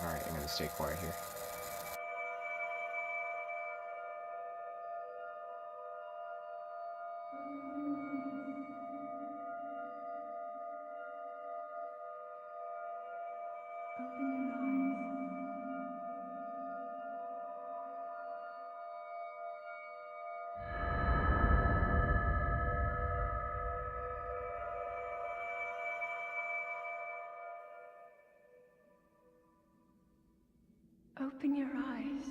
Alright, I'm gonna stay quiet here. Open your eyes.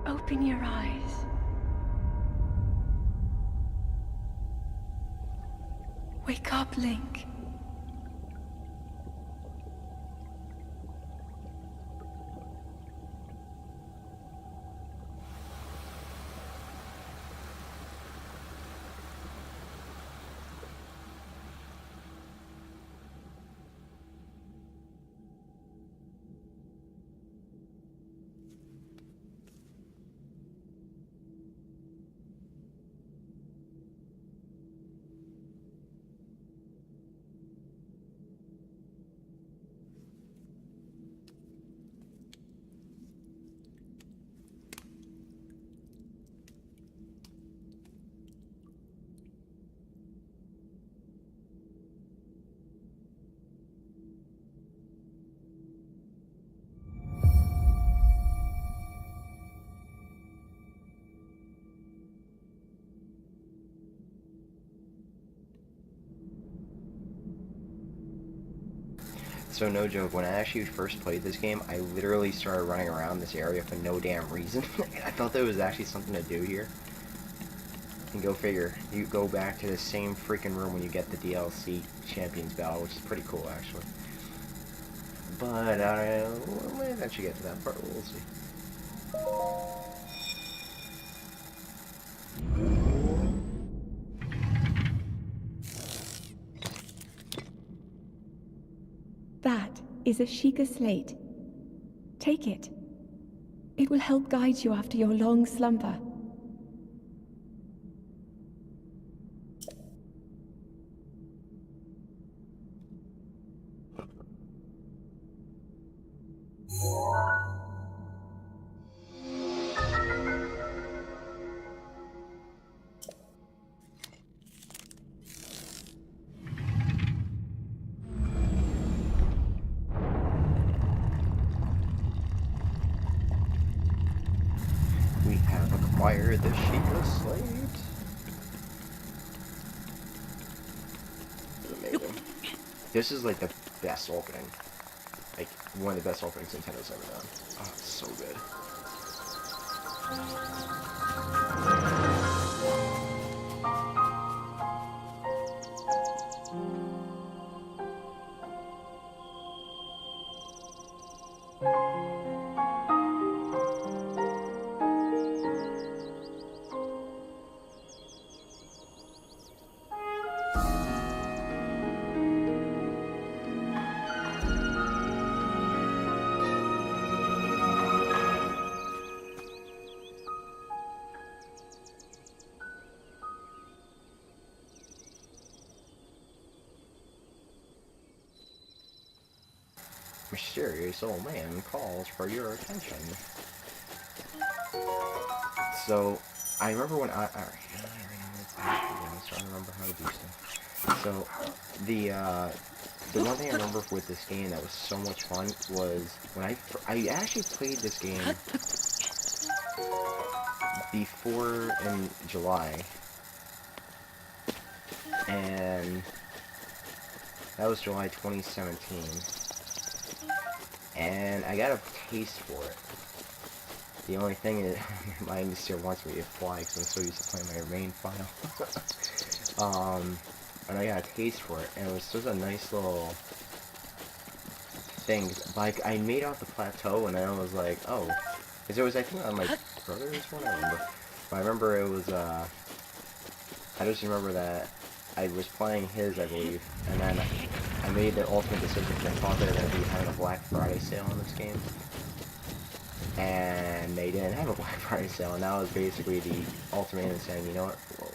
Open your eyes. Wake up, Link. So no joke, when I actually first played this game, I literally started running around this area for no damn reason. I thought there was actually something to do here. And go figure, you go back to the same freaking room when you get the DLC Champions Battle, which is pretty cool actually. But we might eventually get to that part, we'll see. That is a Sheikah slate. Take it. It will help guide you after your long slumber. We have acquired the Sheikah Slate. Amazing. This is like the best opening. Like, one of the best openings Nintendo's ever done. Oh, it's so good. Mysterious old man calls for your attention. So, I remember when I'm starting to remember how to do stuff. So, the one thing I remember with this game that was so much fun was when I actually played this game before in July, and that was July 2017. And I got a taste for it. The only thing is, my mind still wants me to fly because I'm so used to playing my main file. And I got a taste for it, and it was just a nice little thing. Like, I made out the plateau, and I was like, oh. Because it was, I think, on my brother's one, I remember. But I remember it was, I just remember that I was playing his, I believe, and then I made the ultimate decision because I thought they were going to be having a Black Friday sale on this game. And they didn't have a Black Friday sale, and that was basically the ultimatum saying, you know what, whoa.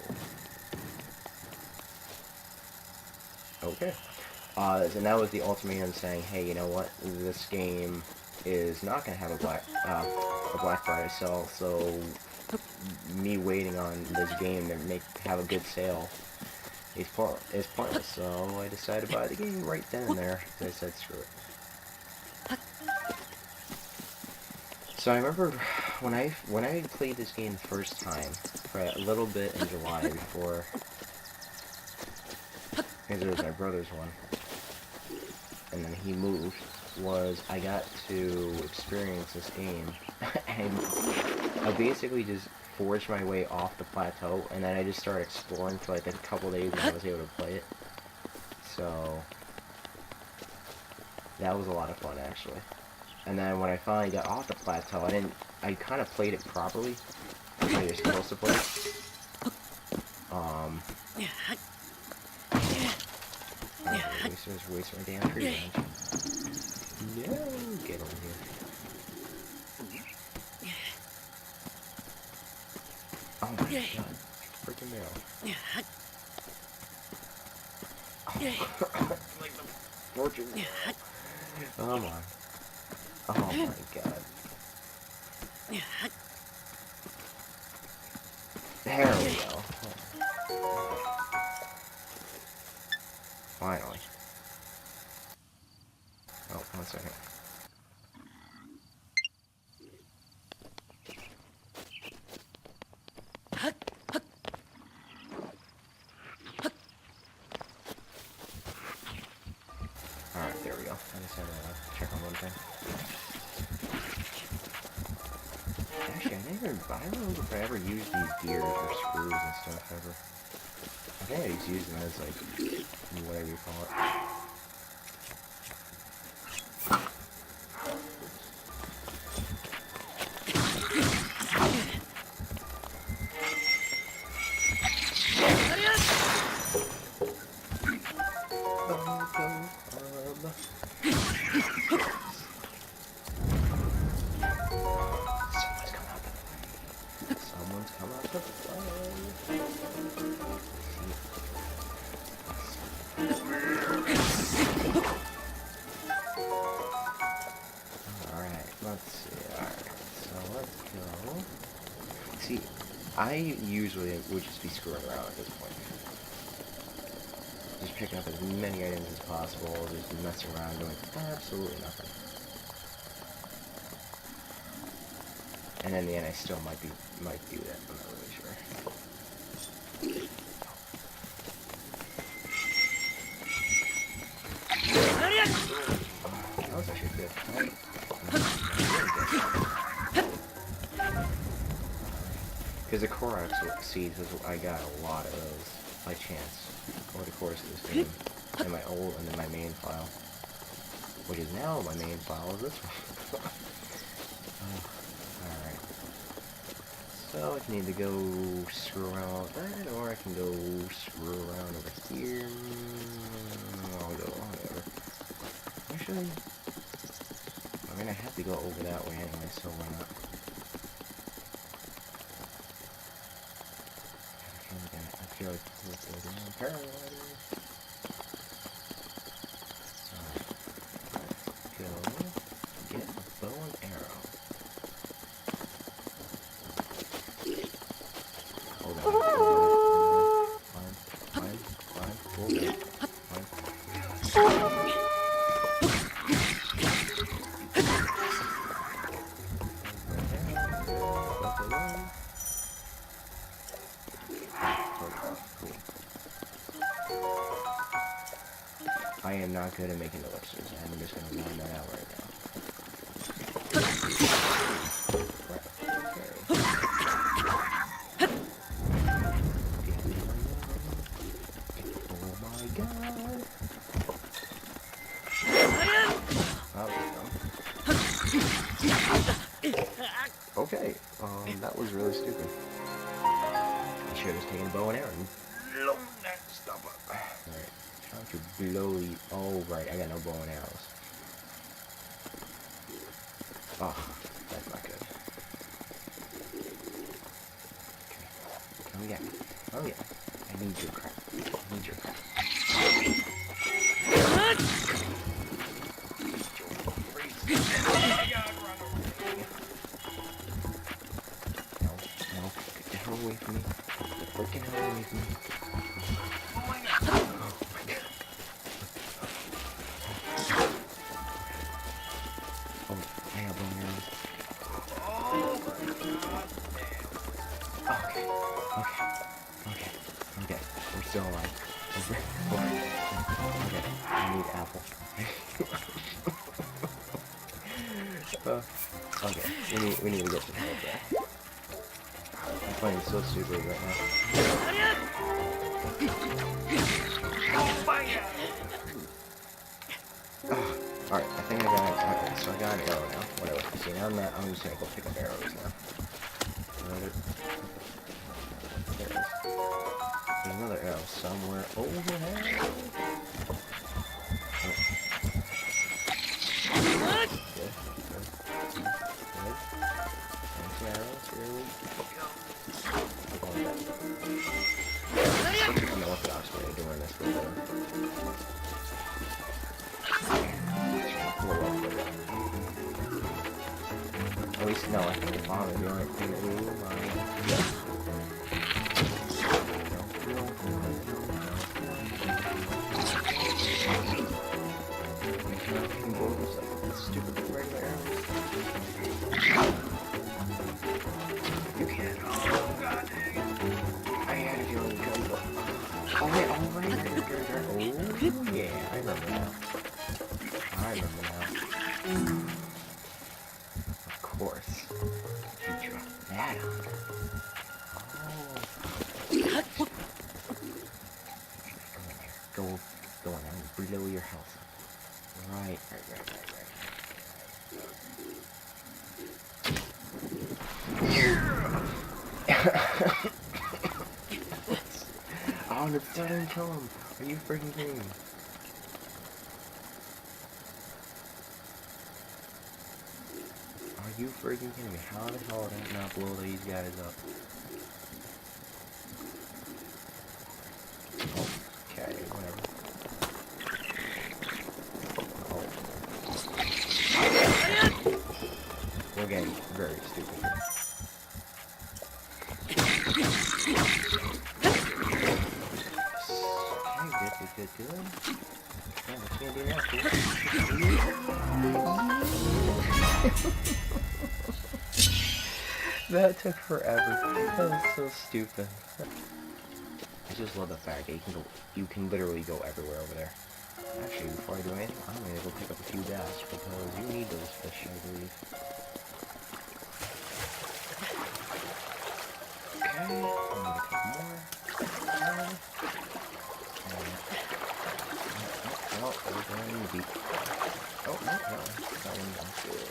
Okay. And that was the ultimatum saying, hey, you know what? This game is not going to have a Black Friday sale, so me waiting on this game to have a good sale is pointless. So I decided to buy the game right then and there. I said, screw it. So I remember when I played this game the first time for a little bit in July before, because it was my brother's one, and then he moved, was I got to experience this game, and I basically just forged my way off the plateau, and then I just started exploring for like a couple days when I was able to play it. So that was a lot of fun, actually. And then when I finally got off the plateau, I kind of played it properly, the way you're supposed to play it. Waste my damn tree branch. No, get over here. Oh my god, freaking mail. Like the fortune. Oh my. Oh my god. There we go. Finally. Oh, 1 second. Alright, there we go. I just had to check on one thing. Actually, I don't know if I ever used these gears or screws and stuff ever. I think I just used them as, like, whatever you call it. Someone's come out to play. Alright, let's see. Alright, so let's go. See, I usually would just be screwing around at this point. Just picking up as many items as possible, just messing around doing absolutely nothing. And in the end, I still might do that. I'm not really sure. That was actually good. Because the Korok seeds, I got a lot of those by chance over the course of this game. In my old and then my main file, which is now my main file is this one. Alright. So I can either go screw around with that, or I can go screw around over here. I'll go whatever. Actually, I'm gonna have to go over that way anyway, so why not? I feel like we're doing paragliders. Go get a bow and arrow. Hold on. Climb. Hold on. I am not good at making ellipses, and I'm just going to line that out right now. Oh my god! Okay, that was really stupid. I should have taken a bow and arrow and blown that stuff up. Alright, trying to blow the... Oh, right, I got no bow and arrows. Oh, that's not good. Okay, come again. Oh yeah, I need your crap. I need your crap. save me. Oh my god. Oh my god. Oh, I have one here. Oh my god. Okay. Okay. We're still alive. Okay. I need apple. Okay. We need to get to the head there. I'm playing so stupid right now. Alright, I think I got it. Okay, so I got an arrow now. Whatever. See, now I'm just gonna go pick up arrows now. There it is. There's another arrow somewhere over here. Arrows, here we go. Unorthodox way of doing this for at least, no, I think the bomb is the only thing that we will mind. Stupid regular arrows. You can't. Oh, god dang it. I had a feeling you couldn't go. Oh, wait, oh, right. Oh, yeah, I remember now. Of course. You dropped that on. Oh. Go on now. Reload your health. Right. Oh, no, don't kill him. Are you freaking kidding me? Are you freaking kidding me? How the hell did I not blow these guys up? Okay, whatever. Oh. We're getting very stupid here. Okay, good. Yeah, what you gonna do now, dude? That took forever. That was so stupid. I just love the fact that you can literally go everywhere over there. Actually, before I do anything, I'm gonna go pick up a few bass because you need those fish, I believe. Okay, I'm gonna get a couple more. Oh, we're going deep. Oh, no. That one went good.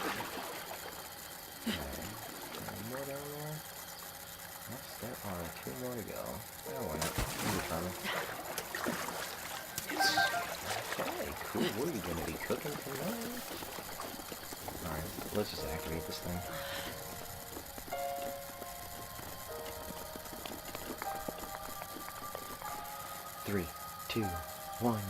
Okay. One more down there. Yes, there are 2 more to go. Oh, why not? Okay, cool. What are we going to be cooking tonight? Alright, let's just activate this thing. Three, 2, 1.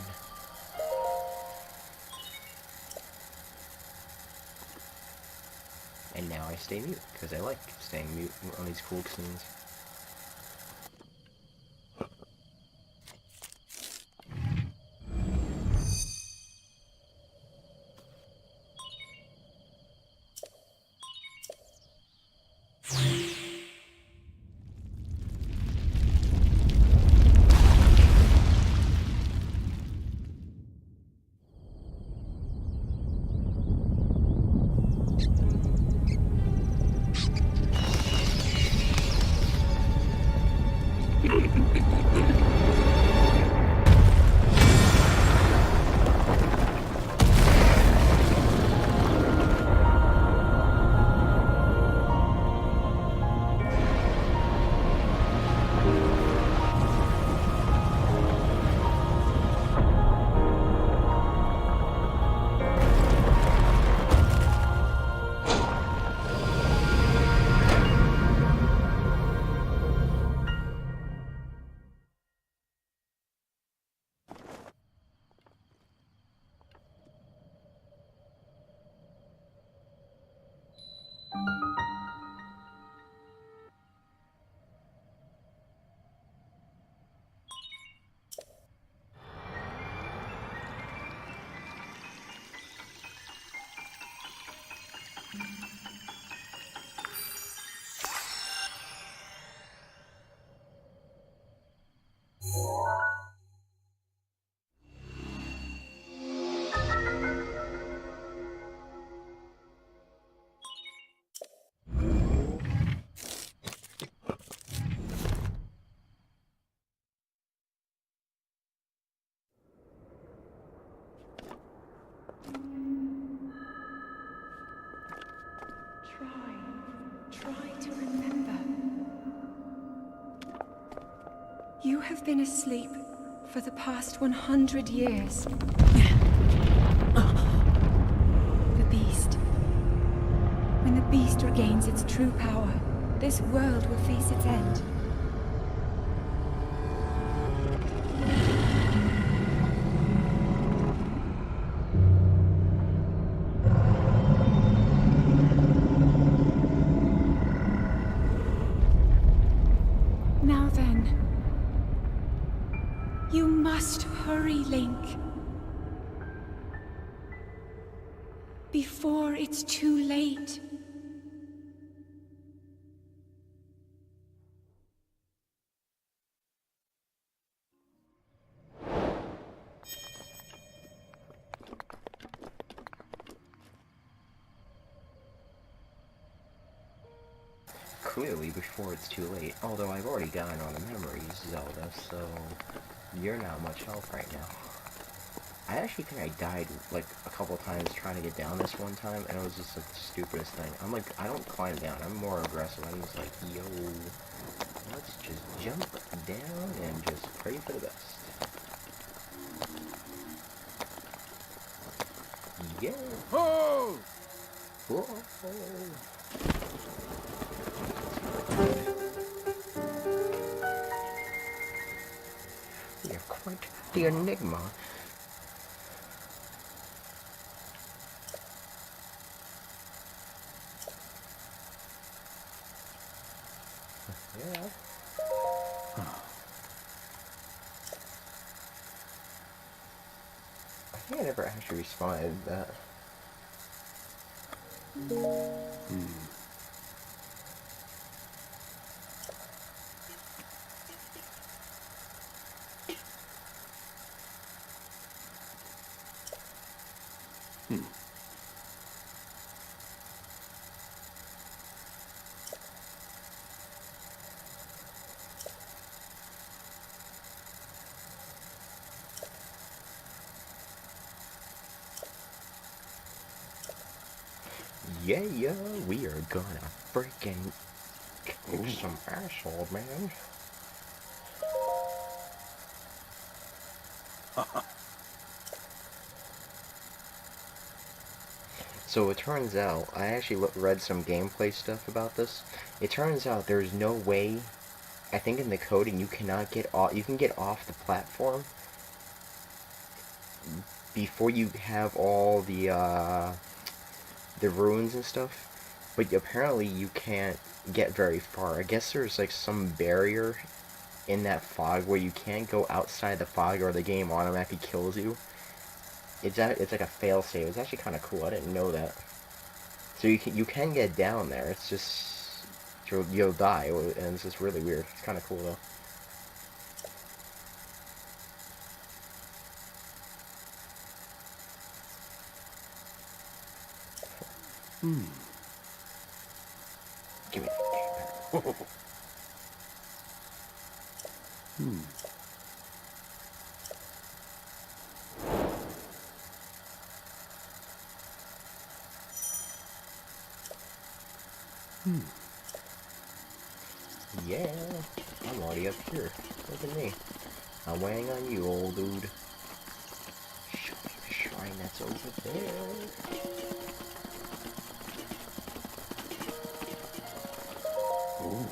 And now I stay mute, because I like staying mute on these cool scenes. have been asleep for the past 100 years. The beast. When the beast regains its true power, this world will face its end. Now then, you must hurry, Link. Before it's too late. Clearly before it's too late, although I've already gotten all the memories, Zelda, so you're not much help right now. I actually think I died like a couple times trying to get down this one time, and it was just like the stupidest thing. I'm like, I don't climb down, I'm more aggressive. I'm just like, yo, let's just jump down and just pray for the best. Yeah. Oh! Whoa. You're quite the enigma. Yeah. I think I never actually responded to that. Yeah, we are gonna freaking kick some asshole, man. So it turns out, I actually read some gameplay stuff about this. It turns out there's no way, I think in the coding you cannot get off, you can get off the platform before you have all the ruins and stuff, but apparently you can't get very far. I guess there's like some barrier in that fog where you can't go outside the fog or the game automatically kills you. It's like a failsafe. It's actually kind of cool. I didn't know that. So you can get down there. It's just you'll die, and it's just really weird. It's kind of cool though. Give me that. Yeah, I'm already up here. Look at me. I'm waiting on you, old dude. Show me the shrine that's over there. Ooh.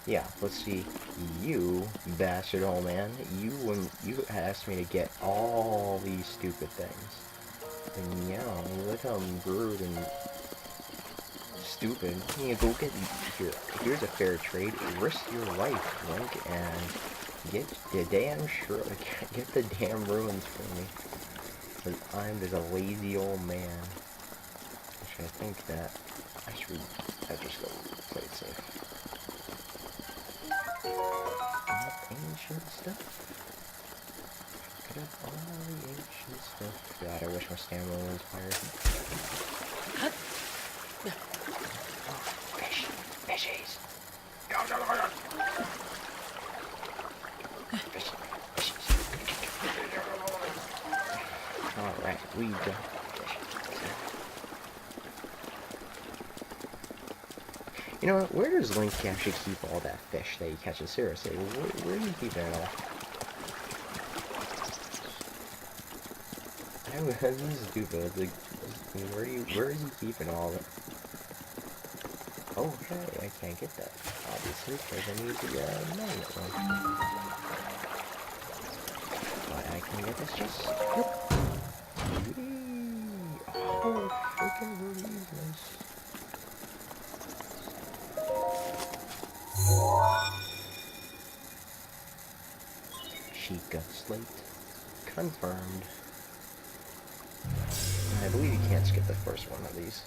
Yeah, let's see. You bastard old man, you asked me to get all these stupid things. And yeah, look how rude and stupid. Yeah, go get here. Here's a fair trade. Risk your life, Link, and get the damn get the damn ruins for me. Cause I'm just a lazy old man. Actually, I think that I just go play it safe. Ancient stuff. Pick up all the ancient stuff. God, I wish my stamina was higher. Oh, fish. Fishies. Alright, we got fish. You know what? Where does Link actually keep all that fish that he catches? Seriously, where do you keep it all? This is stupid. It's like, where is he keeping all of it? Oh, hey, I can't get that, obviously, because I need the magnet one. But I can get this just... Whoop. Oh, freaking rubies, nice. Sheikah Slate. Confirmed. I believe you can't skip the first one of these.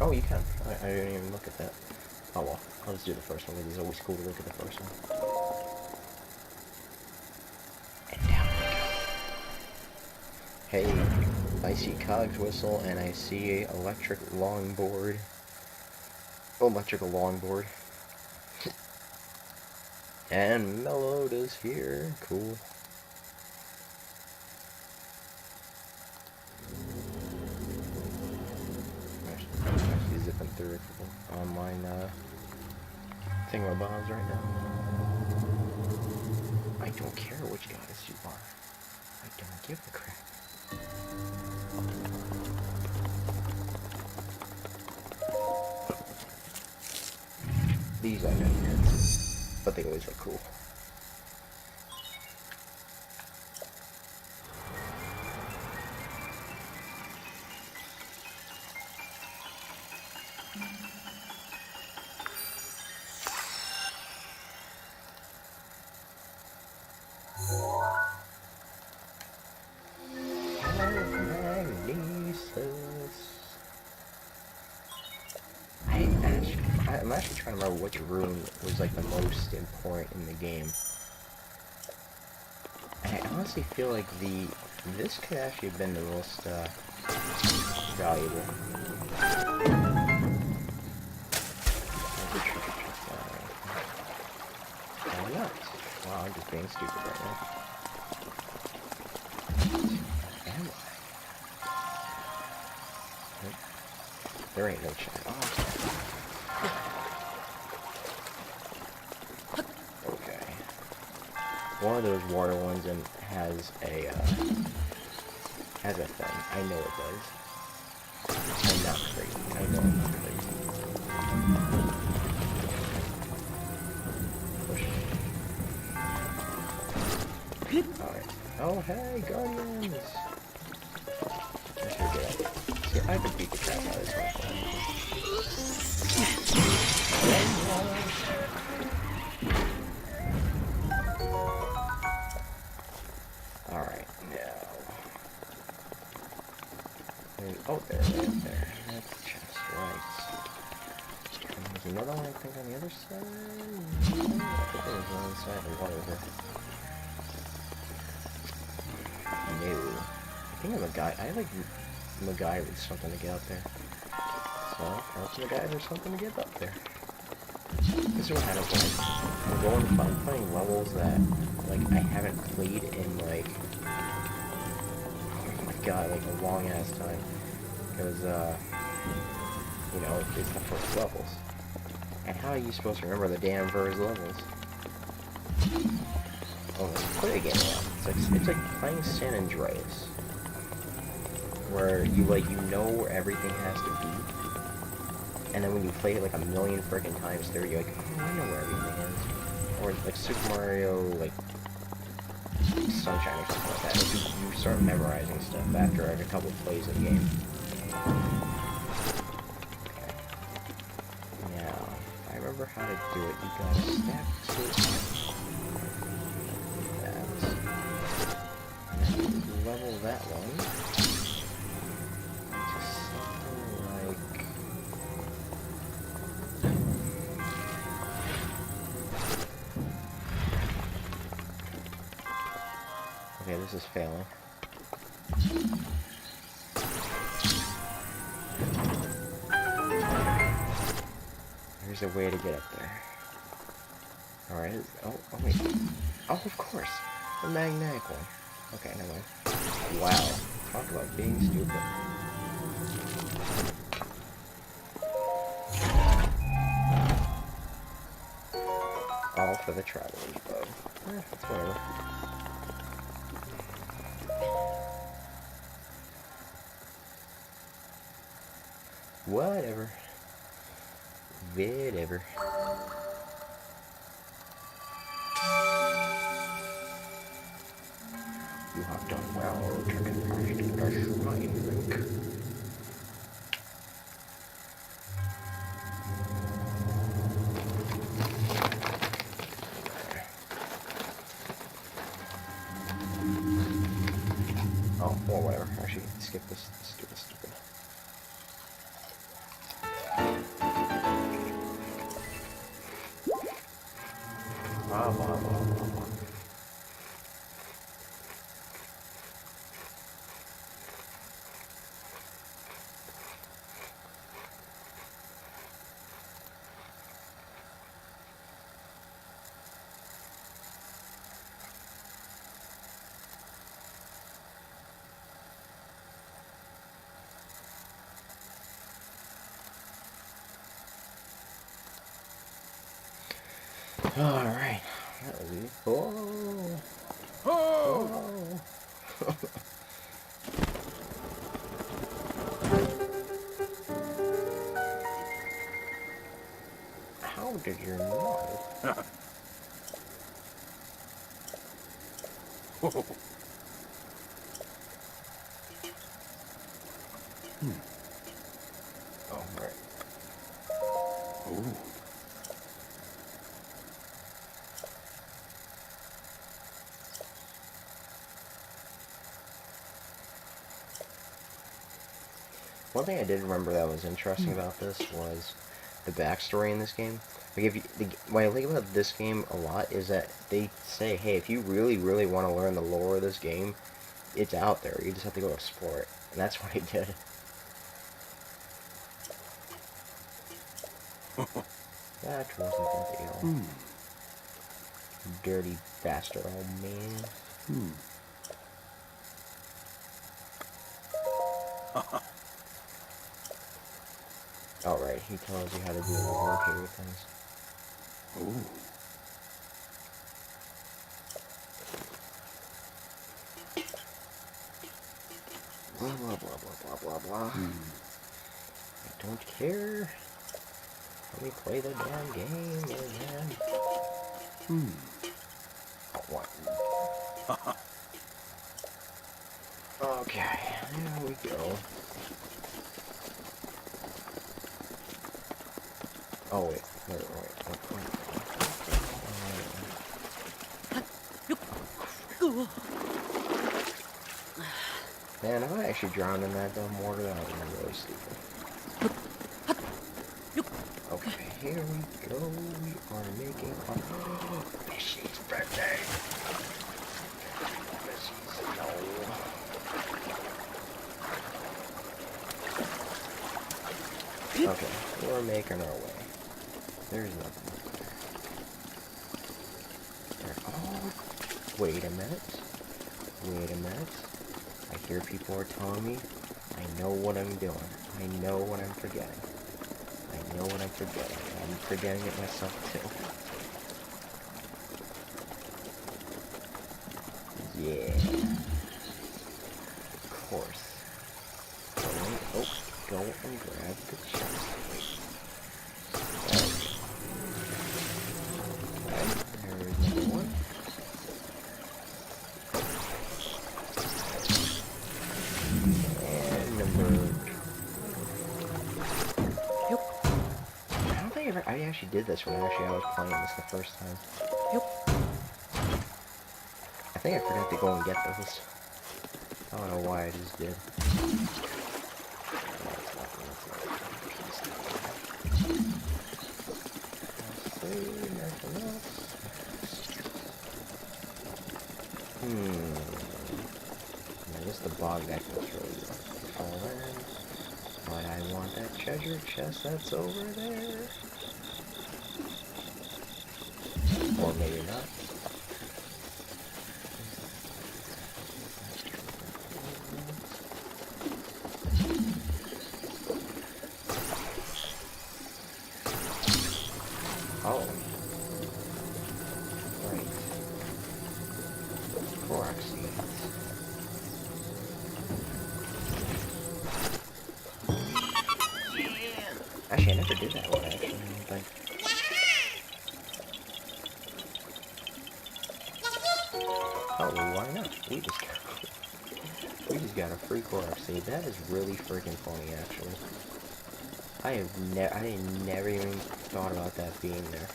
Oh, you can. I didn't even look at that. Oh well, I'll just do the first one. It's always cool to look at the first one. And down we go. Hey, I see Cog's whistle and I see electric longboard. Electrical longboard. And Meloda's here. Cool. Actually zipping through a couple online thingamabobs right now. I don't care which goddess you are. I don't give a crap. These I know, but they always look cool. I'm actually trying to remember which rune was like the most important in the game. And I honestly feel like this could actually have been the most valuable. Why not? Wow, I'm just being stupid right now. Am I? Nope. There ain't no chance. Oh, one of those water ones and has a thing. I know it does. I'm not crazy. I know I'm not crazy. Alright. Oh hey, Guardians! I should get up. See, I could beat the crap out of this one. Alright, now. Oh, there. That's the chest, right. And there's another one, I think, on the other side. I think there was one inside the water here. No. I think I'm a guy. I like MacGyvered something to get up there. So, help MacGyver something to get up there. This is what happens when I'm playing levels that, like, I haven't played in, like, oh my god, like, a long-ass time. Because, you know, it's the first levels. And how are you supposed to remember the damn first levels? Oh, let's play it again now. It's like playing San Andreas. Where you know where everything has to be. And then when you play it like a million freaking times through, you're like, oh, I know where everything is. Or like Super Mario, like Sunshine or something like that. Like, you start memorizing stuff after a couple plays of the game. Okay. Now, if I remember how to do it, you gotta step to that. And level that one. Okay, this is failing. There's a way to get up there. Alright. Oh, wait. Oh, of course. The magnetic one. Okay, never mind. Wow. Talk about being stupid. All for the traveler's bug. That's whatever. Whatever. Whatever. You have done well to complete the shrine link. Oh, well, whatever. Actually, skip this. Stupid. Blah, blah, blah, blah, blah. Alright. That was easy. Oh! Oh! How did you know? Oh, right. Ooh. One thing I did remember that was interesting about this was the backstory in this game. Like, if you, what I think about this game a lot is that they say, hey, if you really, really want to learn the lore of this game, it's out there. You just have to go explore it. And that's what I did. That wasn't a deal. Dirty bastard, oh man. Alright, he tells you how to do the locator things. Ooh. Blah, blah, blah, blah, blah, blah, blah. I don't care. Let me play the damn game again. Oh, what? Okay, there we go. Oh, wait. Wait. Man, if I actually drowned in that dumb water, that would be really stupid. Okay, here we go. We are making our Missy's birthday. Missy's no. Okay, we're making our way. There's nothing there. Oh, wait a minute. I hear people are telling me I know what I'm doing. I know what I'm forgetting. I'm forgetting it myself too. Yeah. Of course. Go and grab the chest. There's another one. And number... I actually did this when I was playing this the first time. I think I forgot to go and get those. I don't know why I just did. I guess the bog that goes really well. But I want that treasure chest that's over there. Or maybe not. Oh. Right. Korak seeds. Actually, I never did that one, actually. But... oh, well, why not? We just got a free Korak seed. That is really freaking funny, actually. I never even thought about that being there.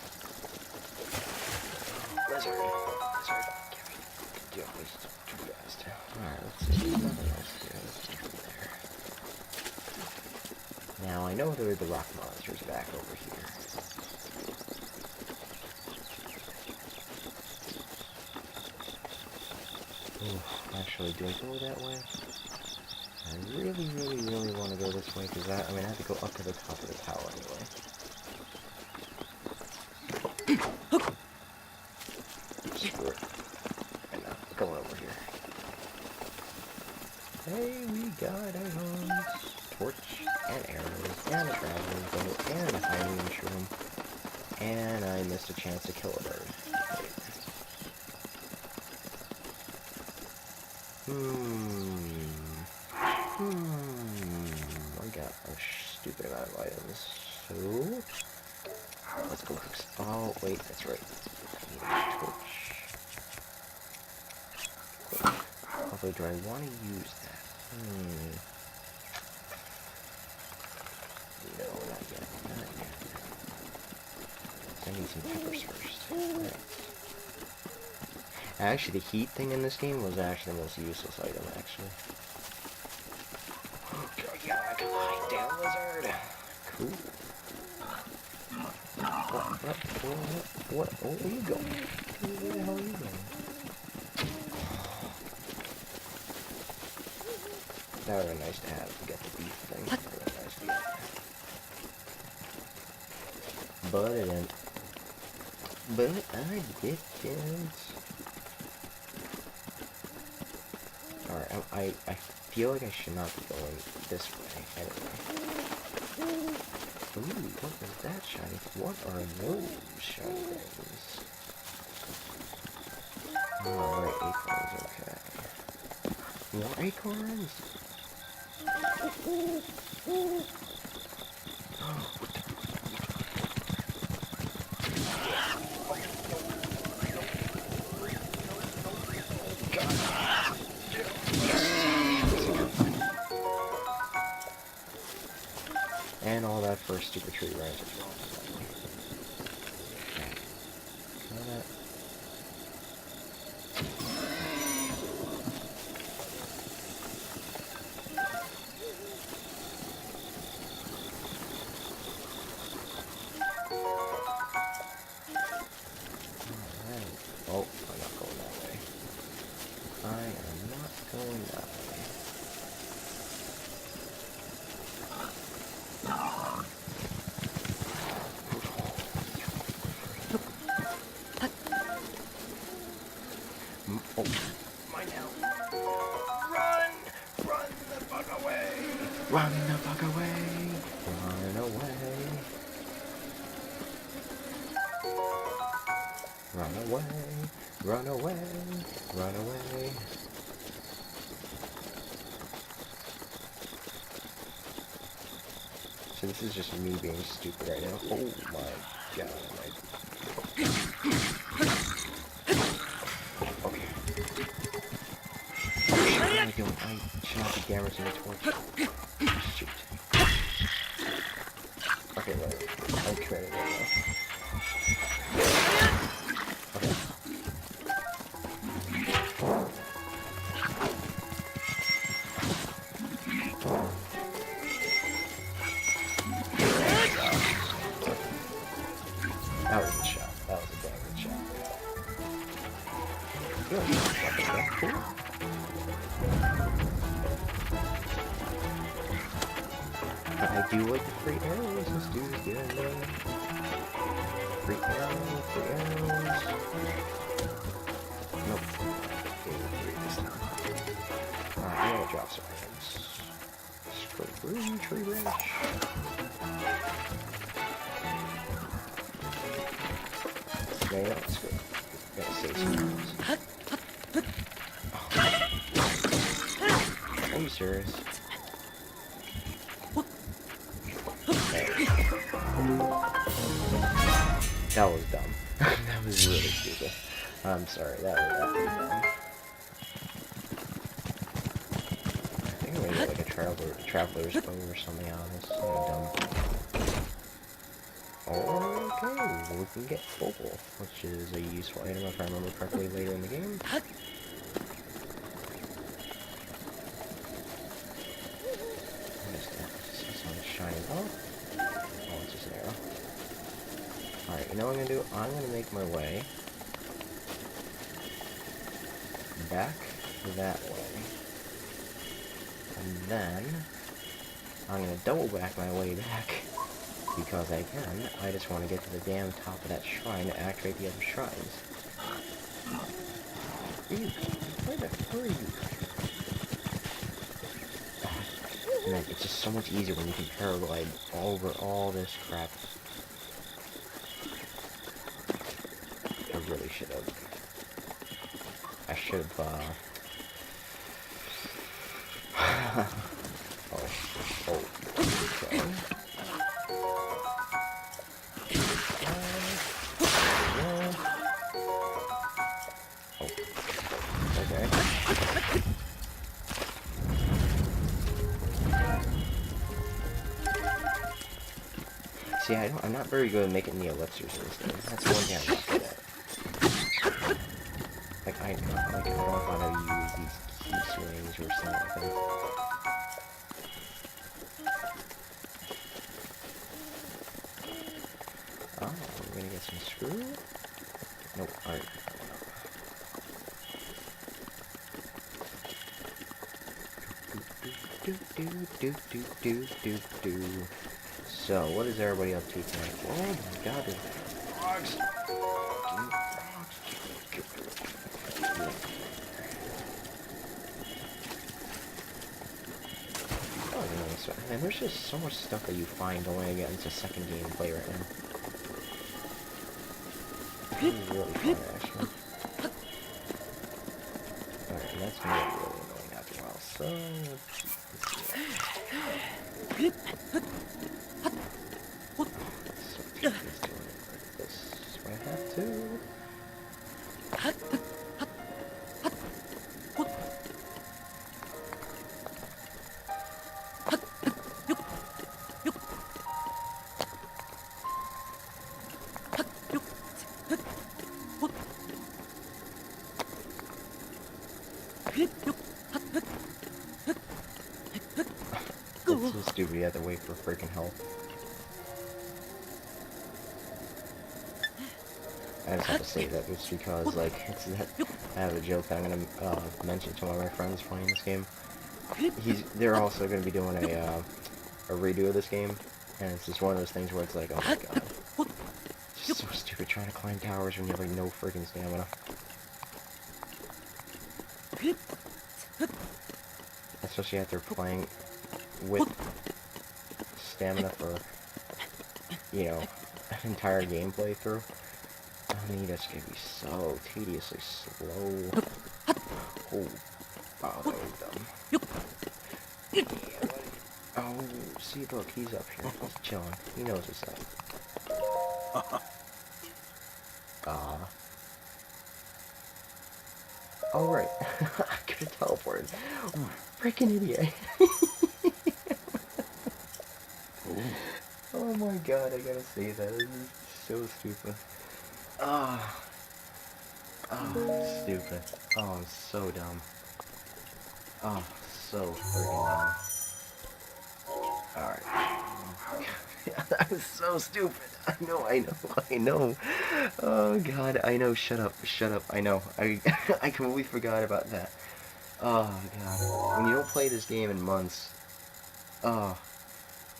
Lizard. Get always too fast. Alright, let's see. There's nothing else here. Let's get there. Now, I know there are the rock monsters back over here. Ooh, actually, do I go that way? I really want to go this way, because I have to go up to the top of the tower anyway. Screw it. And now, going over here. Hey, we got items. Torch, and arrows, and a traveling boat, and a highway mushroom. And I missed a chance to kill a bird. I got a stupid amount of items, so let's go cook. Oh wait, that's right. I need a torch. Although, do I want to use that? No, not yet. I need some peppers first. Right. Actually, the heat thing in this game was actually the most useless item, actually. Yeah, come on, down, lizard. Cool. What? Oh, where are you going? Where the hell are you going? That would have been nice to have to get the beef thing. That would have been nice to get. But it didn't. But I didn't. Alright, I feel like I should not be going this way, anyway. Ooh, what is that shiny? What are those shiny things? Alright, acorns, okay. More acorns? And all that for a stupid tree branch. Oh, I'm not going that way. I am not going that way. Oh, mine now. Run! Run the fuck away! Run the fuck away! Run away! Run away! Run away! Run away! So this is just me being stupid right now. Oh my god, okay. What am I doing? I should not be damaging the torch. Shoot. Okay, whatever. I'm committed right now. Okay. That was a shot. That was a damn good shot. That's cool. But I do like the free arrows. This dude is good. Free arrows, free arrows. Nope. Okay, three this time. Alright, I gotta drop some items. Screw tree branch. Yeah, yeah, that's good. Gotta save some items. Are you serious? That was dumb. That was really stupid. I'm sorry, that was dumb. I think I'm gonna get like a traveler's bow or something out of this. Dumb. Okay, we can get Focal, which is a useful item if I remember correctly later in the game. What is that? I see something shining. Oh, it's just an arrow. Alright, you know what I'm gonna do? I'm gonna make my way back that way. And then I'm gonna double back my way back because I can. I just want to get to the damn top of that shrine to activate the other shrines. Where the hell are you? Man, it's just so much easier when you can paraglide over all this crap. I really should have. I should have, okay. Okay. See, I'm not very good at making the elixirs in this game. That's one thing I'm not good at. Like, I don't know how to use these key swings or something like that. Oh, we're gonna get some screw? Nope, alright. Do. So, what is everybody up to tonight? Oh my god, there's frogs! Oh, nice. Man, there's just so much stuff that you find only to get into second gameplay right now. This is really fun, actually. Alright, and that's gonna get really annoying after a while, so let's see. So tedious doing it like this. Do I have to? It's so stupid, you have to wait for freaking help. I just have to say that just because, like, it's that, I have a joke that I'm gonna mention to one of my friends playing this game. They're also gonna be doing a redo of this game, and it's just one of those things where it's like, oh my god, it's just so stupid trying to climb towers when you have like no freaking stamina. Especially after playing with stamina for, you know, an entire game playthrough. I mean, that's gonna be so tediously slow. Oh, wow, that was dumb. Yeah, oh, see, look, he's up here. He's chilling. He knows what's up. Oh, right. I could have teleported. Oh, freaking idiot. Oh my god, I gotta say that. This is so stupid. Stupid. Oh, I'm so dumb. Oh, so freaking dumb. Alright. That was so stupid. I know. Oh god, I know. Shut up. I know. I completely forgot about that. Oh god. When you don't play this game in months. Oh.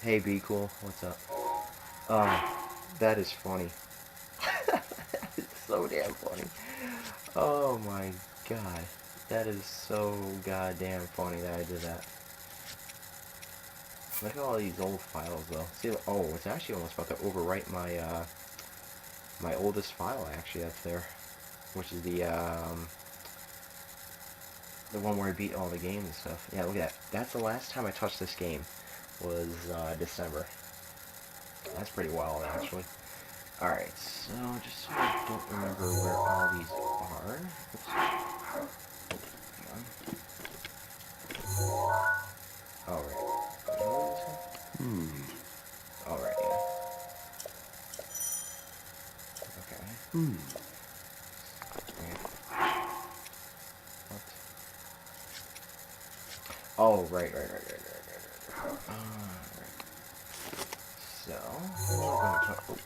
Hey, Be Cool. What's up? Oh, that is funny. It's so damn funny. Oh my god. That is so goddamn funny that I did that. Look at all these old files though. See, oh, it's actually almost about to overwrite my, my oldest file actually that's there. Which is the one where I beat all the games and stuff. Yeah, look at that. That's the last time I touched this game. Was, December. That's pretty wild, actually. Alright, so just so I don't remember where all these are. Oops. Hang on. Alright. Alright, yeah. Okay. What? Oh, right. Alright. So, we're going to put,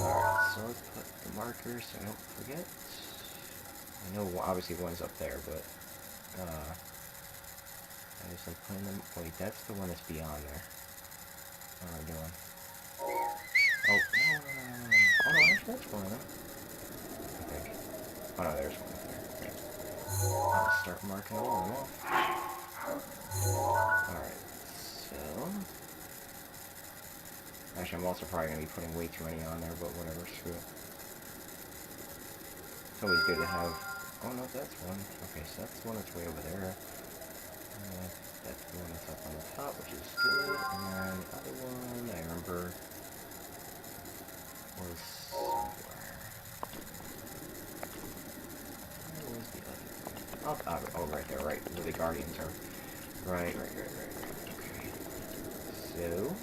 alright, so let's put the markers so I don't forget. I know obviously one's up there, but, I just like putting them, wait, that's the one that's beyond there. What am I doing? Oh, no. Oh, no, actually, that's one of them. I think. Oh, no, there's one up there. Okay. I'll start marking all of them off. Alright, so... Actually, I'm also probably going to be putting way too many on there, but whatever, screw it. It's always good to have... Oh, no, that's one. Okay, so that's the one that's way over there. That's the one that's up on the top, which is good. And then the other one, I remember, was somewhere. Where was the other one? Oh, right there, right, where the Guardians are. Right. Okay. So...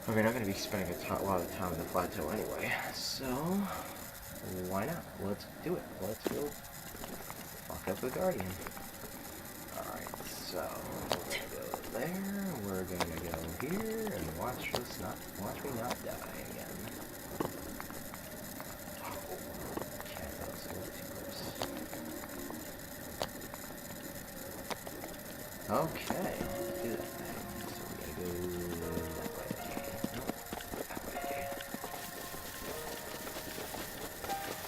I mean, I'm going to be spending a lot of time in the plateau anyway, so why not? Let's do it. Let's go fuck up the Guardian. Alright, so we're going to go there, we're going to go here, and watch me not die again. Okay, that was a little too close. Okay, let's do that thing. So we're going to go...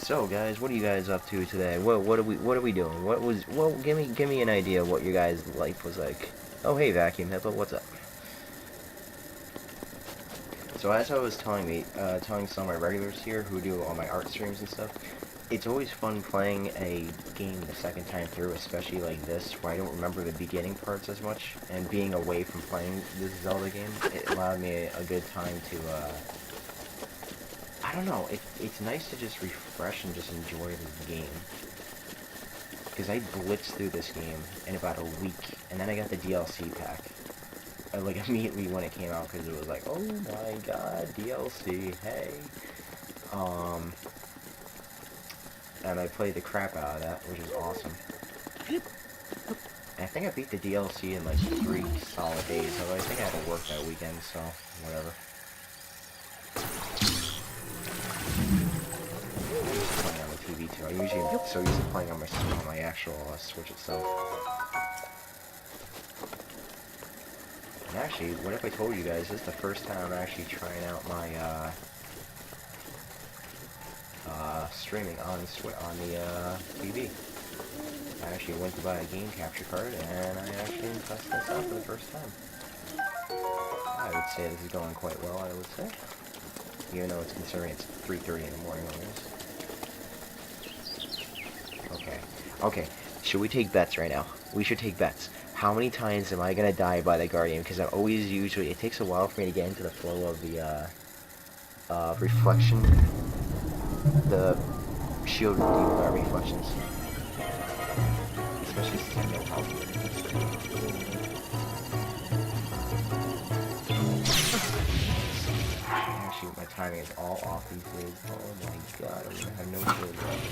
So guys, what are you guys up to today? What are we doing? Give me an idea of what your guys' life was like. Oh hey Vacuum Hippo, what's up? So as I was telling some of my regulars here who do all my art streams and stuff, it's always fun playing a game the second time through, especially like this, where I don't remember the beginning parts as much, and being away from playing this Zelda game, it allowed me a good time to I don't know, it's nice to just refresh and just enjoy the game. Because I blitzed through this game in about a week, and then I got the DLC pack. Like, immediately when it came out, because it was like, oh my god, DLC, hey. And I played the crap out of that, which is awesome. And I think I beat the DLC in like 3 solid days, although I think I had to work that weekend, so whatever. Playing on the TV too. I'm so used to playing on my actual Switch itself. And actually, what if I told you guys this is the first time I'm actually trying out my streaming on the TV. I actually went to buy a game capture card and I actually tested this out for the first time. I would say this is going quite well, I would say. Even though it's considering it's 3:30 in the morning almost. Okay, should we take bets right now? We should take bets. How many times am I gonna die by the Guardian? Because I'm always it takes a while for me to get into the flow of the, reflection. The shield reflections. Especially since I know how Actually, my timing is all off these days. Oh my god, I'm gonna have no shield left.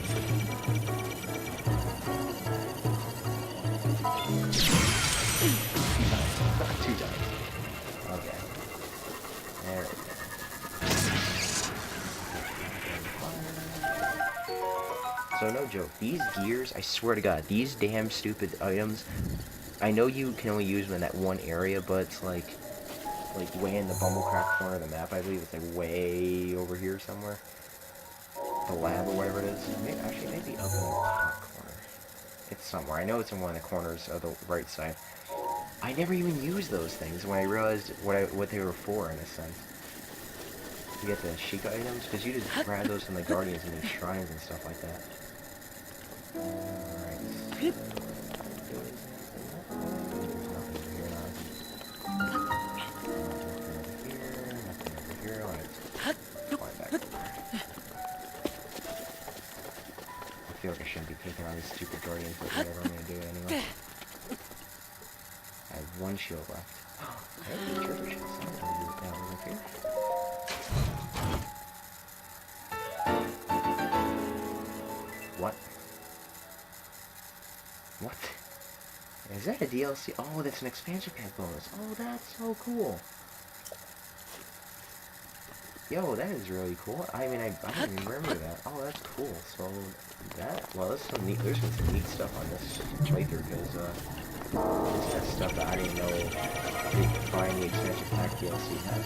2 times. Okay. There we go. So no joke, these gears, I swear to god, these damn stupid items, I know you can only use them in that one area, but it's like, like way in the Bumblecraft corner of the map. I believe it's like way over here somewhere. The lab or whatever it is. Maybe, actually, maybe up in the top corner. It's somewhere. I know it's in one of the corners of the right side. I never even used those things when I realized what they were for, in a sense. You get the Sheikah items, because you just grab those from the Guardians and these shrines and stuff like that. Alright. There's nothing over here now. Nothing over here. Fly back over. I feel like I shouldn't be taking on these stupid Guardians, but whatever, I'm gonna do it anyway. I have one shield left. Hey, treasure chest. Now over here. What? What? Is that a DLC? Oh, that's an expansion pack bonus. Oh, that's so cool. Yo, that is really cool. I mean, I didn't even remember that. Oh, that's cool. So, well, there's some neat stuff on this playthrough, because, it's that stuff that I didn't know buying the expansion pack DLC has.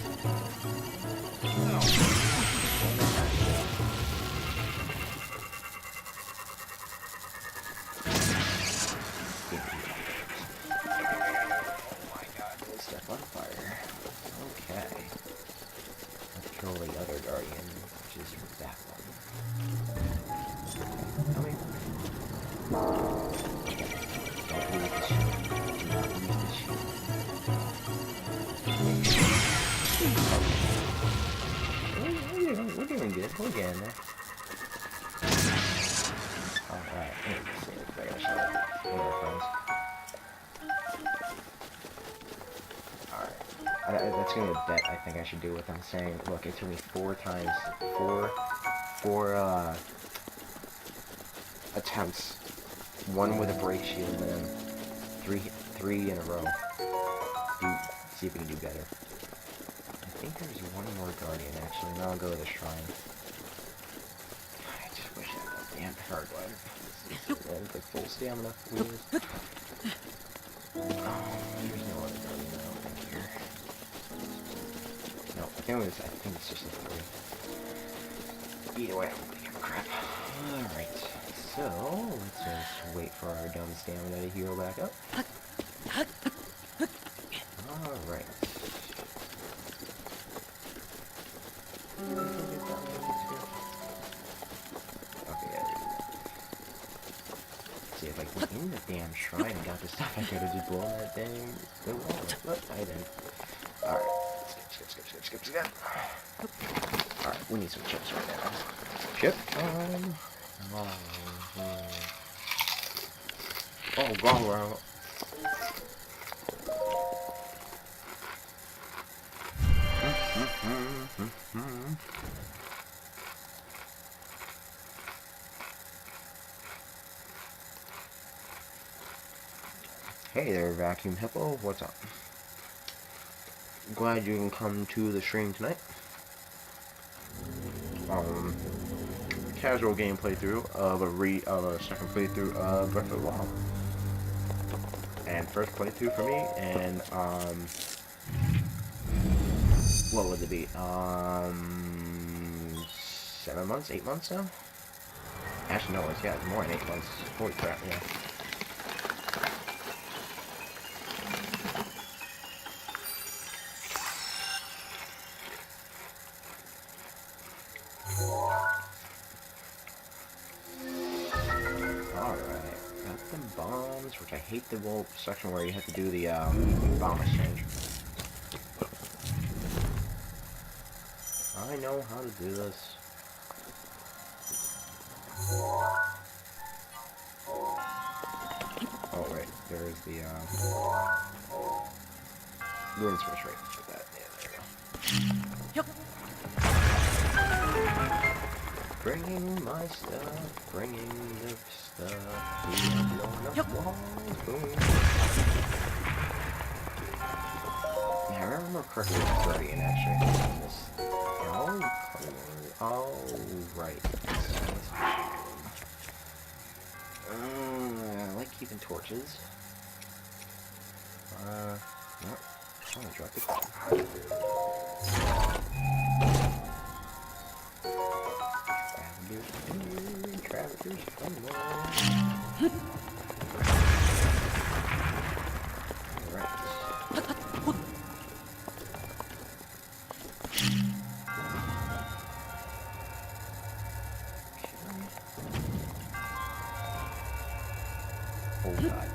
Oh my god, this stuff on fire. Okay. Let's kill the other Guardian, which is that one. Come here. Don't lose the shield. Do not lose the shield. We're doing good. We're getting there. Alright, let me see if I gotta show one of our friends. Alright. That's gonna be a bet I think I should do with them saying, look, it took me 4 attempts. 1 with a break shield, and then 3 in a row. See if we can do better. I think there's one more Guardian, actually, and then I'll go to the shrine. I just wish I had a damn hard life. It's like full stamina. Weird. Oh, there's no other Guardian, I don't think, here. No, I think it's just a 3. Either way, I'm gonna give a crap. Alright, so let's just wait for our dumb stamina to heal back up. Alright. Okay, yeah, see if I get in the damn shrine and got the stuff, I could have just blown that dang the wall. Look, I didn't. Alright. Skip. Alright, we need some chips right now. Chip time. Oh, wrong. Hey there, Vacuum Hippo. What's up? Glad you can come to the stream tonight. Casual game playthrough of a second playthrough of Breath of the Wild. And first playthrough for me, and what would it be? 7 months, 8 months now? Actually, no, it's more than 8 months. Holy crap, yeah. Which I hate the whole section where you have to do the bomb exchange. I know how to do this. Oh right, there's the ruin switch right for that. Yeah, there you go. Yep. Bringing my stuff, bringing the stuff. We are blowing up walls, boom. Yeah, I remember correctly with Guardian actually. This. Oh, right. I like keeping torches. No. Oh, I dropped the car. Travelers, fun one. Oh god.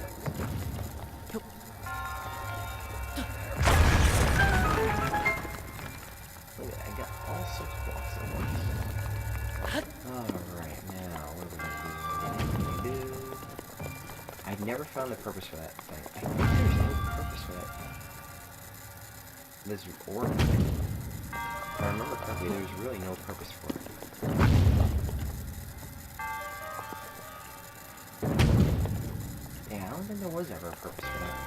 Look at that, I got all 6 blocks at once. Alright, now what are we gonna do? I've never found the purpose for that thing. I think there's no purpose for that. This orb. If I remember correctly, there's really no purpose for it. Yeah, I don't think there was ever a purpose for that.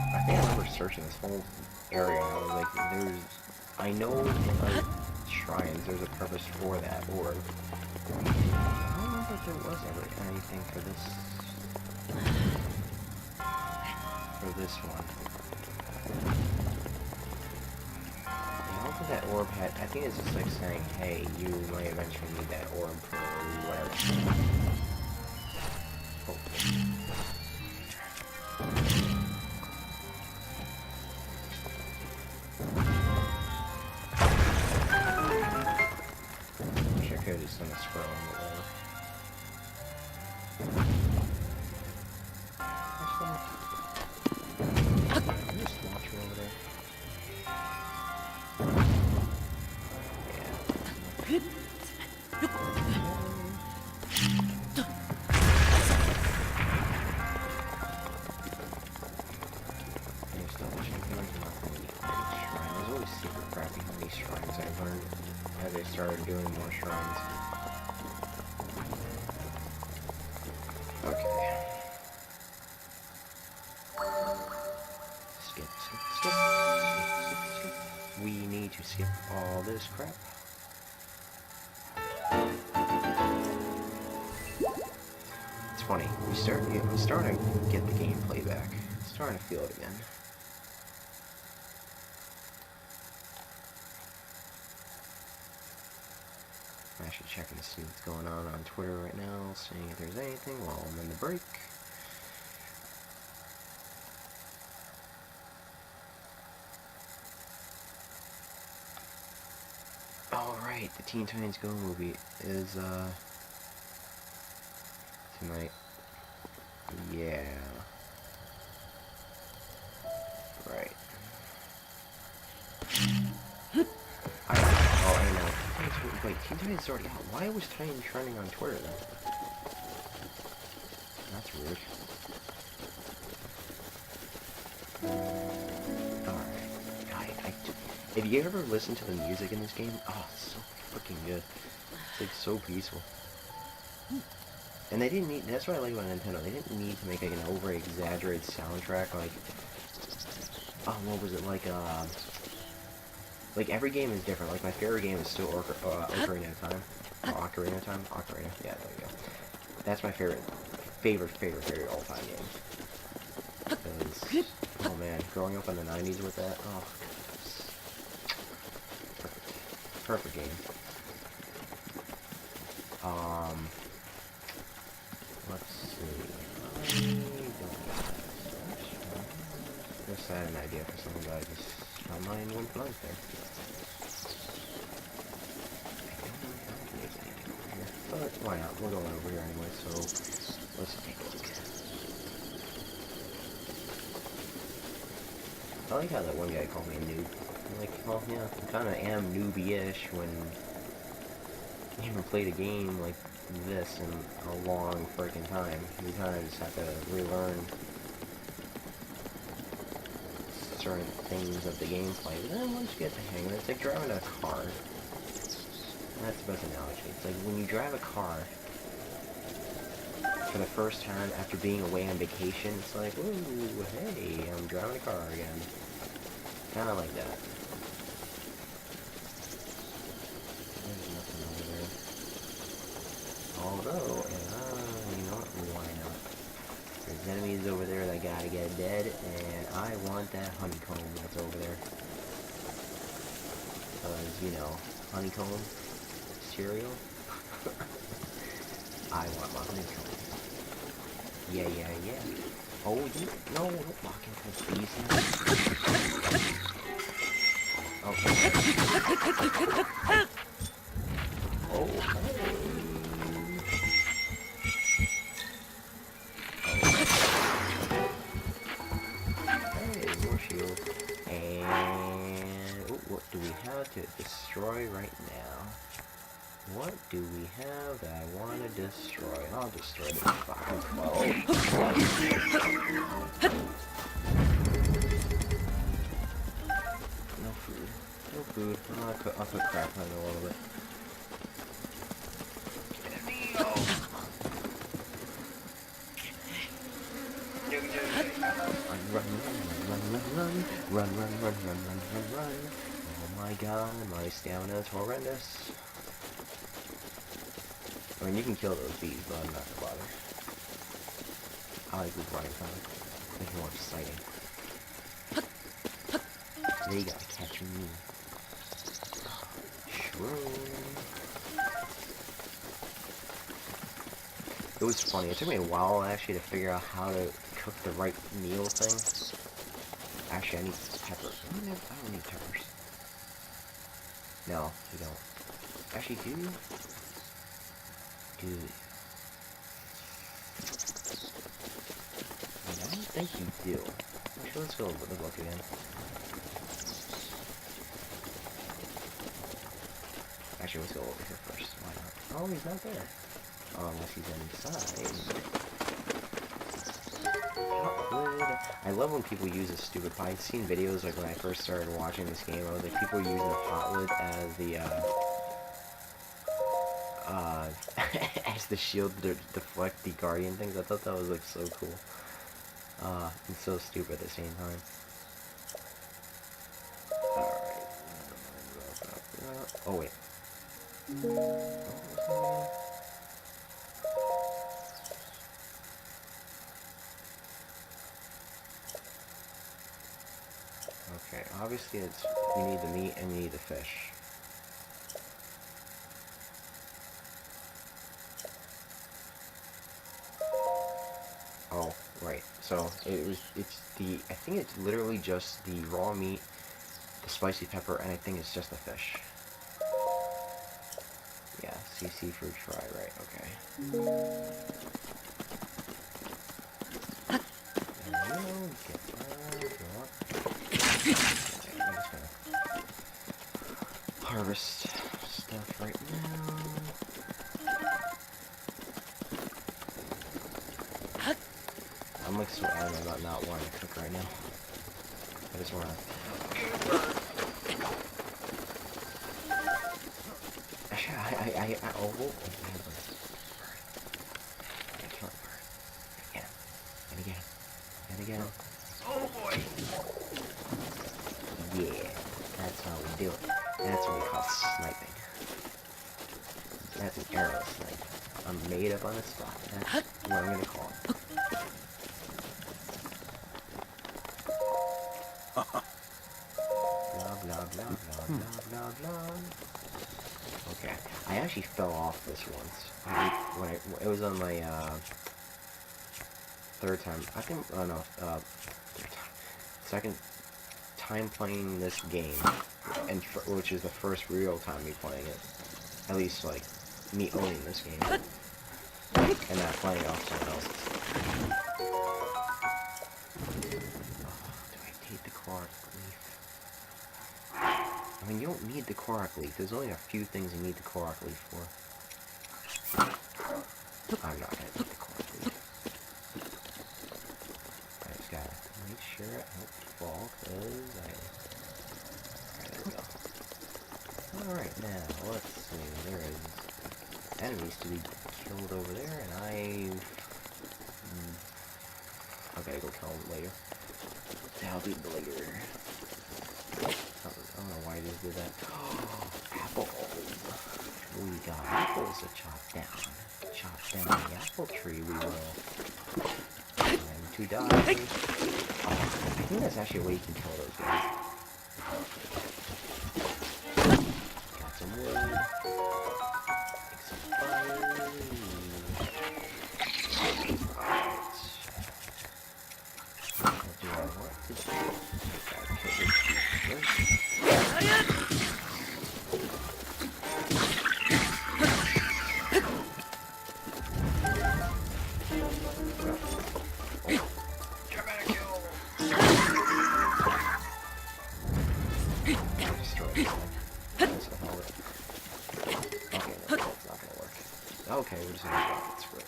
I think I remember searching this whole area and I was like, I know in like shrines there's a purpose for that orb. I don't remember if there was ever anything for this one. I don't think that orb had, I think it's just like saying, hey, you might eventually need that orb for whatever. Hopefully. Wish I could have just done a scroll on the way. Just launch her over there. There's always secret crap behind these shrines. I've learned as I started doing more shrines. Okay. Skip, skip, skip, skip, skip, skip. We need to skip all this crap. It's funny. I'm starting to get the gameplay back. I'm starting to feel it again. I'm actually checking to see what's going on Twitter right now, seeing if there's anything while I'm in the break. Alright, the Teen Titans Go movie is, tonight. Yeah. Right. I know. Wait, Teen Titans already out. Why was Titan trending on Twitter then? That's weird. Alright. If you ever listen to the music in this game, oh, it's so freaking good. It's like so peaceful. And they didn't need, that's what I like about Nintendo, they didn't need to make like an over-exaggerated soundtrack, like, oh, what was it, like every game is different, like my favorite game is still Ocarina of Time, Ocarina of Time, Ocarina, yeah, there you go. That's my favorite all-time game. Because, oh man, growing up in the 90s with that, oh, perfect game. Let's see. Just had an idea for something, but my mind went blank there. I don't know how to make anything over here. But why not? We're going over here anyway, so let's take a look. I like how that one guy called me a noob. I'm like, well, yeah, I kinda am newbie-ish when you haven't played a game like this in a long freaking time. You kinda just have to relearn certain things of the gameplay. But then once you get the hang of it, it's like driving a car. That's the best analogy. It's like when you drive a car for the first time after being away on vacation, it's like, ooh, hey, I'm driving a car again. Kinda like that. There's nothing over there. Although, you know what? Why not? There's enemies over there that gotta get dead, and I want that honeycomb that's over there. Because, you know, honeycomb cereal. I want my honeycomb. Yeah, yeah, yeah. Oh, you no, don't fucking confuse me. Okay. Oh. Hey, more shield. And ooh, what do we have to destroy right now? What do we have that I want to destroy? I'll destroy the fucking bow. No food. No food. I'll put crap on it a little bit. Enemy! Oh! Run. Oh my god, my stamina is horrendous. I mean, you can kill those bees, but I'm not gonna bother. I like this running time. It's more exciting. They gotta catch me. Shroom. It was funny. It took me a while actually to figure out how to cook the right meal thing. Actually, I need peppers. I don't need peppers. No, you don't. Actually, do you? Dude. I don't think you do. Actually, let's go look again. Actually, let's go over here first. Why not? Oh, he's not there. Oh, unless he's inside. I love when people use a stupid pipe. I've seen videos like when I first started watching this game. I was like, people using the pot lid as the as the shield to deflect the guardian things. I thought that was like so cool. And so stupid at the same time. Alright. Oh wait. Okay, obviously it's you need the meat and you need the fish. Oh, right. So I think it's literally just the raw meat, the spicy pepper, and I think it's just the fish. Yeah, seafood fry, right, okay. Harvest stuff right now. I'm like so adamant about not wanting to cook right now. I just wanna. Oh, I killed the bird. And again. Oh boy! Yeah, that's how we do it. That's what we call sniping. That's an arrow snipe. I'm made up on the spot. That's what I'm gonna call it. Blah. Okay, I actually fell off this once. It was on my third time. I think second time playing this game, and which is the first real time me playing it. At least like me owning this game and not playing off someone else's. Do I take the Korok leaf? I mean, you don't need the Korok leaf. There's only a few things you need the Korok leaf for. I'm not gonna take the Korok leaf. I just gotta make sure I don't fall, cause Alright, there we go. Alright, now, let's see. There is enemies to be killed over there, and I gotta go kill them later. That'll be later. I don't know why I just did that. Oh, apples. We got apples to chop down. Chop down the apple tree, we will. to die. Oh, I think that's actually a way you can kill those guys. Got some wood. Make some fire. Alright. What do I want to do? Gotta kill this piece first. Okay, we're just gonna grab it. Screw it.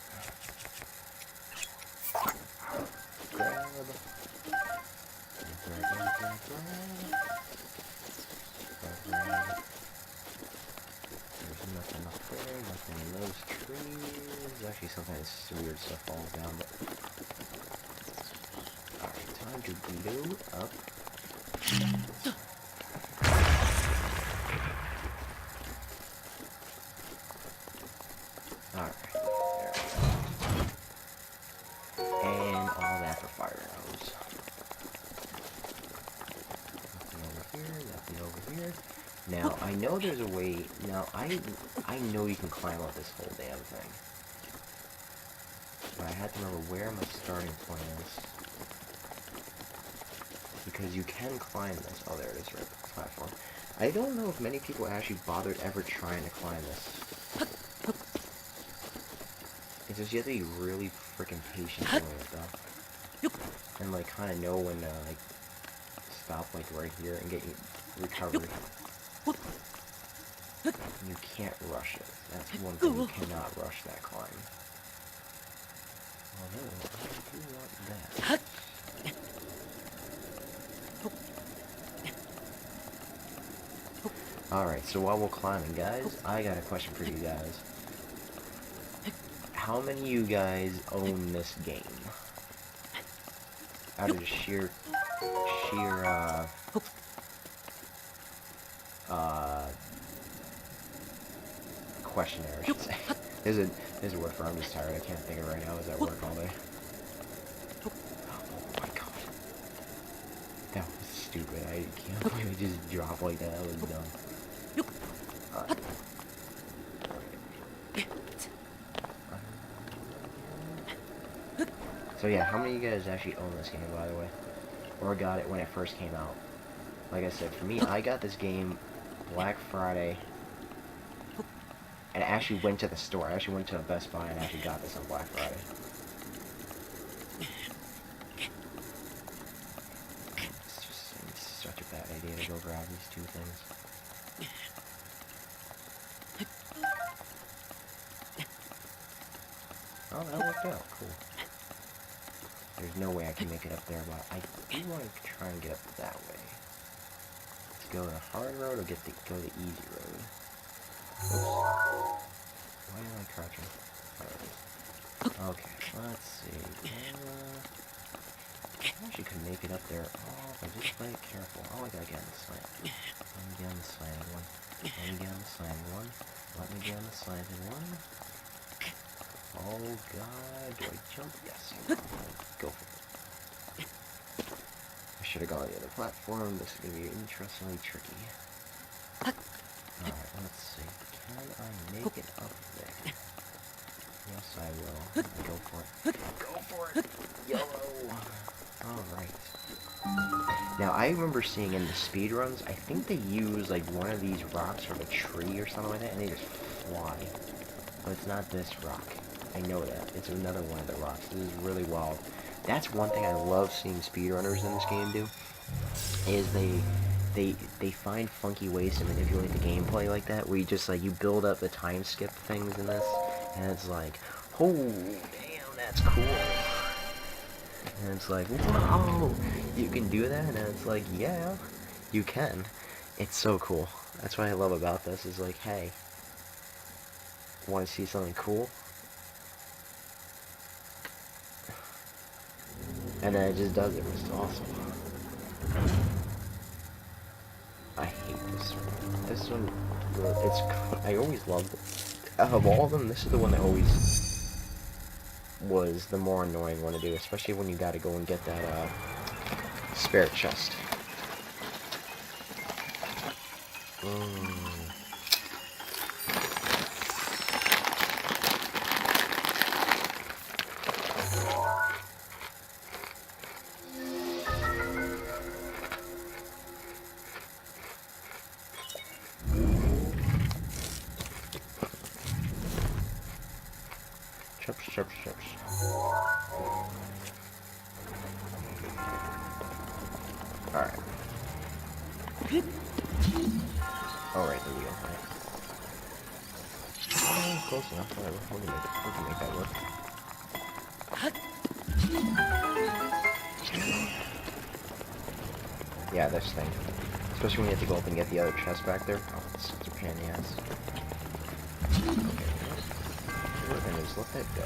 Grab. There's nothing up there, nothing in those trees. Actually, sometimes weird stuff falls down, but... Alright, time to blow up. Alright, there we go. And all that for fire arrows. Nothing over here. Now, I know there's a way... Now, I know you can climb up this whole damn thing. But I had to remember where my starting point is. Because you can climb this. Oh, there it is, right? Platform. I don't know if many people actually bothered ever trying to climb this. It's just you have to be really freaking patient doing it, though. And, like, kind of know when to, like, stop, like, right here and get your recovery. You can't rush it. That's one thing. You cannot rush that climb. Although, I do want that. Alright, so while we're climbing, guys, I got a question for you guys. How many of you guys own this game? Out of sheer, questionnaire, I should say. There's a word for it. I'm just tired. I can't think of it right now. I was at work all day. Oh my god. That was stupid. I can't believe it just dropped like that. That was dumb. Alright. So yeah, how many of you guys actually own this game, by the way? Or got it when it first came out? Like I said, for me, I got this game Black Friday, and I actually went to the store. I actually went to a Best Buy and actually got this on Black Friday. It's such a bad idea to go grab these two things. Oh, that worked out. Cool. There's no way I can make it up there, but I do want to try and get up that way. Let's go the hard road or go the easy road. Oops. Why am I crouching? Okay, let's see. I actually could make it up there. Oh, if I just play it careful. Oh, I gotta get on the slant. Let me get on the slanted one. Let me get on the slanted one. Let me get on the slanted one. Oh god, do I jump? Yes. Go for it. I should have gone to the other platform. This is going to be interestingly tricky. Alright, let's see. Can I make it up there? Yes, I will. Go for it. Go for it! Yellow! Alright. Now, I remember seeing in the speedruns, I think they use, like, one of these rocks from a tree or something like that, and they just fly. But it's not this rock. I know that. It's another one of the rocks. This is really wild. That's one thing I love seeing speedrunners in this game do, is they find funky ways to manipulate the gameplay like that, where you just, like, you build up the time skip things in this, and it's like, oh, damn, that's cool. And it's like, whoa, you can do that? And it's like, yeah, you can. It's so cool. That's what I love about this, is like, hey, want to see something cool? And then it just does it. It's awesome. I hate this one. This one, I always loved it. Out of all of them, this is the one that always was the more annoying one to do, especially when you got to go and get that spare chest. Chips. Alright. Oh, right, the wheel. Right. Oh, close enough. Whatever. We can make that work. Yeah, this thing. Especially when you have to go up and get the other chest back there. Oh, it's such a pain in the ass. Okay, what we're gonna do is let that go.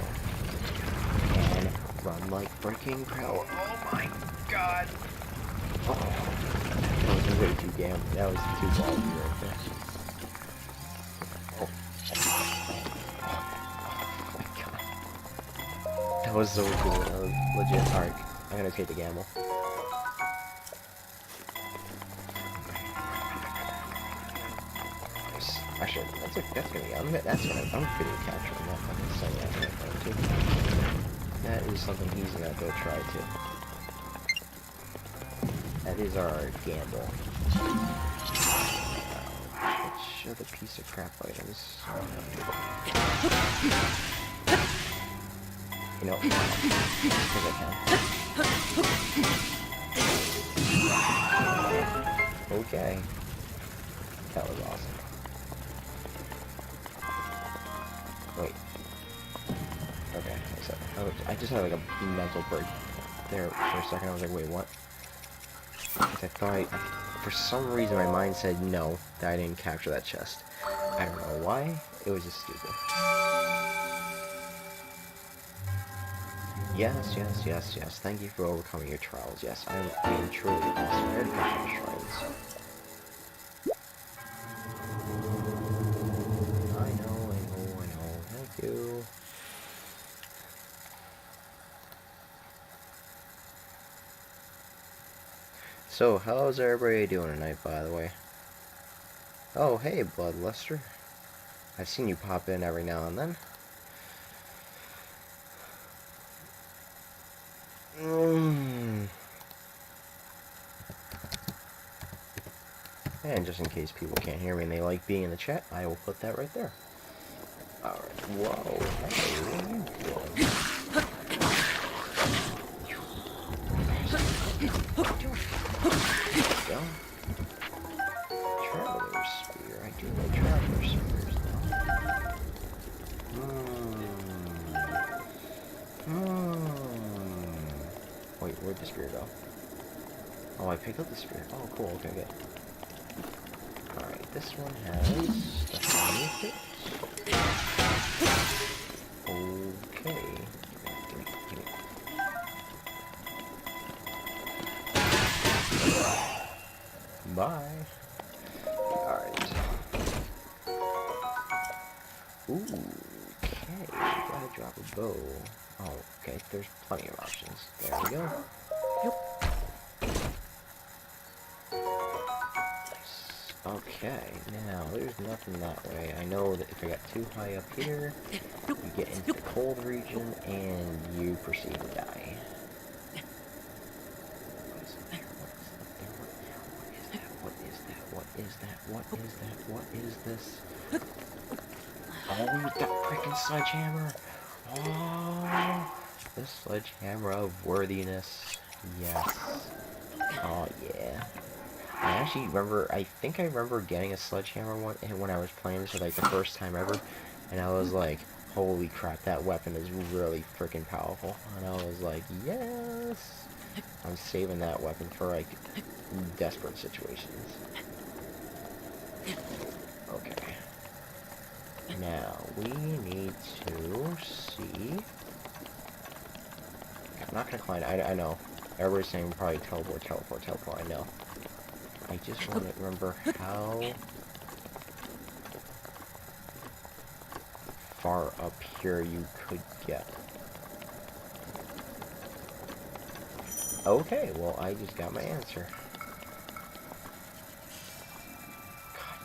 And run like freaking hell. Oh my god! Oh, that was way too damn. That was too ballsy right there. Oh my god. That was so cool. That was legit. Alright, I'm gonna take the gamble. Actually, that's gonna be. I'm good at capturing that fucking thing too. That is something he's gonna go try too. That is our gamble. Let's show the piece of crap items. You know, because I can. Okay. That was awesome. Wait. Okay, so I just had like a mental break there for a second. I was like, wait, what? Because I thought for some reason my mind said no, that I didn't capture that chest. I don't know why. It was just stupid. Yes. Thank you for overcoming your trials. Yes, I am truly awesome. Very much shrines. I know. Thank you. So, how's everybody doing tonight, by the way? Oh, hey, Bloodluster. I've seen you pop in every now and then. And just in case people can't hear me and they like being in the chat, I will put that right there. Alright, whoa, hey, what are you doing? Go. Traveler's Spear. I do know Traveler's Spears now. Wait, where'd the spear go? Oh, I picked up the spear. Oh, cool. Okay, good. Alright, this one has stuff underneath it. Okay. Give me. Bye. Alright. Ooh, okay. Gotta drop a bow. Oh, okay. There's plenty of options. There we go. Yep. Nice. Okay, now there's nothing that way. I know that if I got too high up here, you get into the cold region and you proceed to die. What is this? Oh, that freaking sledgehammer! Oh, the sledgehammer of worthiness. Yes. Oh, yeah. I actually remember, I think I remember getting a sledgehammer when I was playing this for like the first time ever, and I was like, holy crap, that weapon is really freaking powerful. And I was like, yes! I'm saving that weapon for like desperate situations. Okay. Now, we need to see... I'm not gonna climb, I know. Everybody's saying probably teleport, I know. I just want to remember how far up here you could get. Okay, well, I just got my answer. God,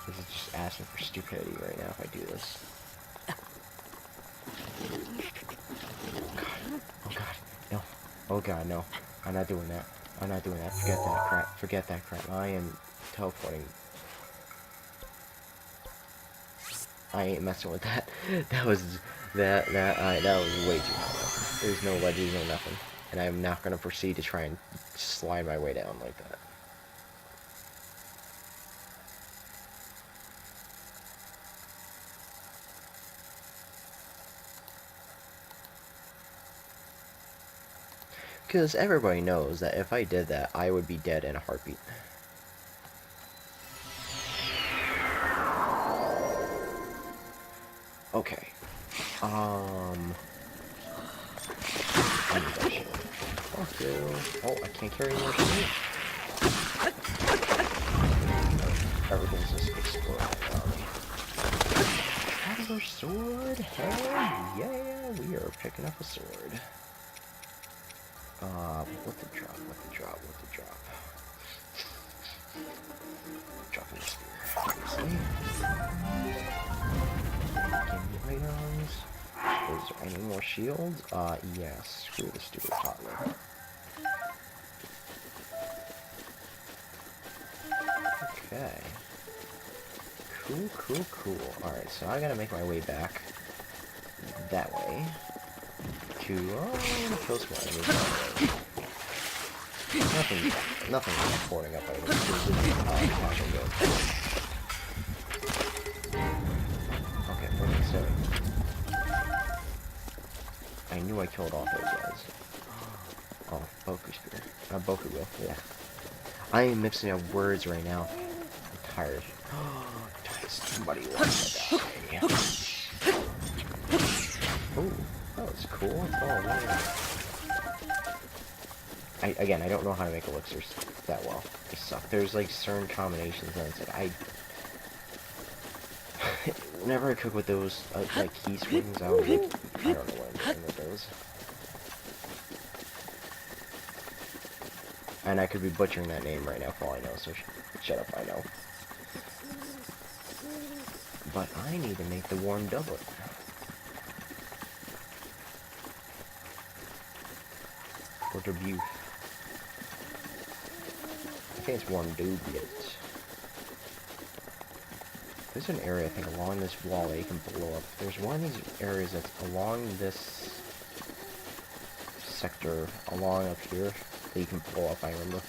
this is just asking for stupidity right now if I do this. Oh god, no. Oh god, no. I'm not doing that. I'm not doing that. Forget that crap. Forget that crap. I am teleporting. I ain't messing with that. That was that was way too high. There's no ledges, no nothing. And I'm not gonna proceed to try and slide my way down like that. Because everybody knows that if I did that, I would be dead in a heartbeat. Okay. I need that shit. Fuck you. Oh, I can't carry more shit. Everything's just exploding around me. Another sword? Hell yeah, we are picking up a sword. What the drop, what the drop, what the drop. Dropping the spear, obviously. Give me items. Is there any more shields? Yeah, screw the stupid toddler. Okay. Cool. Alright, so I gotta make my way back that way to, kill some enemies. Nothing porting up items. Okay, perfect, so I knew I killed off those guys. Oh, Boku Spear. Boku Will, yeah. I am mixing up words right now. I'm tired. Somebody wants to die. Ooh, that was cool. Oh, man. Again, I don't know how to make elixirs that well. They suck. There's like certain combinations and it's like whenever I cook with those like key swings, I was like, I don't know what I'm doing with those. And I could be butchering that name right now for all I know, so shut up, I know. But I need to make the warm doublet. Or Dubuque. I think it's warm doublet. There's an area, I think, along this wall that you can blow up. There's one of these areas that's along this sector, along up here, that you can blow up, I remember.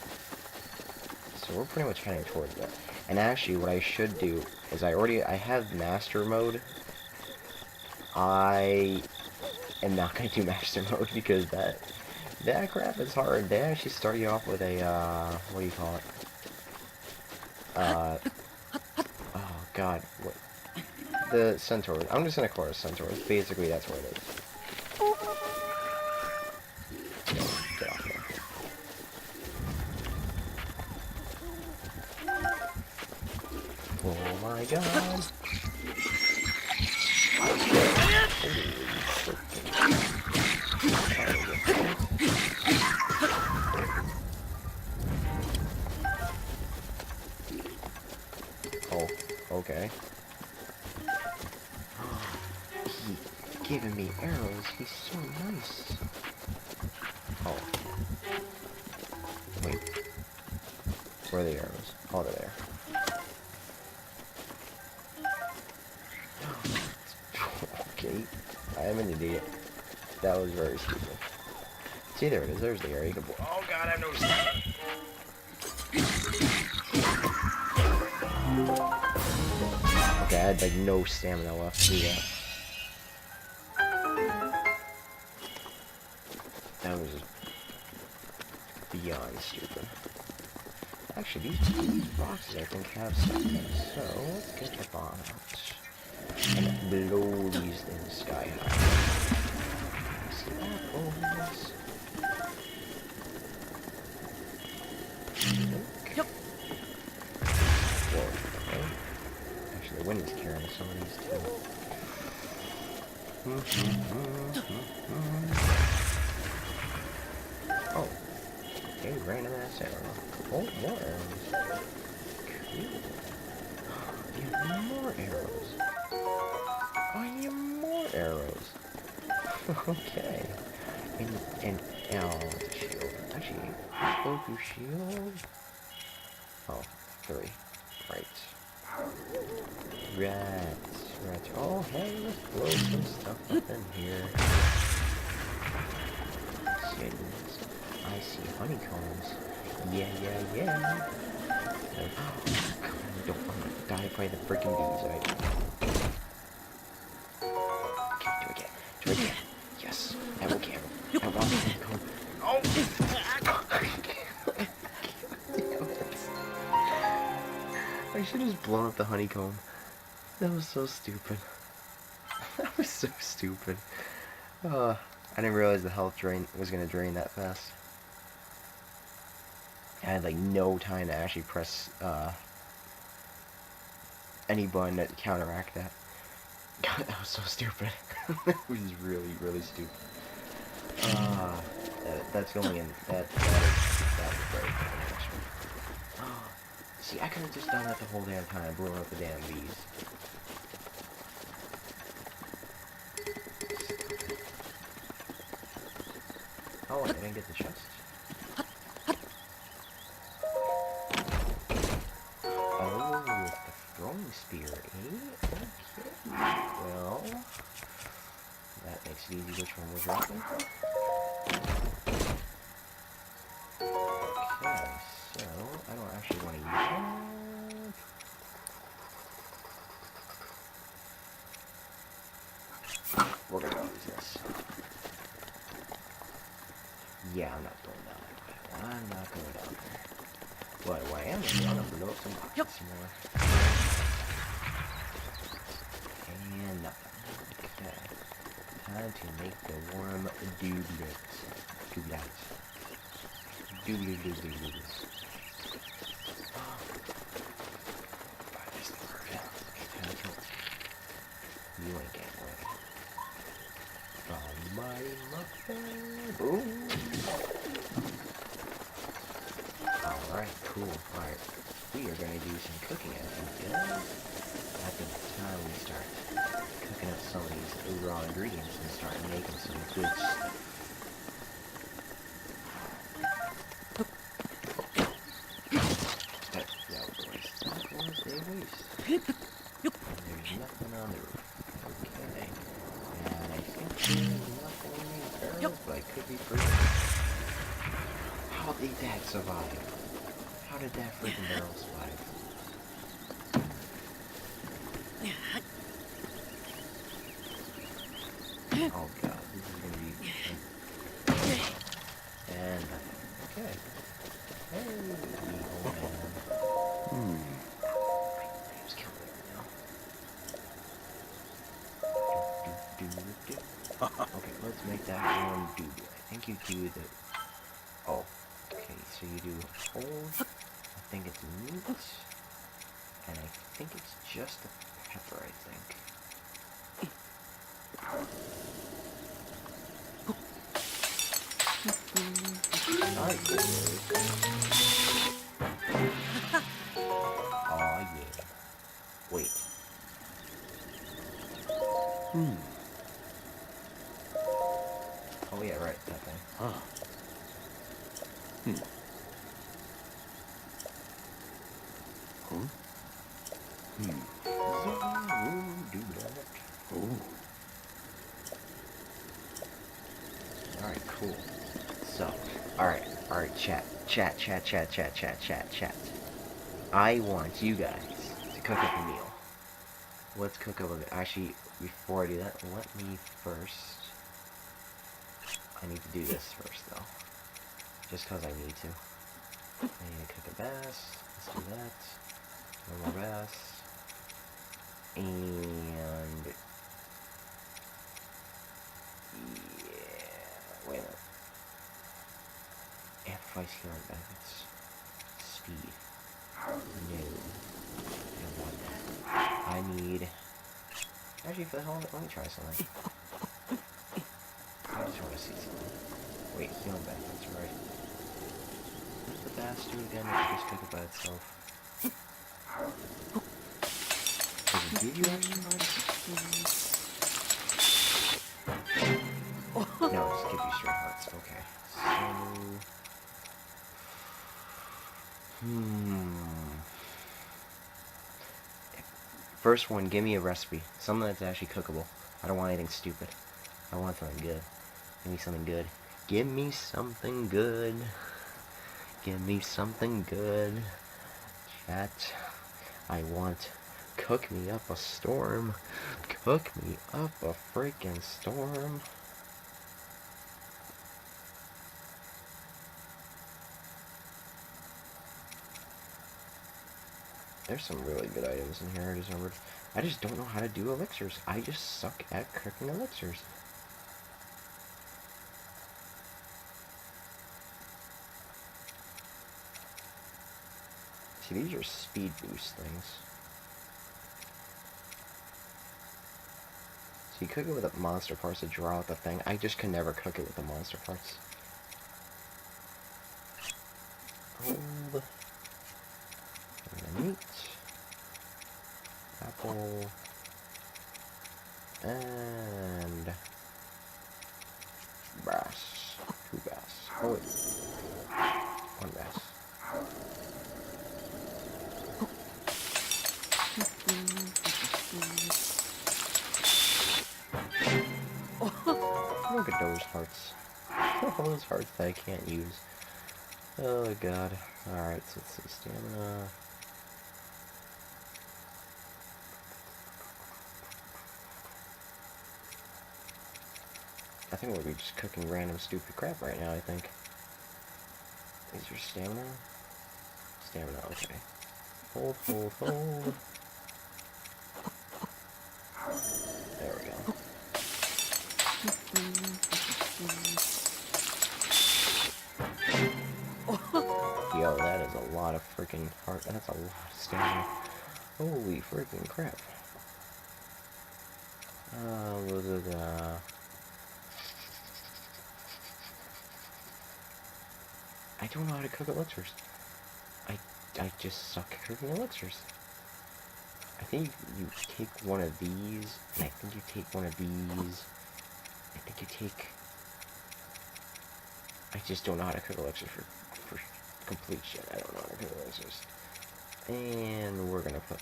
So we're pretty much heading towards that. And actually, what I should do is I have master mode. I am not going to do master mode because that crap is hard. They actually start you off with a, what do you call it? Oh god, what? The centaur. I'm just gonna call it a centaur. Basically, that's what it is. Get off there. Oh my god. Oh, okay. He's giving me arrows. He's so nice. Oh. Wait. Where are the arrows? Oh, they're there. Okay. I am an idiot. That was very stupid. See, there it is. There's the area. You can oh god, I have no stamina. Okay, I had like no stamina left to do that. That was beyond stupid. Actually, these boxes I think have something, so let's get the bomb out. And blow these things sky high. See that? Oh, yes. Okay. Whoa, okay. Actually, the wind is carrying some of these too. Oh. Okay, random ass arrow. Oh, more arrows. Cool. You have more arrows. Oh, you have more arrows. Okay. And the shield. Actually, focus shield. Oh, 3. Right. Right. Oh, hey, let's blow some stuff up in here. I see honeycombs. Yeah. Like, oh, don't want to die by the freaking bees, right? Okay, do it again. Yes. Okay. I want the honeycomb. Oh! I should have just blown up the honeycomb. That was so stupid. That was so stupid. I didn't realize the health drain was gonna drain that fast. I had like no time to actually press any button to counteract that. God, that was so stupid. That was really, really stupid. That's going in. That is very See, I could have just done that the whole damn time, blowing up the damn bees. Oh, I didn't get the chest. Oh, it's the throwing spear, eh? Okay. Well, that makes it easy which one we're dropping. Okay, so I don't actually want to use that. We're gonna use this. Yeah, I'm not going down there. I'm not going down there. But what I am going to do, I'm going to blow up some boxes some more. And nothing. Okay. Time to make the worm dublates. Dublates. Oh, that's the word. Okay, you ain't getting ready. From my muffin. Boom. Alright, cool. Alright. We are going to do some cooking, I think, guys. I think it's time we start cooking up some of these raw ingredients and start making some good stuff. That was a waste. That was a waste. And there's nothing on the roof. Okay. And I think there's nothing in these barrels, but I could be pretty. How did that survive? How did that freaking barrel survive? Oh god, this is gonna be... And nothing. Okay. Hey, old man. My name's killing me now. Okay, let's make that one doobie. I think you do the... Oh. Okay, so you do whole... I think it's meat. And I think it's just the pepper, I think. Alright, cool. Aw, yeah. Wait. Oh, yeah, right, that thing. Yeah, we'll do that. Alright, cool. So, alright, chat. I want you guys to cook up a meal. Let's cook up a... Actually, before I do that, let me first... I need to do this first, though. Just because I need to. I need to cook a bass. Let's do that. One more bass. And... yeah... Wait a minute. Amplifies healing benefits. Speed. No. I don't want that. I need... Actually, for the hell of it, let me try something. I just want to see something. Wait, healing benefits, right? fast do again if you just cook it by itself? Does it give you extra hearts? No, it just gives you straight hearts. Okay. First one, give me a recipe. Something that's actually cookable. I don't want anything stupid. I want something good. Give me something good. Give me something good. Give me something good. Chat. I want... Cook me up a storm. Cook me up a freaking storm. There's some really good items in here I discovered. I just don't know how to do elixirs. I just suck at cooking elixirs. See, these are speed boost things. So you cook it with the monster parts to draw out the thing. I just can never cook it with the monster parts. Hold. And meat. Apple. And... Brass. 2 brass. Oh wait. 1 brass. Look at those hearts. All those hearts that I can't use. Oh god. Alright, so let's see. Stamina. I think we'll be just cooking random stupid crap right now, I think. Is your stamina? Stamina, okay. Hold, hold, hold. There we go. Yo, that is a lot of freaking heart. That's a lot of stamina. Holy freaking crap. I don't know how to cook elixirs. I just suck at cooking elixirs. I think you take one of these, and I think you take one of these. I think you take... I just don't know how to cook elixirs for complete shit. I don't know how to cook elixirs. And we're gonna put...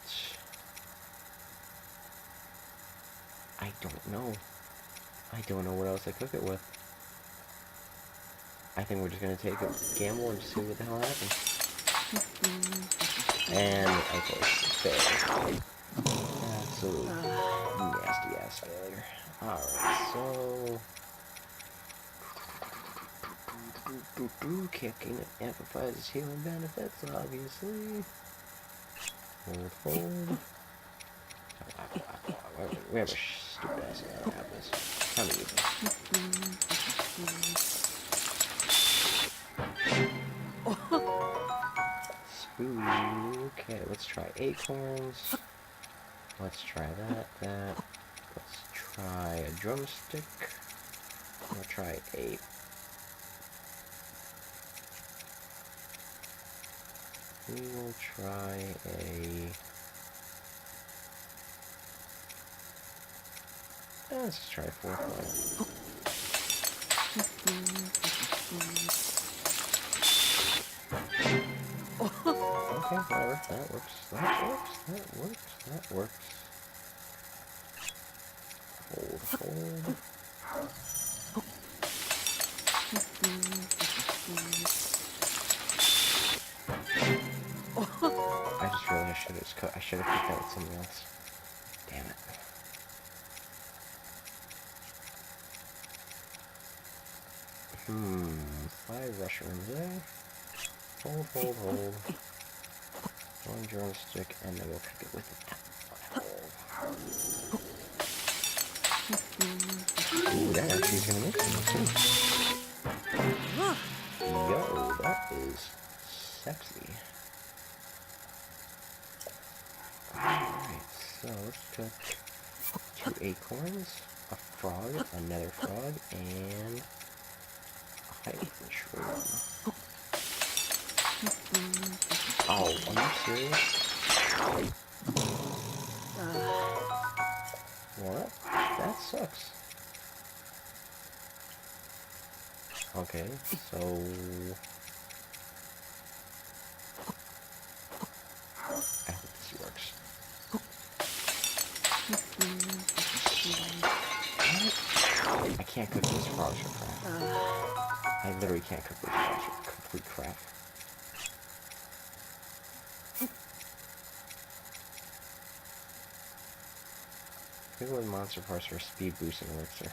I don't know. I don't know what else I cook it with. I think we're just gonna take a gamble and just see what the hell happens. And, okay, fail. Absolute nasty ass failure. Alright, so... Kicking amplifies its healing benefits, obviously. Hold, hold. We have a stupid ass amount of apples. How many of them? Okay, let's try acorns. Let's try that. Let's try a drumstick. We'll try a... We will try a... Let's just try a 4th one. Okay, whatever. That works. That works. Hold. I just realized I should have picked that with something else. Damn it. Five mushrooms there. Hold. 1 drumstick, and then we'll cook it with the apple. Ooh, that actually is gonna make sense too. Yo, that is sexy. Alright, so let's cook 2 acorns, a frog, another frog, and a hydrogen shroom. serious? What? That sucks. Okay, so... I hope this works. I can't cook these frogs for crap. I literally can't cook these frogs for complete crap. Pickle and monster parts for speed boosting elixir.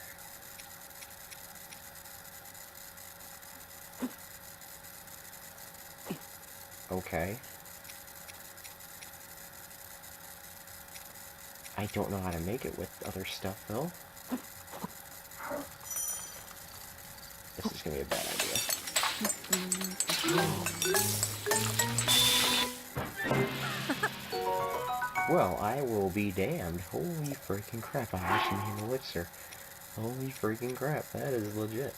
Okay. I don't know how to make it with other stuff though. This is gonna be a bad idea. Well, I will be damned. Holy freaking crap, I actually need an elixir. Holy freaking crap, that is legit.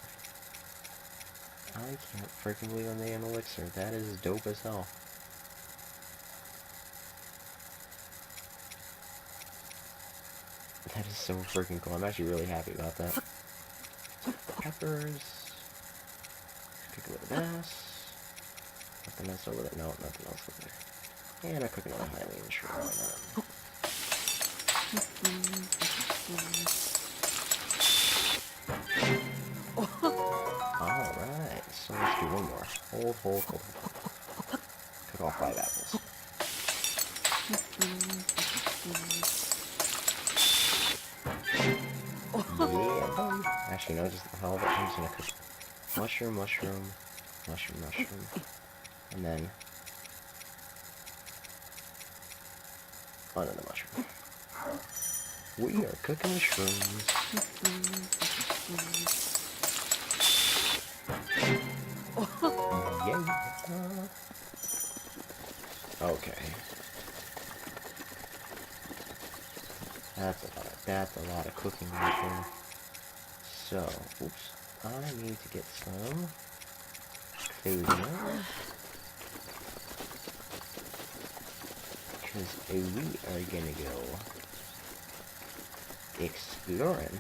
I can't freaking believe I made an elixir. That is dope as hell. That is so freaking cool. I'm actually really happy about that. Peppers. Cook a little mess. Nothing else over there. No, nothing else over there. And I cook another Hylian, sure, why not? Alright, so let's do one more. Hold. Cook all 5 apples. Yeah, buddy. Actually, no, just the hell of it. I'm just gonna cook mushroom. And then another mushroom. We are cooking mushrooms. Yeah. Okay. That's a lot of cooking right there. So, oops. I need to get some food now. Because we are gonna go exploring.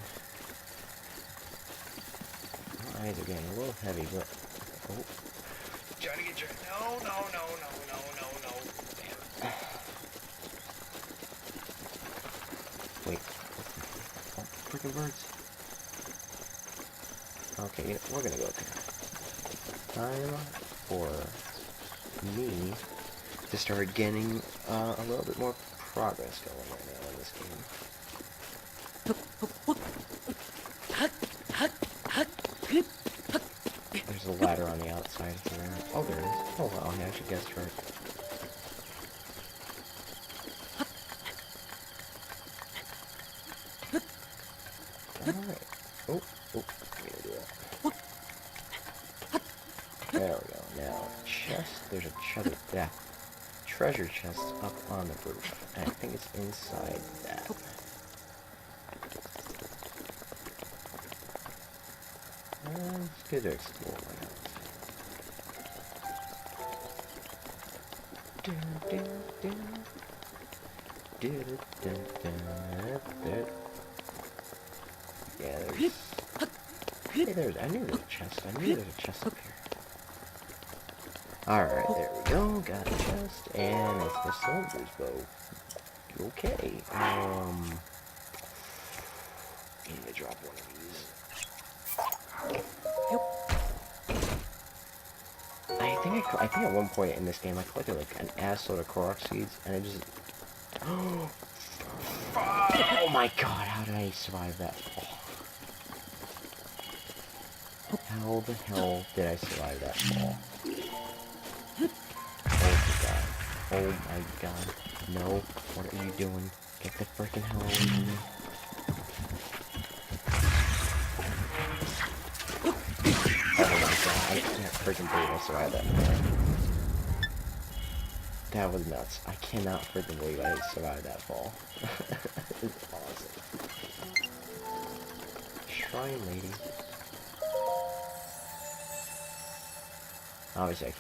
My eyes are getting a little heavy, but oh. Trying to get your no. Damn. Wait. Oh, freaking birds. Okay, we're gonna go there. Time for me to start getting a little bit more progress going right now in this game. There's a ladder on the outside here. Oh, there it is. Oh, wow, I actually guessed right. Alright. Oh, I'm gonna do that. There we go. Now, chest. There's a treasure chest up on the roof. And I think it's inside that. Let's get to explore right now. Yeah, there's... Hey, I knew there was a chest. I knew there was a chest up here. Alright, there we go. Got a chest. And it's the soldier's bow. Okay. I need to drop one of these. I think at one point in this game I collected like an ass load of Korok seeds, and I just... Oh my god, how did I survive that fall? How the hell did I survive that fall? Oh my god. No, what are you doing? Get the frickin' hell away from me. Oh my god, I can't freaking believe I survived that fall. That was nuts. I cannot freaking believe I survived that fall. It's awesome. Shrine lady. Obviously I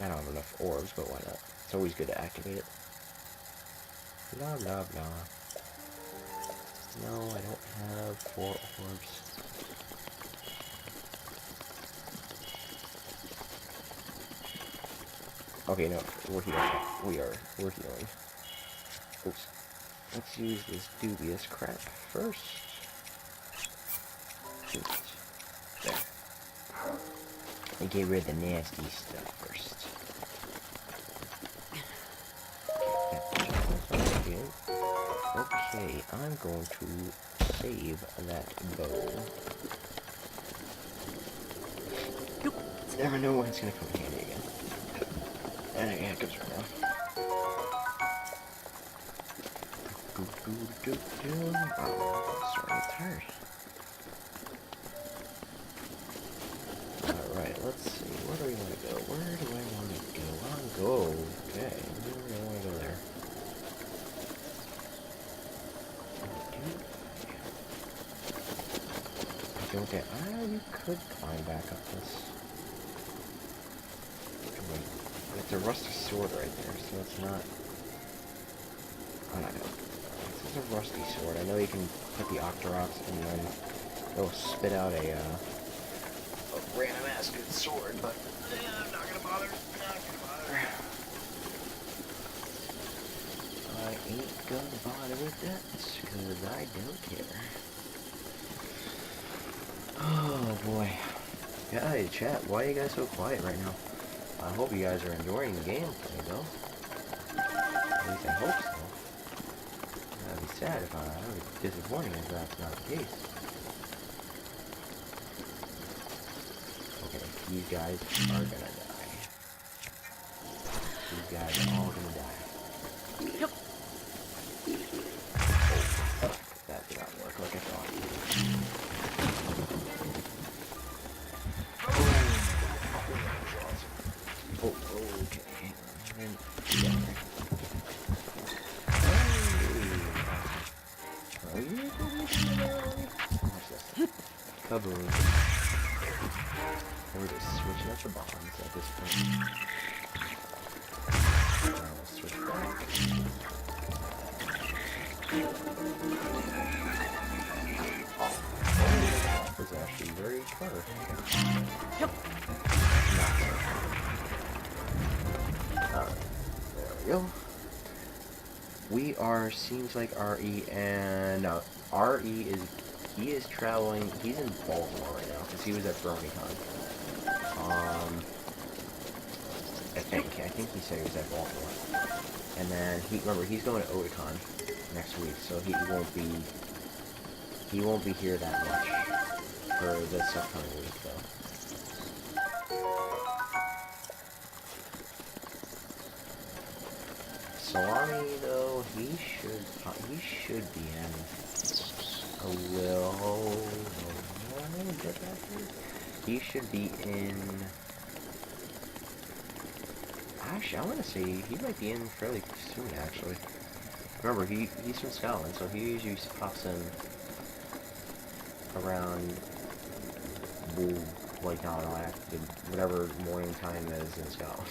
don't have enough orbs, but why not? It's It's always good to activate it. Blah, blah, blah. No, I don't have 4 orbs. Okay, no, we're healing. We're healing. Oops. Let's use this dubious crap first. Oops. There. And get rid of the nasty stuff first. Okay, I'm going to save that bow. Never know when it's gonna come in handy again. And yeah, it comes right now. Oh, sorry, it's hurt. Alright, let's see. Where do we want to go? Where do I want to go? Okay, where do I want to go there? Don't get. You could climb back up this. Wait, it's a rusty sword right there, so it's not. I don't know. This is a rusty sword. I know you can put the Octoroks and then it'll spit out a random ass good sword, but I'm not gonna bother. I ain't gonna bother with that because I don't care. Oh boy. Yeah, hey chat, why are you guys so quiet right now? I hope you guys are enjoying the gameplay though. At least I hope so. I'd be sad if I'd be disappointing if that's not the case. Okay, these guys are gonna die. These guys are all gonna die. Yep. Oh, that did not work like I thought. Oh, okay. And, yeah. Kaboom. We're just switching up the bombs at this point. Now we'll switch back. Oh, that was actually very clever. Yep. Alright, there we go. We are, seems like RE, and RE he is traveling, he's in Baltimore right now, because he was at BronyCon. I think he said he was at Baltimore. And then, remember, he's going to Otakon next week, so he won't be here that much for this upcoming week, though. Salami, though, he should be in a little. Get back here. He should be in. Actually, I want to say he might be in fairly soon. Actually, remember he's from Scotland, so he usually pops in around, like I don't know, after whatever morning time is in Scotland.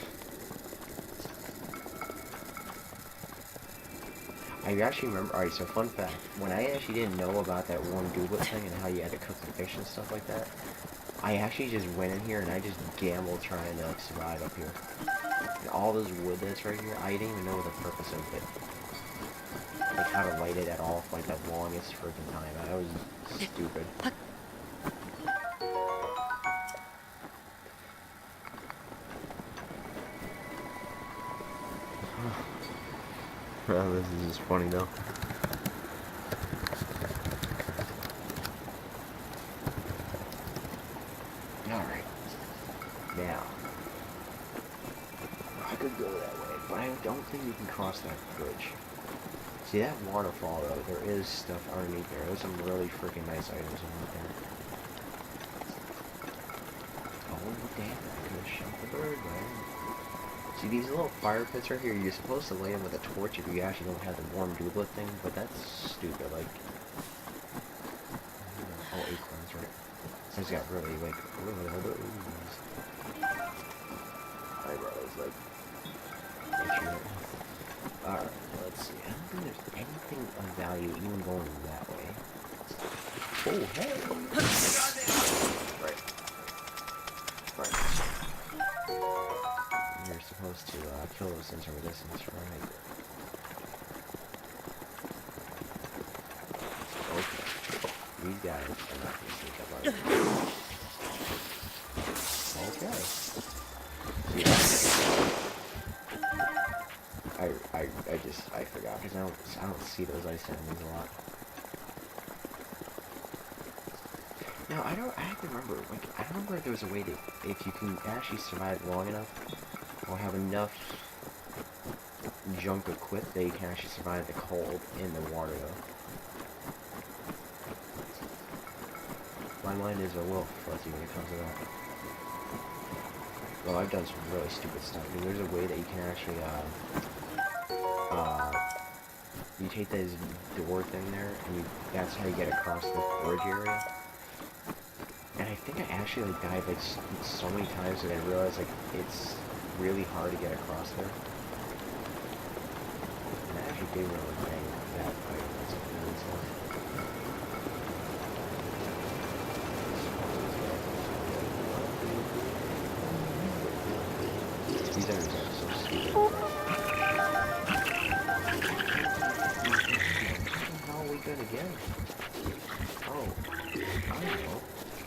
I actually remember, alright, so fun fact, when I actually didn't know about that warm doublet thing and how you had to cook the fish and stuff like that, I actually just went in here and I just gambled trying to, like, survive up here. And all this wood that's right here, I didn't even know the purpose of it. Like, how to light it at all for, like, the longest freaking time. I was stupid. Well, this is just funny though. Alright. Now. I could go that way, but I don't think you can cross that bridge. See that waterfall though, there is stuff underneath there. There's some really freaking nice items underneath there. Oh damn, I could have shot the bird, man. See these little fire pits right here, you're supposed to light them with a torch if you actually don't have the warm doublet thing, but that's stupid, like... Oh, acorns, right? So it's got really, like, eyebrows, like... of value even going that way. Oh, hey! Right. Right. You're supposed to kill those things from a distance, right? Okay. These guys are not going to sneak up on you. Okay. I forgot because I don't see those ice enemies a lot. Now I have to remember, like, I don't remember if there was a way to, if you can actually survive long enough or have enough junk equipped that you can actually survive the cold in the water though. My mind is a little fuzzy when it comes to that. Well, I've done some really stupid stuff. I mean, there's a way that you can actually, you take this door thing there, and that's how you get across the forge area. And I think I actually, like, died, like, so many times that I realized, like, it's really hard to get across there. And I actually did really bang that fight. That's really stuff. These enemies are so stupid. How are we good again? Oh, I don't know.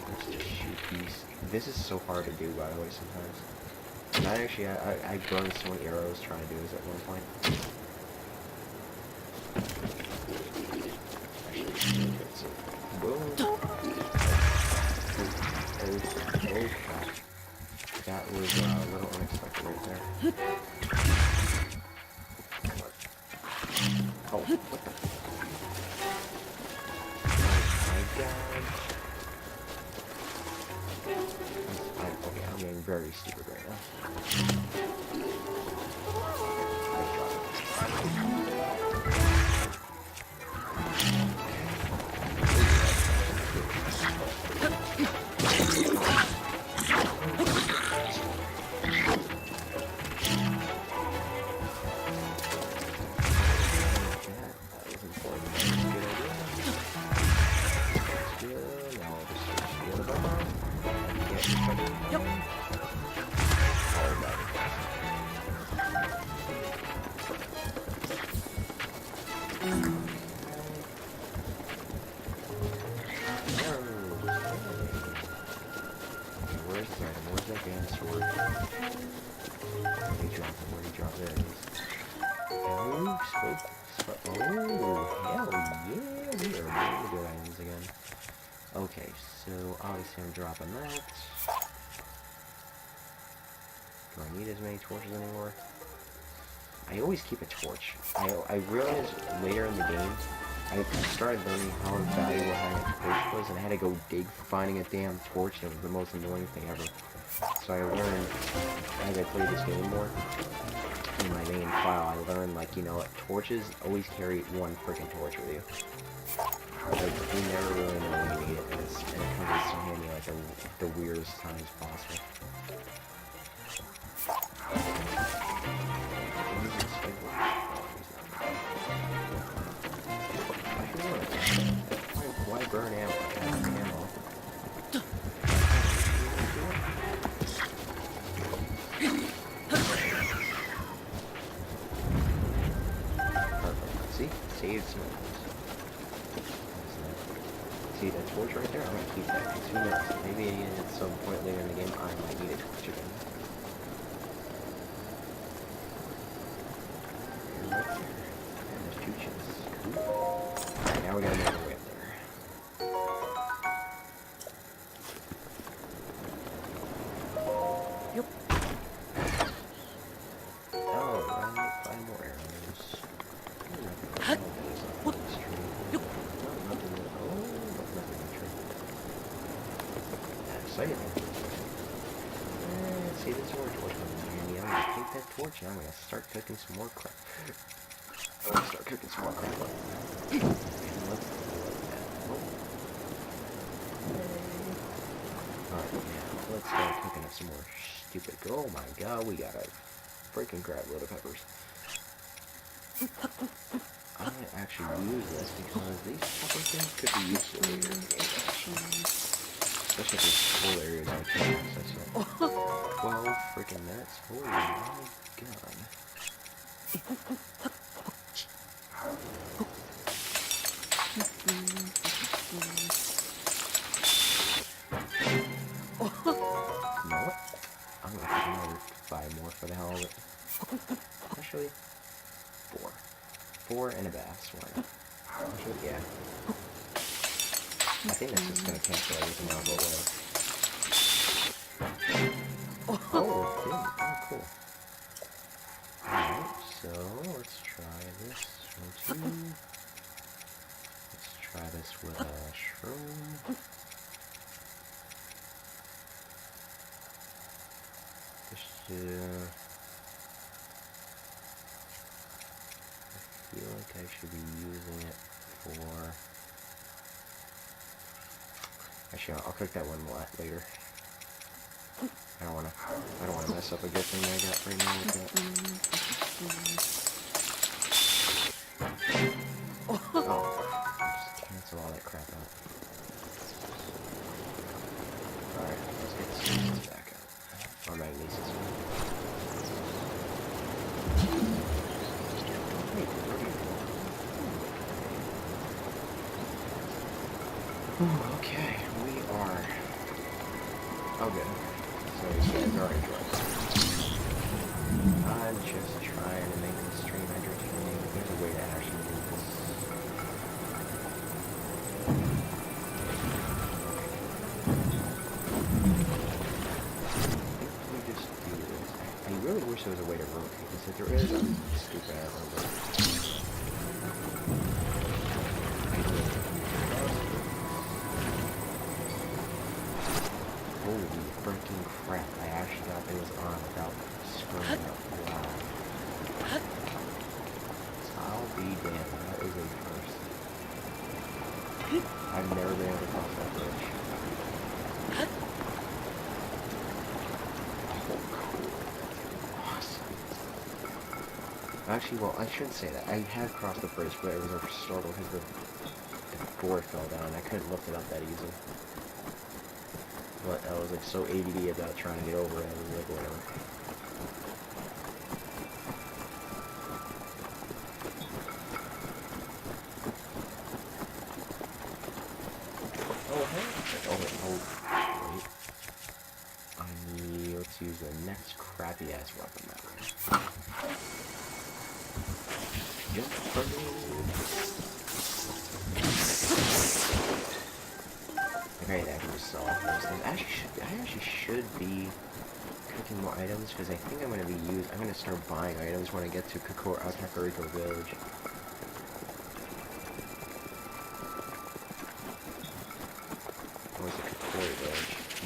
Let's just shoot these. This is so hard to do, by the way, sometimes. And I burned so many arrows trying to do this at one point. Boom. Oh, crap. That was a little unexpected right there. Oh, what the? Oh my god. Okay, I'm getting very stupid right now. Where's that damn sword? Where do you drop it? There it is. Oh, hell yeah! We are ready to go items again. Okay, so obviously I'm dropping that. Do I need as many torches anymore? I always keep a torch. I realized later in the game, I started learning how valuable having a torch was, and I had to go dig for finding a damn torch, and it was the most annoying thing ever. So I learned, as I played this game more, in my main file, I learned, like, you know, torches always carry one freaking torch with you. Like, you never really know when you need it, and it comes in so handy, like, the weirdest times possible. Why burn ammo? Perfect. See? Saved some of those. See that torch right there? I'm gonna keep that. 2 minutes. Maybe at some point later in the game I might need a torch again. Right there. And there's 2 chests. Cool. Alright, now we gotta make our way up there. Yep. Alright, 5 more arrows. Nothing in this tree. Nothing in the tree. Excited. See the torch coming in handy. I'm gonna take that torch and I'm gonna start cooking some more crap. Alright, now let's start cooking up some more stupid. Oh my god, we got a freaking crap load of peppers. I'm gonna actually use this because these couple things could be useful later in the game, actually. Especially if there's whole areas I can't access yet. 12 freaking minutes? Holy my god. You know what? I'm gonna put another 5 more for the hell of it. Actually, 4. 4 and a bass, why not? Actually, yeah. I think this is gonna cancel everything out, but whatever. Oh, it didn't. Oh, cool. Alright, so let's try this one too. Let's try this with a shroom. Just I feel like I should be using it for... Actually, I'll cook that one later. I don't wanna mess up a good thing I got right now with that. Oh, just cancel all that crap out. Alright, let's get this back out. Or magnesis. Wait, where do you go? Okay, we are... Oh, good. So you guys are enjoying it. I'm just trying to make the stream entertaining. There's a way to actually do this. If we just do this, I really wish there was a way to rotate this. If there is, I'm stupid. I don't remember. Holy freaking crap, I actually got it was on without screwing up. Wow. I'll be damned, that is a first. I've never been able to cross that bridge. Oh, cool. Awesome. Actually, well, I shouldn't say that. I have crossed the bridge, but it was a struggle because the board fell down. I couldn't lift it up that easily. But I was like so ADD about trying to get over it, I was like, whatever. Oh, hey. Oh, wait. I need, let's use the next crappy ass weapon now. Jump for me. Okay, that can just solve those things. I actually should be cooking more items because I think I'm gonna start buying items when I get to Kakariko Village. Or is it Kakori Village? It's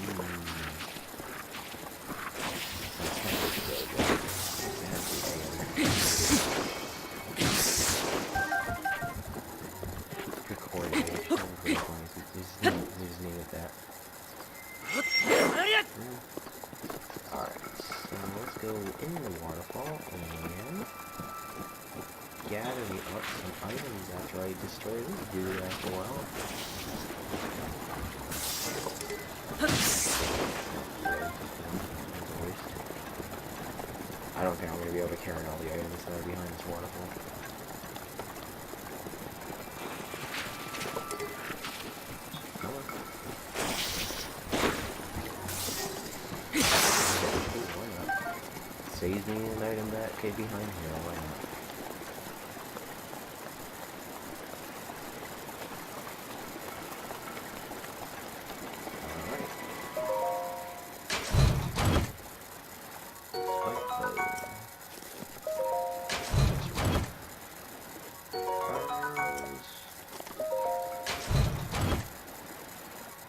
Kakariko Village, right? It has the A in there. Kakori Village. Just name it that. Alright, so let's go in the waterfall and gather up some items after I destroy this dude after a while. I don't think I'm going to be able to carry all the items that are behind this waterfall. Saves me an item back, okay, behind here, why not? Alright. Spike bow. Arrows.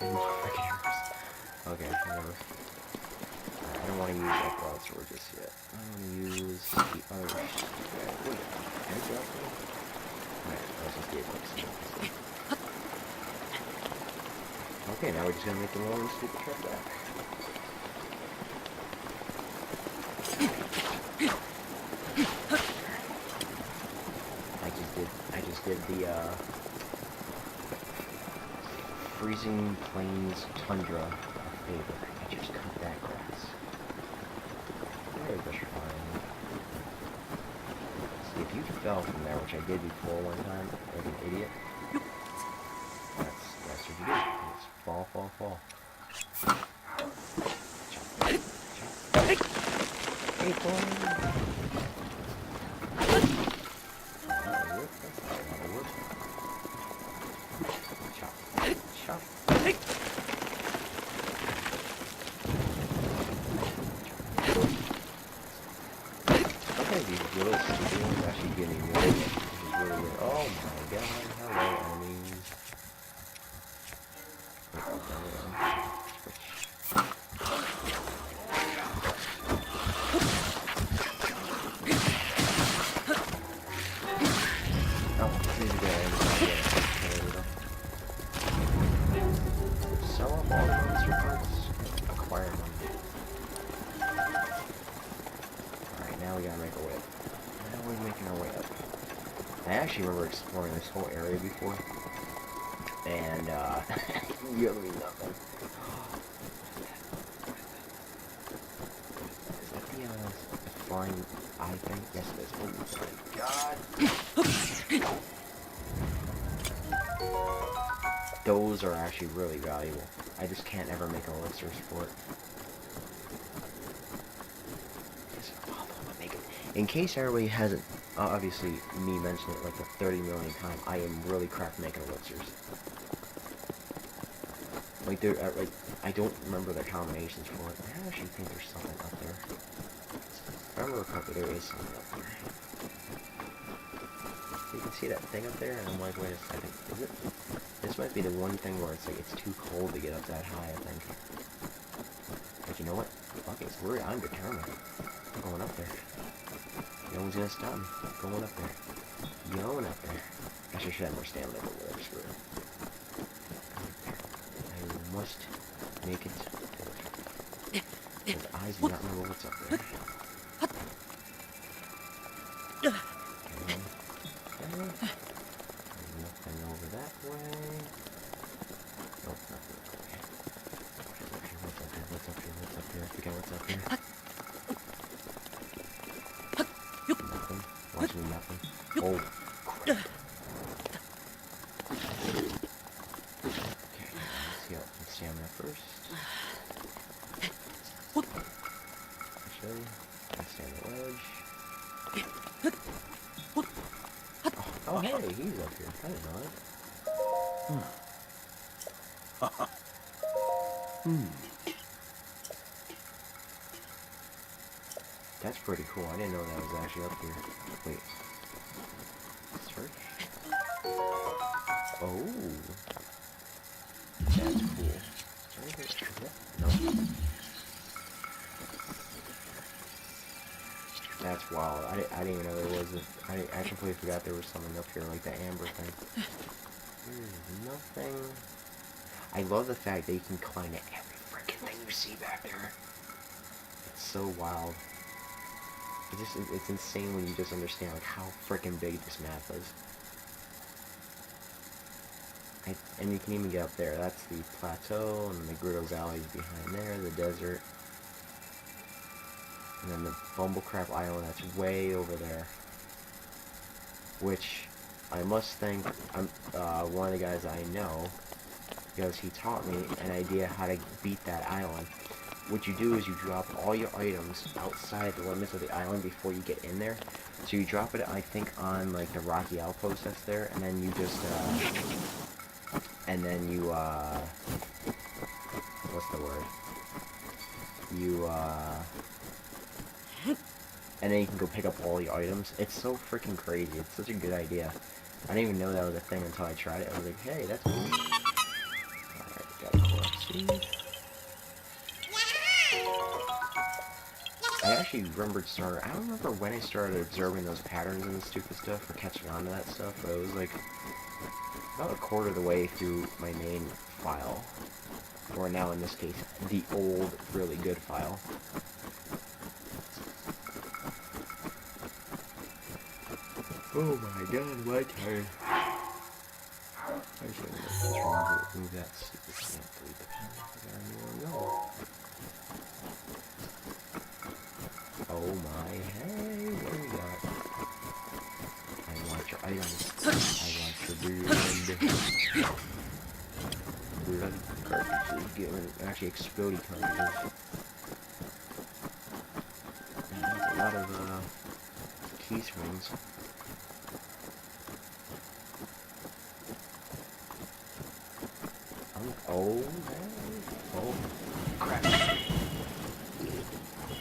And freaking arrows. Okay, whatever. I don't want to use that broadsword just yet. I'm going to use the other... Wait, can I drop them? Alright, I'll just give like some. Okay, now we're just going to make the long stupid trip back. I freezing plains tundra a favor. I just cut that grass. There's the shrine. See, if you fell from there, which I did before one time, like an idiot, that's what you do. It's fall, fall, fall. Hey, boy. These little studios actually getting me. This is really good. Oh my god, hello enemies. Oh, please go ahead. Sell off all the monster parts. Acquire money. Alright, now we gotta make a way up. Now we're making our way up. I actually remember exploring this whole area before. And, really nothing. Is that the flying eye thing? Yes, it is. Oh my god! Those are actually really valuable. I just can't ever make elixirs for it. In case everybody hasn't, obviously, me mentioning it like the 30 million time, I am really crap making elixirs. Like, I don't remember the combinations for it. I actually think there's something up there. I remember a couple, there is something up there. So you can see that thing up there, and I'm like, wait a second, is it? This might be the one thing where it's like, it's too cold to get up that high, I think. But you know what? Fuck it, I'm determined. I'm going up there. No one's gonna stop me. Going up there. Going up there. Actually, I should have more stamina, but whatever, screw it. I must make it. His eyes do not know what's up there. Nothing over that way. Nope, nothing that way. What's up here? What's up here? What's up here? I forget what's up here. Nothing. Watch me, nothing. Oh, crap. Okay, let's see out some stamina first. Actually, let's stand the ledge. Oh, hey, he's up here. I didn't know that. That's pretty cool. I didn't know that was actually up here. Wait. Search? Oh. That's cool. Is there anything? No. That's wild. I didn't even know there was a... I completely forgot there was something up here, like the amber thing. There's nothing... I love the fact that you can climb to every freaking thing you see back there. It's so wild. It's insane when you just understand, like, how freaking big this map is. And you can even get up there. That's the plateau, and the Gerudo Valley's behind there, the desert. And then the Bumblecrap Island, that's way over there. Which, I must thank one of the guys I know, because he taught me an idea how to beat that island. What you do is you drop all your items outside the limits of the island before you get in there. So you drop it, I think, on, like, the rocky outpost that's there, and then you just, and then you, what's the word? You, and then you can go pick up all your items. It's so freaking crazy. It's such a good idea. I didn't even know that was a thing until I tried it. I was like, hey, that's cool. Alright, got a collect seed. I actually remembered I don't remember when I started observing those patterns and stupid stuff, or catching on to that stuff, but it was like about a quarter of the way through my main file. Or now, in this case, the old, really good file. Oh my god, my turn. I should move that stupid Oh my, hey, what do we got? I want your items. I want your blood. Blood cartridges. Actually, exploding cartridges. And that's a lot of, key swings. Oh, oh, crap.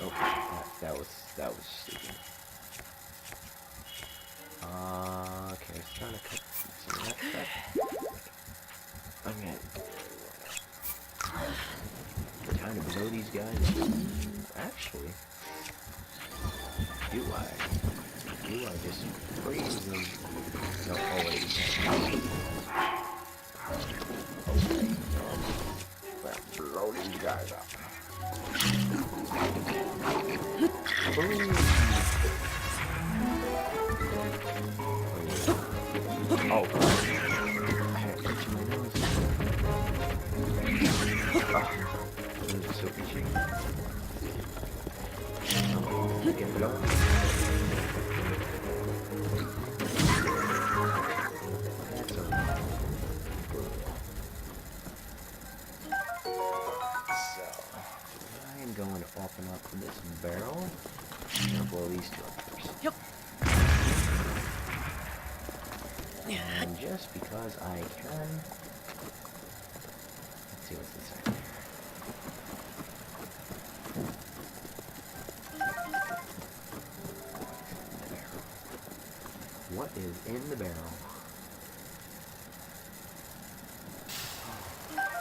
Oh, that was stupid. Okay, I was trying to cut some of that stuff. Okay. Time to blow these guys. Actually, do I just freeze them? No, oh wait, you can't. Okay, let's blow these guys up. Boom. Oh, I had to itch my nose. Oh, those are so itchy. Get blown. That's alright. So, I am going to open up this barrel. I'm gonna blow these two up first. Yep. And just because I can, let's see what's inside there. What is in the barrel?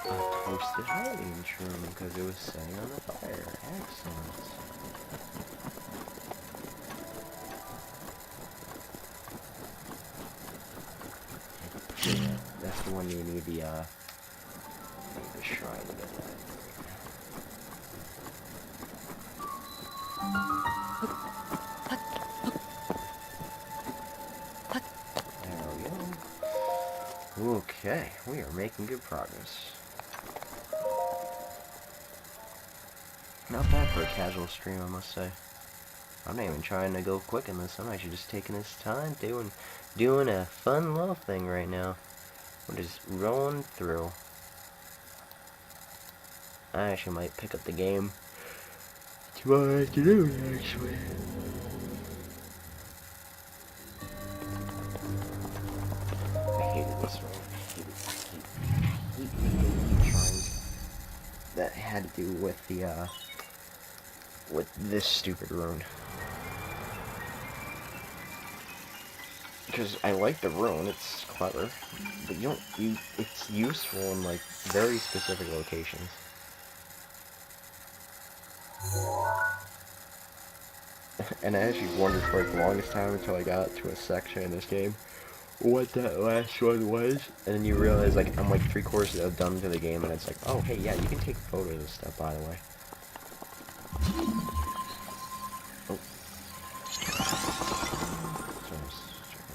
A toasted hiding shroom because it was setting on the fire. Excellent. Yeah, that's the one you need the shrine to get that. There we go. Okay, we are making good progress. Not bad for a casual stream, I must say. I'm not even trying to go quick in this. I'm actually just taking this time, doing a fun little thing right now. We're just rolling through. I actually might pick up the game tomorrow afternoon, actually. I hated this one. I hate the shrines that had to do with the, with this stupid rune. Because I like the rune, it's clever, but it's useful in like very specific locations. And I actually wondered for like the longest time until I got to a section in this game what that last one was, and then you realize like I'm like 3/4 done to the game, and it's like, oh hey, yeah, you can take photos of stuff, by the way. Oh.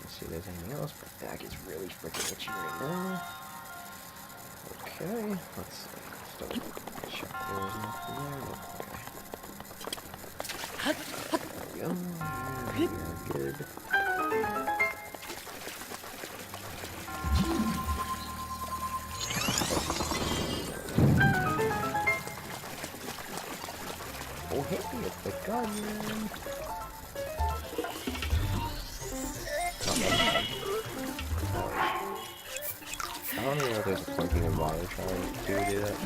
See if there's anything else, but that gets really freaking itchy right now. Okay, let's see. Let's check there's nothing there. Okay. There we go. We are good. Oh hey, it's the gunman. I don't even know if there's a point even bother trying to do that.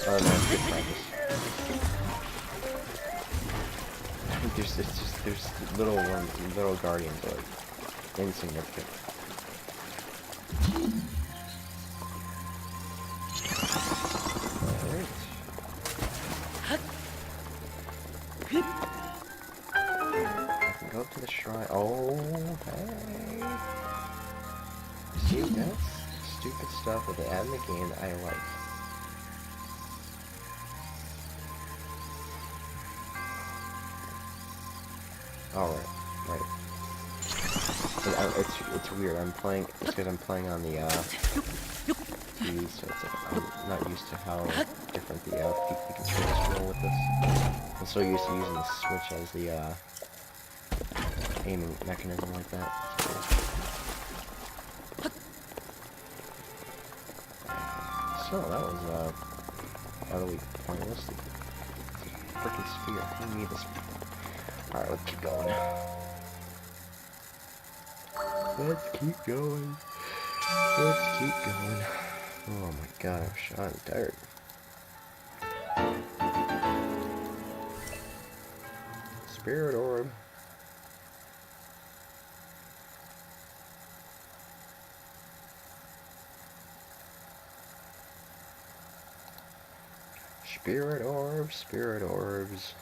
Oh no, it's good practice. There's little guardians are like insignificant. Alright. I can go up to the shrine. Oh, hey. See, that's stupid stuff that they add in the game that I like. Alright, right. It's weird. It's because I'm playing on the speed, so it's like I'm not used to how different the controls feel with this. I'm so used to using the Switch as the aiming mechanism like that. So that was utterly pointless. It's a freaking spear. I need this. Alright, let's keep going. Let's keep going. Let's keep going. Oh my gosh, I'm tired. Spirit orb. Spirit orbs, spirit orbs.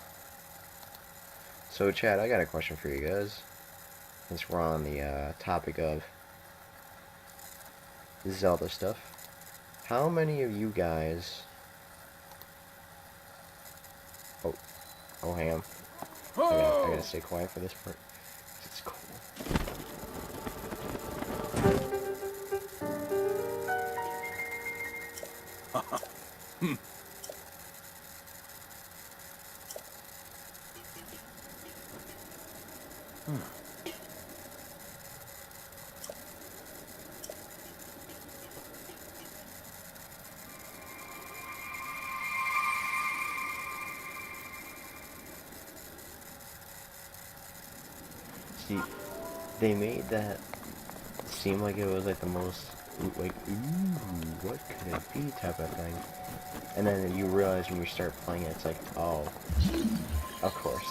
So, Chad, I got a question for you guys. Since we're on the topic of Zelda stuff. How many of you guys... Oh, hang on. I gotta stay quiet for this part. It's cool. See, they made that seem like it was like the most, like, ooh, what could it be type of thing. And then you realize when you start playing it, it's like, oh, of course,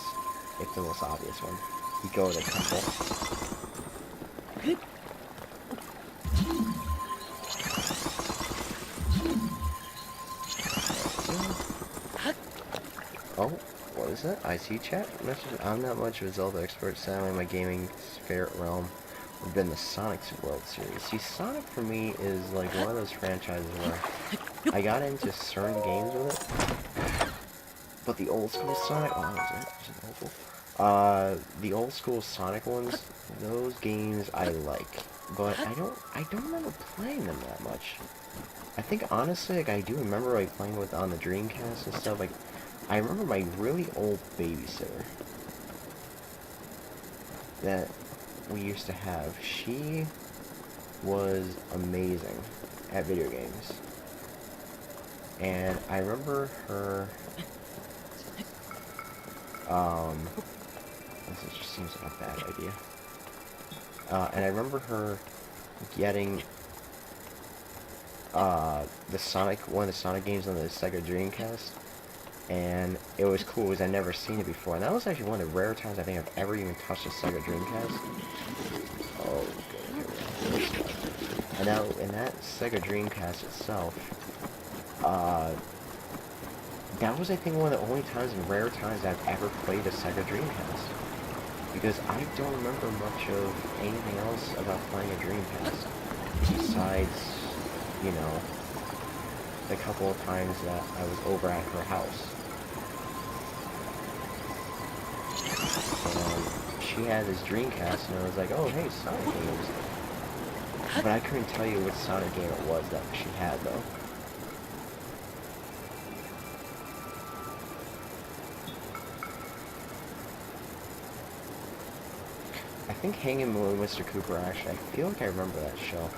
it's the most obvious one. You go to the temple. Oh, what is that? I see chat message. I'm not much of a Zelda expert. Sadly, my gaming spirit realm would have been the Sonic World Series. See, Sonic for me is like one of those franchises where I got into certain games with it, but the old school Sonic. Oh, is it old school? The old school Sonic ones, those games I like, but I don't remember playing them that much. I think honestly, like I do remember like playing with on the Dreamcast and stuff. Like I remember my really old babysitter that we used to have. She was amazing at video games, and I remember her. This just seems like a bad idea. And I remember her getting one of the Sonic games on the Sega Dreamcast, and it was cool because I'd never seen it before, and that was actually one of the rare times I think I've ever even touched a Sega Dreamcast. Oh, good. And now, in that Sega Dreamcast itself, that was, I think, one of the only times and rare times I've ever played a Sega Dreamcast. Because I don't remember much of anything else about playing a Dreamcast. Besides, you know, the couple of times that I was over at her house. And she had this Dreamcast, and I was like, oh, hey, Sonic games. But I couldn't tell you which Sonic game it was that she had, though. I think Hanging Moon with Mr. Cooper, actually, I feel like I remember that show.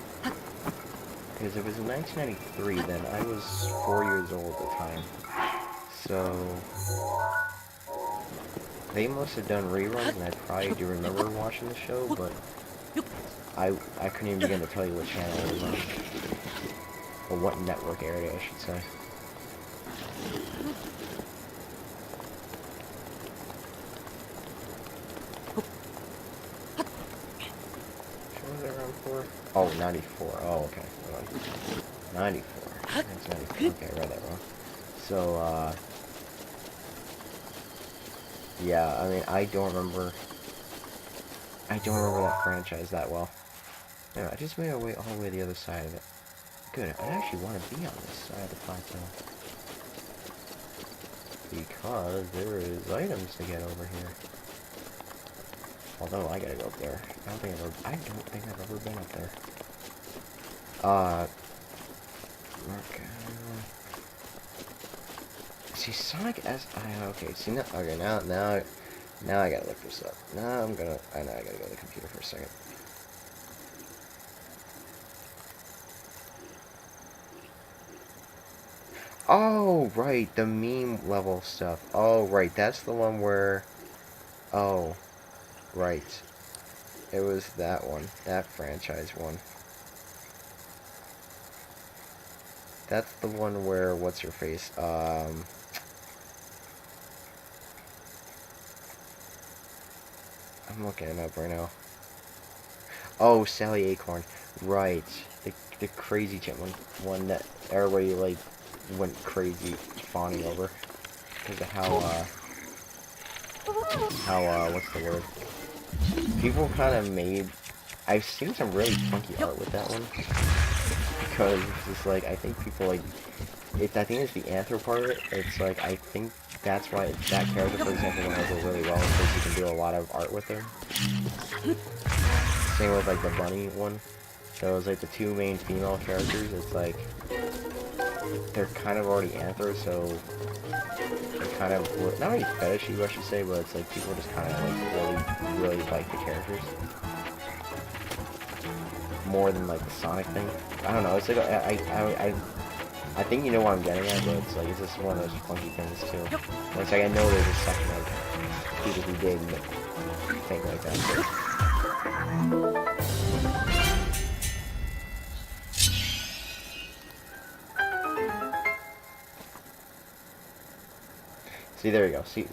Because it was in 1993, then I was 4 years old at the time. So, they must have done reruns, and I probably do remember watching the show, but I couldn't even begin to tell you what channel it was on. Or what network area, I should say. Oh, 94. Oh, okay. 94. That's 94. Okay, I read that wrong. So, yeah, I mean, I don't remember that franchise that well. Yeah, I just made my way all the way to the other side of it. Good, I actually want to be on this side of the plateau. Because there is items to get over here. Although I gotta go up there. I don't think I've ever been up there. Okay. See, Sonic S. Okay. See, now. Okay, now I gotta look this up. Now I'm gonna. I know I gotta go to the computer for a second. Oh, right, the meme level stuff. Oh, right, that's the one where. Oh, right. It was that one, that franchise one. That's the one where, what's her face? I'm looking it up right now. Oh, Sally Acorn. Right. The crazy chip one that everybody, like, went crazy fawning over. Because of what's the word? People kind of made... I've seen some really funky art with that one. Because it's just like, I think people, like... I think it's the anthro part of it. It's like, I think that's why that character, for example, went over really well. Because you can do a lot of art with her. Same with, like, the bunny one. So it's like the two main female characters. It's like... They're kind of already anthro, so... They're kind of... Not really fetishy, I should say, but it's like people just kind of, like, really like the characters. More than, like, the Sonic thing. I don't know, it's like, I think you know what I'm getting at, but it's like, it's just one of those funky things, too. And it's like, I know there's a section of people who did think like that, but... See, there you go. See,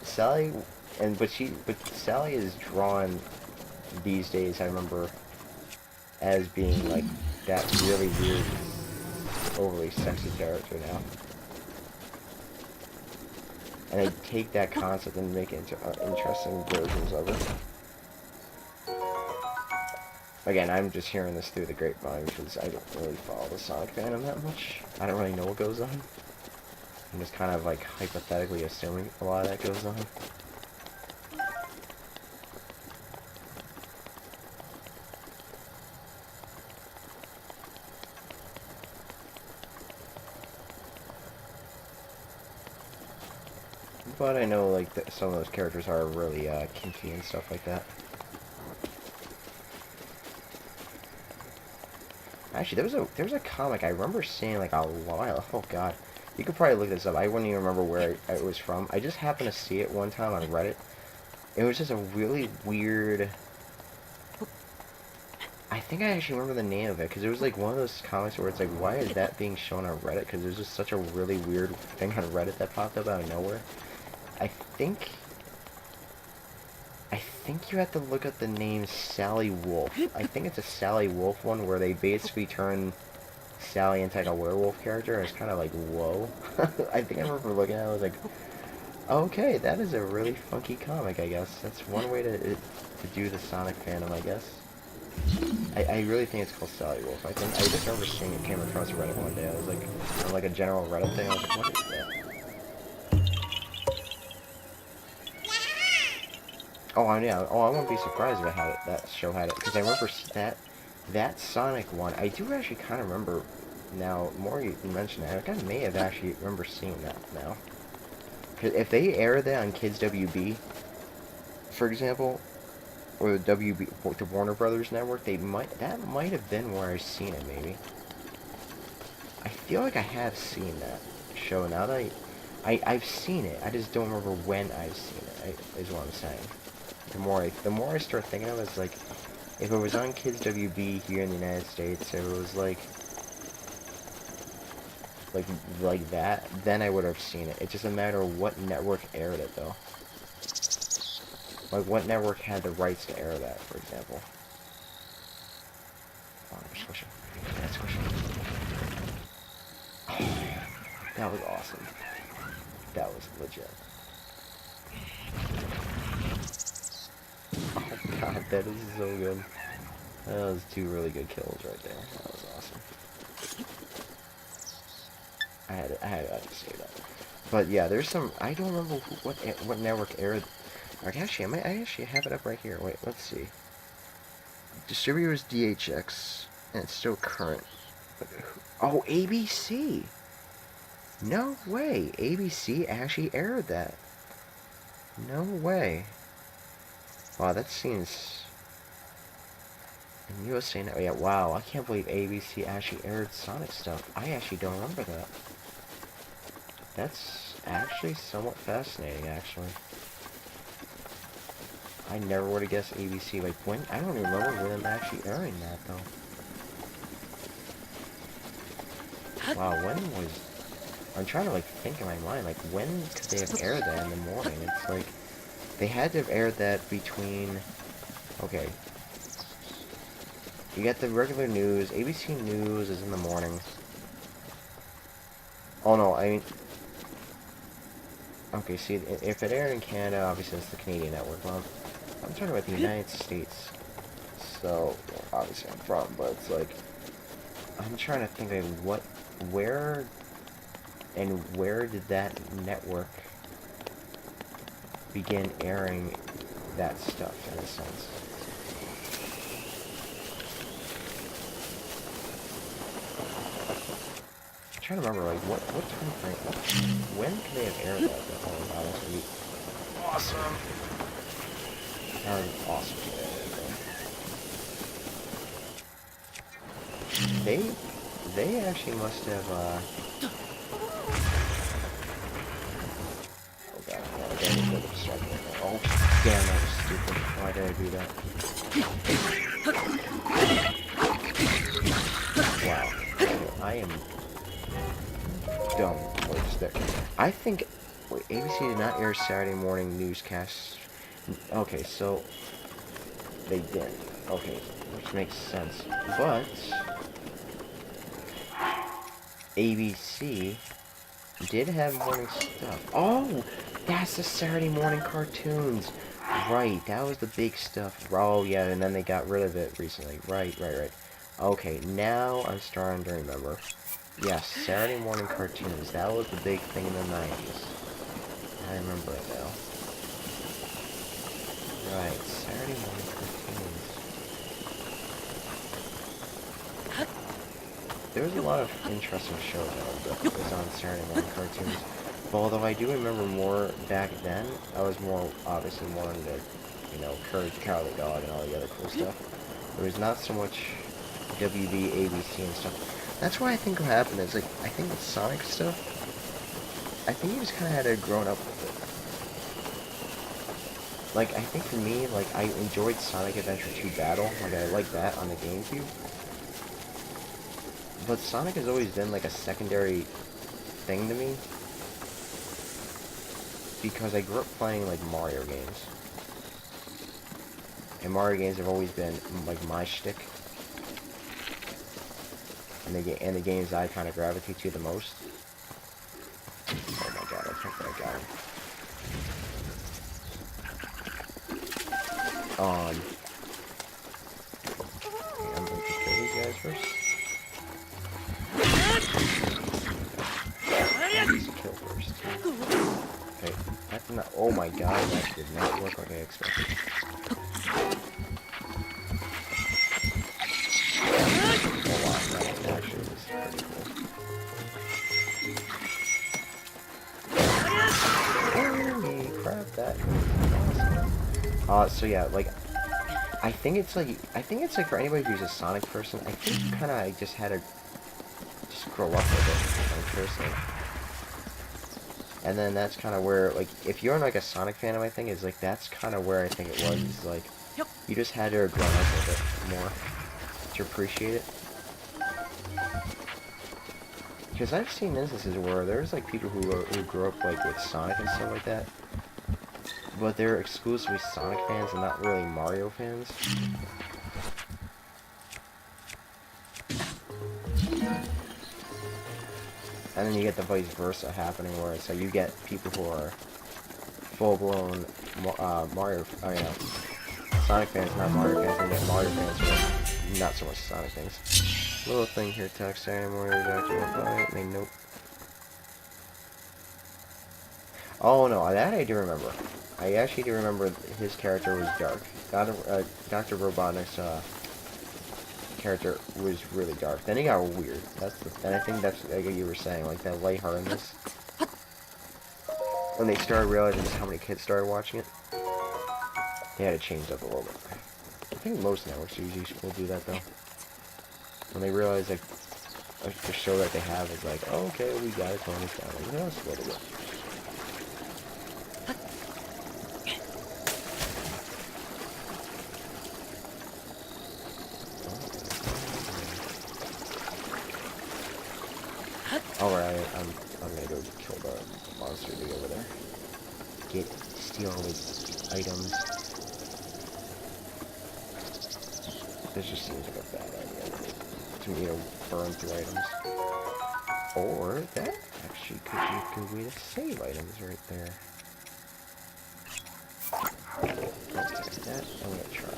Sally, but Sally is drawn these days, I remember, as being, like, that really weird, overly sexy character now. And they take that concept and make it into interesting versions of it. Again, I'm just hearing this through the grapevine because I don't really follow the Sonic fandom that much. I don't really know what goes on. I'm just kind of, like, hypothetically assuming a lot of that goes on. But I know, like, that some of those characters are really, kinky and stuff like that. Actually, there was a comic I remember seeing, like, a while... Oh, God. You could probably look this up. I wouldn't even remember where it was from. I just happened to see it one time on Reddit. It was just a really weird... I think I actually remember the name of it, because it was like one of those comics where it's like, why is that being shown on Reddit? Because there's just such a really weird thing on Reddit that popped up out of nowhere. I think you have to look up the name Sally Wolf. I think it's a Sally Wolf one where they basically turn Sally into like a werewolf character, and it's kind of like, whoa. I think I remember looking at it, I was like, okay, that is a really funky comic, I guess. That's one way to do the Sonic fandom, I guess. I really think it's called Sally Wolf. I just remember seeing it came across Reddit one day. I was like, on like a general Reddit thing, I was like, what is that? Oh, yeah. Oh, I wouldn't be surprised if that show had it, because I remember that Sonic one. I do actually kind of remember now. More you mention that, I may have actually remember seeing that now. Because if they air that on Kids WB, for example, or the WB, the Warner Brothers network, that might have been where I've seen it. Maybe. I feel like I have seen that show. Now that I've seen it, I just don't remember when I've seen it. Is what I'm saying. The more I start thinking of it, it's like, if it was on Kids WB here in the United States, if it was like that, then I would have seen it. It's just a matter of what network aired it, though. Like, what network had the rights to air that, for example? Oh, squish it. Yeah, squish it. Oh, that was awesome. That was legit. Oh god, that is so good. That was two really good kills right there. That was awesome. I had to say that. But yeah, there's some. I don't remember what network aired. Actually, I actually have it up right here. Wait, let's see. Distributor is DHX, and it's still current. Oh, ABC! No way! ABC actually aired that. No way. Wow, that seems... And you were saying that, yeah, wow, I can't believe ABC actually aired Sonic stuff. I actually don't remember that. That's actually somewhat fascinating, actually. I never would have guessed ABC, like, when, I don't even remember them actually airing that, though. Wow, when was, I'm trying to, like, think in my mind, like, when could they have aired that in the morning? It's like, they had to have aired that between, okay. You got the regular news, ABC News is in the morning. Oh no, I mean, okay, see, if it aired in Canada, obviously it's the Canadian network. Well, I'm talking about the United States. So, well, obviously I'm from, but it's like, I'm trying to think of what, where did that network begin airing that stuff, in a sense? I'm trying to remember, like, what time frame, when can they have aired that? Oh wow, that's gonna be awesome! That would be awesome. They actually must have, oh god, no, I gotta get distracted right now. Oh, damn, that was stupid. Why did I do that? Wow. Okay, I am dumb. Wait, just there. I think, wait, ABC did not air Saturday morning newscasts. Okay, so, they didn't. Okay, which makes sense. But ABC did have morning stuff. Oh, that's the Saturday morning cartoons. Right, that was the big stuff. Oh, yeah, and then they got rid of it recently. Right. Okay, now I'm starting to remember. Yes, Saturday morning cartoons. That was the big thing in the 90s. I remember it now. Right, Saturday morning cartoons. There was a lot of interesting shows that was on Saturday morning cartoons. But although I do remember more back then, I was more, obviously more into, you know, Courage the Cowardly Dog and all the other cool stuff. There was not so much WB, ABC and stuff. That's why I think what happened is, like, I think with Sonic stuff, I think you just kind of had to grow up with it. Like, I think for me, like, I enjoyed Sonic Adventure 2 Battle, like, I like that on the GameCube. But Sonic has always been, like, a secondary thing to me. Because I grew up playing, like, Mario games. And Mario games have always been, like, my shtick. And the games I kind of gravitate to the most. Oh my god, I think I got him. Okay, I'm going to kill these guys first. Kill first. Okay, that did not. Oh my god, that did not work like I expected. Oh wow, that actually was pretty cool. Holy crap, that was awesome. So yeah, like, I think it's like for anybody who's a Sonic person, I think you kind of just had to just grow up with it, like, personally. And then that's kind of where, like, if you're like a Sonic fan of my thing, is like, that's kind of where I think it was, is like, you just had to have grown up with it more to appreciate it. Because I've seen instances where there's like people who grew up like with Sonic and stuff like that, but they're exclusively Sonic fans and not really Mario fans. And then you get the vice versa happening, where it's like you get people who are full-blown Mario, Sonic fans, not Mario fans, and you get Mario fans who are not so much Sonic fans. Little thing here, text anymore, I mean, nope. Oh no, that I do remember. I actually do remember his character was Dark. Dr. Robotnik's character was really dark. Then it got weird. And I think that's like you were saying, like that lightheartedness. When they started realizing just how many kids started watching it, they had to change up a little bit. I think most networks usually will do that though. When they realize like the show that they have is like, oh, okay, we gotta tone this down. Like, no, it's a little bit. Alright, I'm gonna go kill the monster to go over there. Steal all his items. This just seems like a bad idea to me to burn through items. Or that actually could be a good way to save items right there. Okay, that I'm gonna try.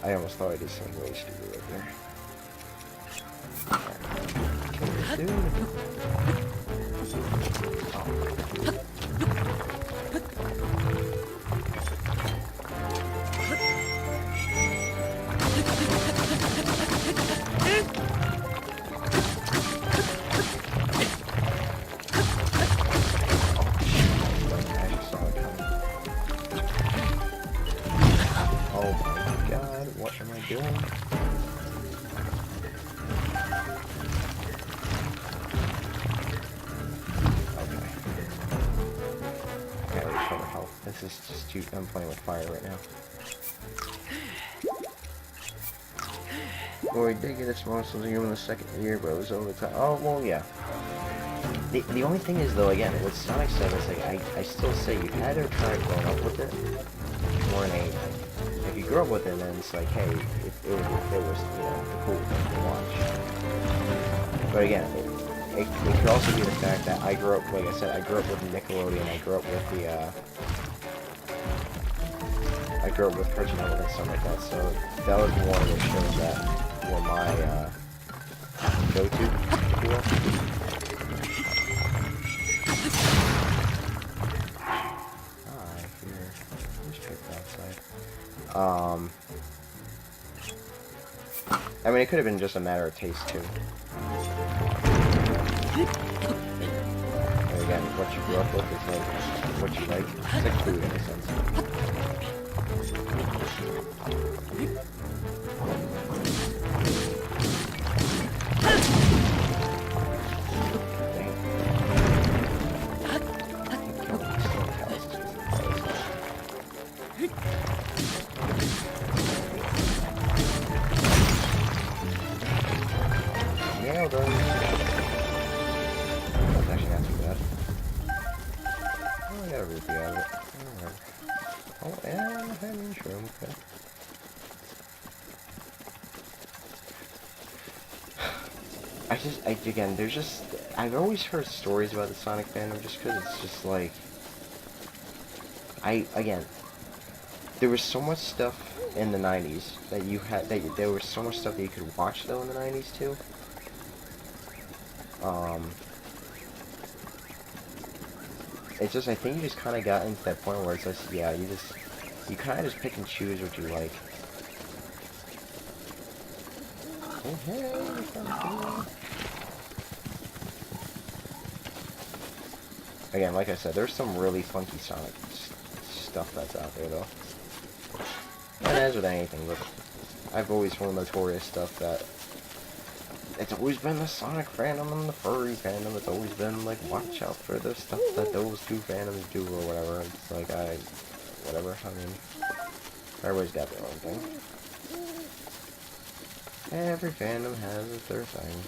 I almost thought I did something way stupid right there. Alright. Kill this dude. This is just too... I'm playing with fire right now. Well, we did get a small Sub-Zero in the second year, but it was over time. Oh, well, yeah. The only thing is, though, again, with Sonic 7, it's like, I still say you had to try growing up with it more than anything. If you grew up with it, then it's like, hey, it was, you know, the cool thing to watch. But again, it could also be the fact that I grew up, like I said, I grew up with Nickelodeon, I grew up with the, I grew up with Cartoon Network and stuff like that, so that was one of the shows that were my, go-to, if you will. I hear this trip outside. I mean, it could have been just a matter of taste, too. And again, what you grew up with is like what you like. It's like food in a sense. Nailed him. That's actually not too bad. Oh, I got a rupee out of it. Alright. Oh, and I'm having shroom, okay. Again, there's just, I've always heard stories about the Sonic fandom just because it's just like, again, there was so much stuff in the 90s that you had, there was so much stuff that you could watch though in the 90s too. It's just, I think you just kind of got into that point where it's just, yeah, you kind of just pick and choose what you like. Oh, hey, something. Again, like I said, there's some really funky Sonic stuff that's out there, though. And as with anything, but I've always found notorious stuff that it's always been the Sonic fandom and the furry fandom. It's always been like, watch out for the stuff that those two fandoms do or whatever. It's like, whatever. I mean, everybody's got their own thing. Every fandom has their thing.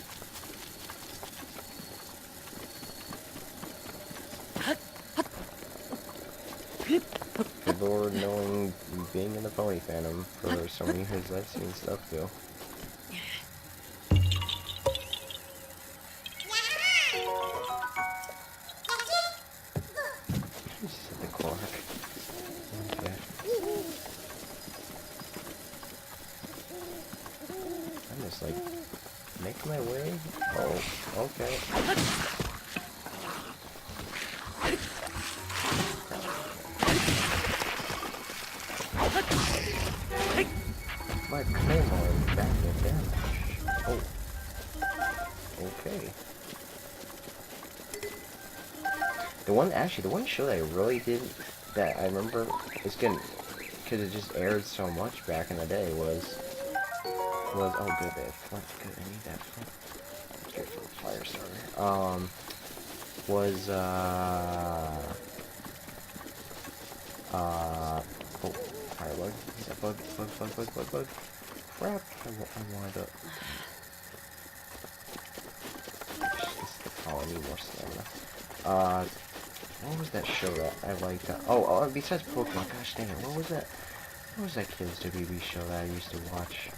People knowing being in the pony fandom for so many years, I've seen stuff too. my way? Oh, okay. My claymore is back in damage. Oh. Okay. The one show that I really did, that I remember, is good, because it just aired so much back in the day, was, oh good, they have flint, good, I need that flint. That's good for a fire starter. Oh, firebug. Is that bug? Crap, I wanted to... This is the call, I need more stamina. What was that show that I liked? Oh, besides Pokemon, gosh dang it, what was that Kids WB show that I used to watch?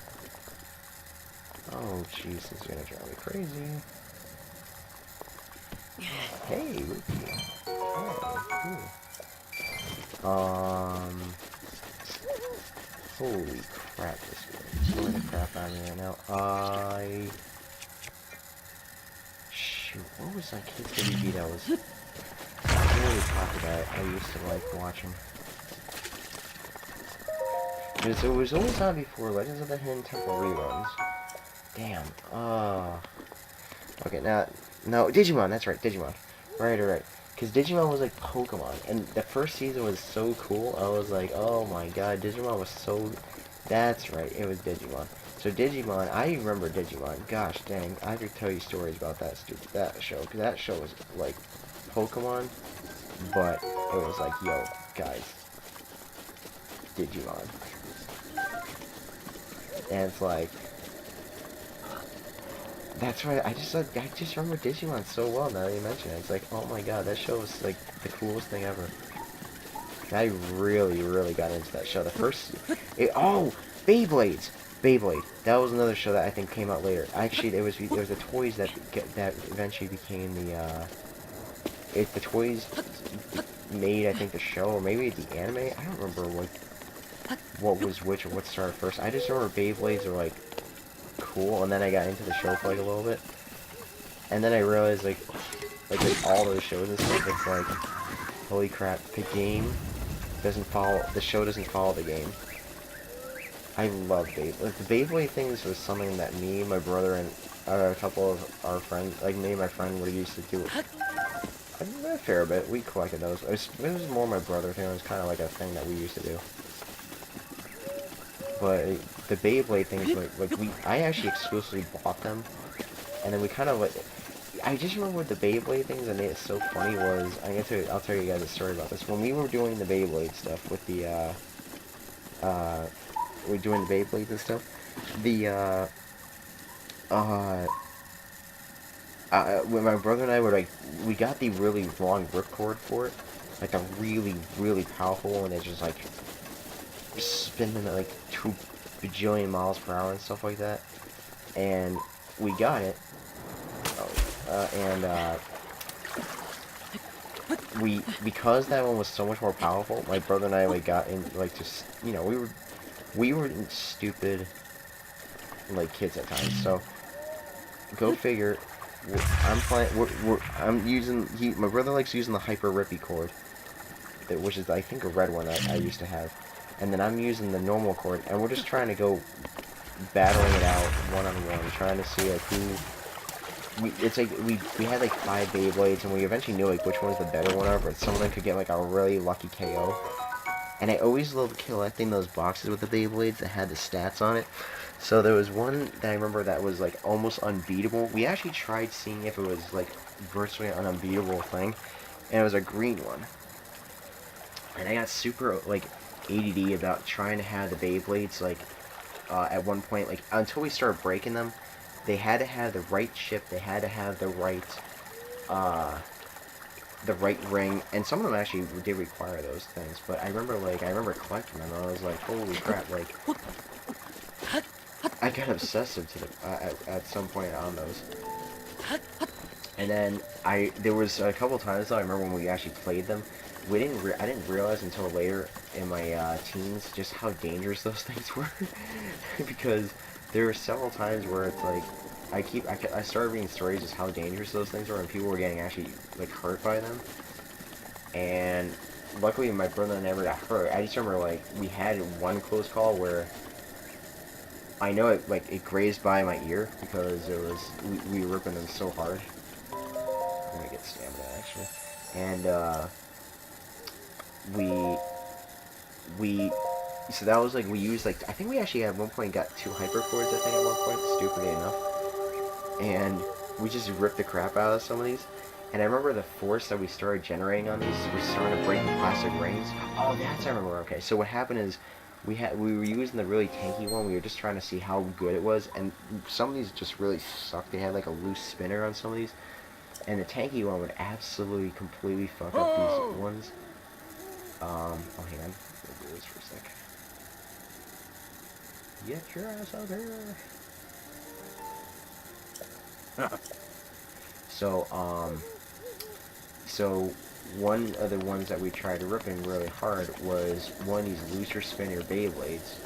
Oh, jeez, this is gonna drive me crazy. Hey, Ruby. Oh, cool. Holy crap, this is slowing the crap out of me right now. Shoot, what was that Kids WB that was really popular? I used to like watching. It was always on before Legends of the Hidden Temple reruns. Damn. Okay, no, Digimon, that's right, Digimon. Right. Because Digimon was like Pokemon, and the first season was so cool, I was like, oh my god, Digimon was so... That's right, it was Digimon. So Digimon, I remember Digimon, gosh dang, I could tell you stories about that show, because that show was like Pokemon, but it was like, yo, guys, Digimon. And it's like... That's right, I just remember Digimon so well now that you mention it. It's like, oh my god, that show was like the coolest thing ever. I really got into that show. The first... oh! Beyblades! Beyblade. That was another show that I think came out later. Actually, it was the toys that eventually became the, the toys made, I think, the show, or maybe the anime? I don't remember what was which or what started first. I just remember Beyblades were, like, cool, and then I got into the show for, like, a little bit. And then I realized, like all those shows and stuff, it's like, holy crap, the show doesn't follow the game. I love Beyblade. Like, the Beyblade things was something that me, my brother, and a couple of our friends, like me and my friend, would used to do a fair bit. We collected those. It was more my brother thing. It was kind of like a thing that we used to do. But the Beyblade things, I actually exclusively bought them, and then we kind of like... I just remember with the Beyblade things that made it so funny was... I'll tell you guys a story about this. When we were doing the Beyblade stuff with the, we're doing the Beyblades and stuff, when my brother and I were, like, we got the really long ripcord for it, like a really powerful one that just, like, spinning at, like, 2 bajillion miles per hour and stuff like that, and we got it, because that one was so much more powerful, my brother and I, like, got in, like, just, you know, we were stupid, like, kids at times, so, go figure. My brother likes using the Hyper Rippy cord, which is, I think, a red one I used to have, and then I'm using the normal cord, and we're just trying to go battling it out one-on-one, trying to see, like, it's like, we had, like, 5 Beyblades, and we eventually knew, like, which one's the better one of, but some of them could get, like, a really lucky KO. And I always loved collecting those boxes with the Beyblades that had the stats on it. So there was one that I remember that was, like, almost unbeatable. We actually tried seeing if it was, like, virtually an unbeatable thing. And it was a green one. And I got super, like, ADD about trying to have the Beyblades, like, at one point, like, until we started breaking them, they had to have the right chip, they had to have the right ring, and some of them actually did require those things, but I remember collecting them, and I was like, holy crap, like, I got obsessive to at some point on those. And then there was a couple times though, I remember when we actually played them, I didn't realize until later in my teens just how dangerous those things were, because there were several times where it's like, I started reading stories just how dangerous those things were, and people were getting actually like hurt by them. And luckily, my brother never got hurt. I just remember like we had one close call where I know it grazed by my ear because it was we were ripping them so hard. I'm gonna get stamina actually, and we so that was like we used like I think we actually at one point got 2 hypercords I think at one point, stupidly enough, and we just ripped the crap out of some of these. And I remember the force that we started generating on these was starting to break the plastic rings. Oh, that's I remember. Okay, so what happened is we were using the really tanky one. We were just trying to see how good it was, and some of these just really sucked. They had like a loose spinner on some of these, and the tanky one would absolutely completely fuck up these ones. Oh, hang on. We'll do this for a sec. Get your ass out here. So one of the ones that we tried ripping really hard was one of these looser spinner Beyblades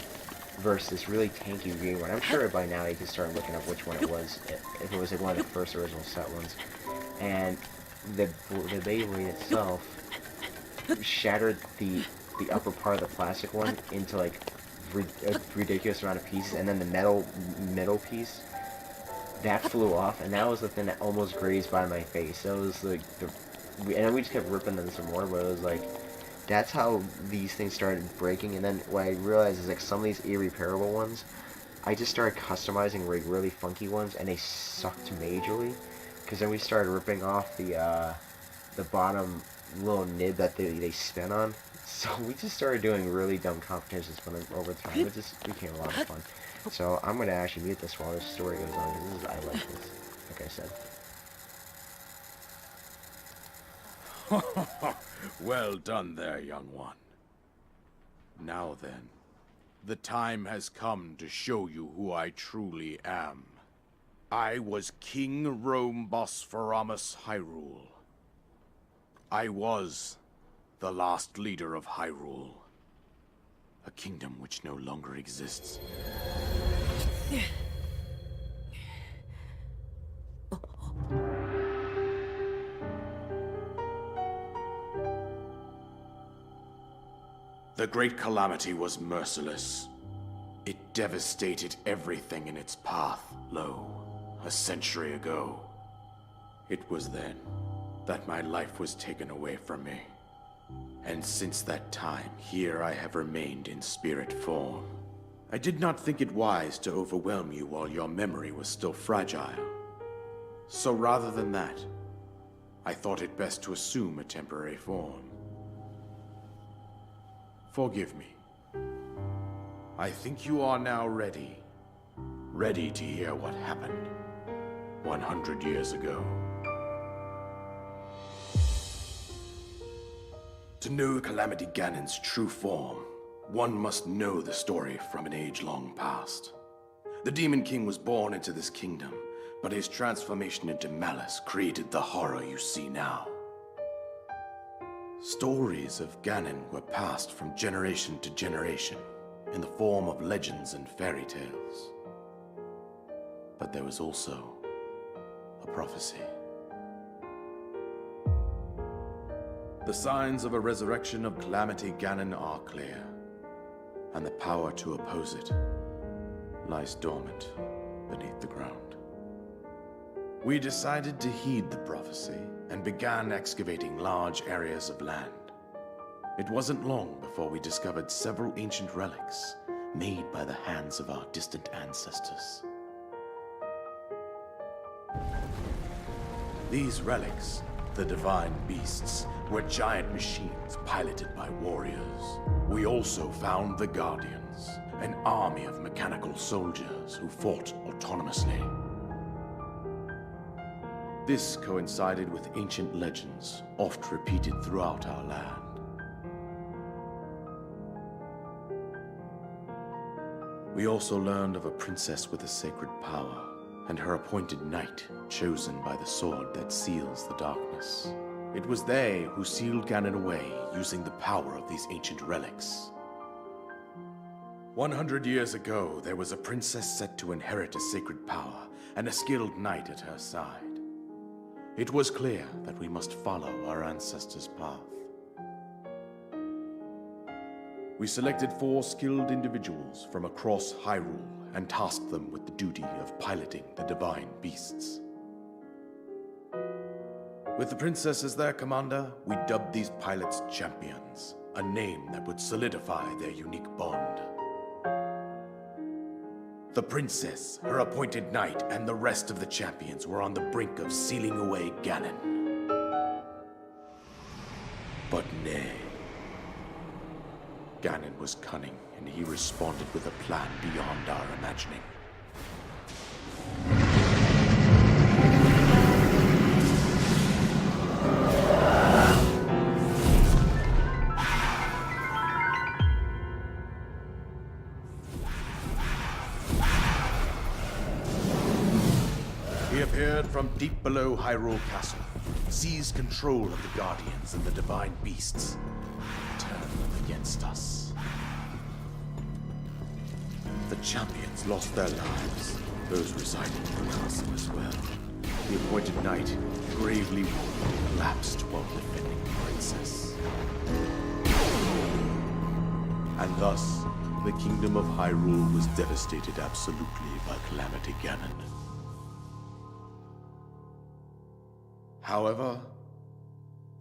versus this really tanky green one. I'm sure by now you can start looking up which one it was, if it was like one of the first original set ones. And the Beyblade itself shattered the upper part of the plastic one into like a ridiculous amount of pieces, and then the middle piece that flew off, and that was the thing that almost grazed by my face. That was like and then we just kept ripping them some more, but it was like that's how these things started breaking. And then what I realized is like some of these irreparable ones, I just started customizing like really funky ones, and they sucked majorly, because then we started ripping off the bottom little nib that they spin on. So we just started doing really dumb competitions for them over time. It just became a lot of fun. So I'm gonna actually mute this while this story goes on, because I like this, like I said. Well done there, young one. Now then, the time has come to show you who I truly am. I was King Rome Bosphoramus Hyrule. I was the last leader of Hyrule, a kingdom which no longer exists. The Great Calamity was merciless. It devastated everything in its path, a century ago. It was then that my life was taken away from me. And since that time, here I have remained in spirit form. I did not think it wise to overwhelm you while your memory was still fragile. So rather than that, I thought it best to assume a temporary form. Forgive me. I think you are now ready. Ready to hear what happened 100 years ago. To know Calamity Ganon's true form, one must know the story from an age long past. The Demon King was born into this kingdom, but his transformation into malice created the horror you see now. Stories of Ganon were passed from generation to generation in the form of legends and fairy tales. But there was also a prophecy. The signs of a resurrection of Calamity Ganon are clear, and the power to oppose it lies dormant beneath the ground. We decided to heed the prophecy and began excavating large areas of land. It wasn't long before we discovered several ancient relics made by the hands of our distant ancestors. These relics, the divine beasts, were giant machines piloted by warriors. We also found the Guardians, an army of mechanical soldiers who fought autonomously. This coincided with ancient legends, oft repeated throughout our land. We also learned of a princess with a sacred power, and her appointed knight, chosen by the sword that seals the darkness. It was they who sealed Ganon away using the power of these ancient relics. 100 years ago, there was a princess set to inherit a sacred power and a skilled knight at her side. It was clear that we must follow our ancestors' path. We selected 4 skilled individuals from across Hyrule and tasked them with the duty of piloting the divine beasts. With the princess as their commander, we dubbed these pilots champions, a name that would solidify their unique bond. The princess, her appointed knight, and the rest of the champions were on the brink of sealing away Ganon. But nay. Ganon was cunning, and he responded with a plan beyond our imagining. He appeared from deep below Hyrule Castle, seized control of the Guardians and the Divine Beasts, and turned them against us. The champions lost their lives, those residing in the castle as well. The appointed knight, gravely wounded, collapsed while defending the princess. And thus, the kingdom of Hyrule was devastated absolutely by Calamity Ganon. However,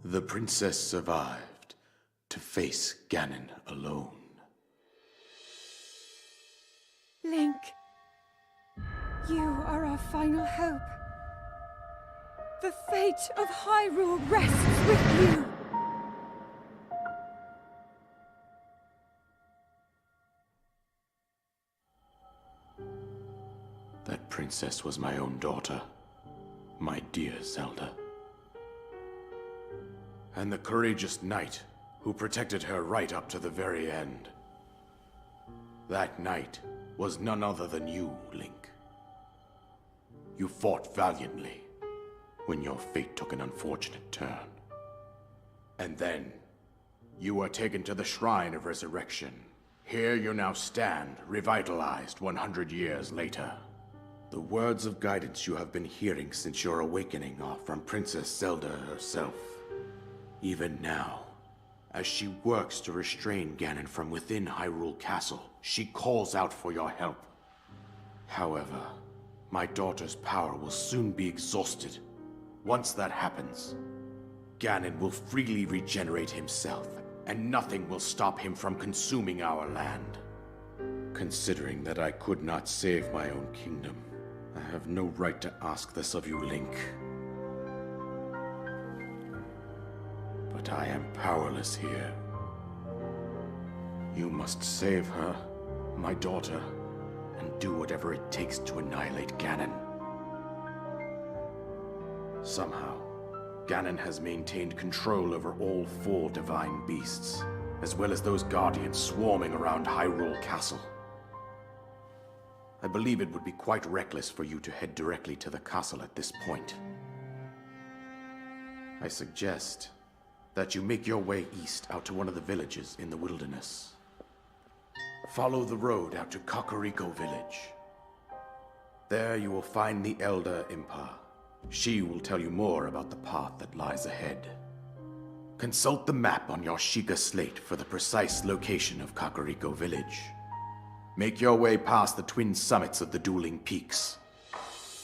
the princess survived to face Ganon alone. Link, you are our final hope. The fate of Hyrule rests with you. That princess was my own daughter, my dear Zelda. And the courageous knight who protected her right up to the very end. That knight was none other than you, Link. You fought valiantly when your fate took an unfortunate turn. And then, you were taken to the Shrine of Resurrection. Here you now stand, revitalized 100 years later. The words of guidance you have been hearing since your awakening are from Princess Zelda herself. Even now, as she works to restrain Ganon from within Hyrule Castle, she calls out for your help. However, my daughter's power will soon be exhausted. Once that happens, Ganon will freely regenerate himself, and nothing will stop him from consuming our land. Considering that I could not save my own kingdom, I have no right to ask this of you, Link. But I am powerless here. You must save her, my daughter, and do whatever it takes to annihilate Ganon. Somehow, Ganon has maintained control over all 4 divine beasts, as well as those guardians swarming around Hyrule Castle. I believe it would be quite reckless for you to head directly to the castle at this point. I suggest that you make your way east out to one of the villages in the wilderness. Follow the road out to Kakariko Village. There you will find the Elder Impa. She will tell you more about the path that lies ahead. Consult the map on your Sheikah slate for the precise location of Kakariko Village. Make your way past the twin summits of the dueling peaks.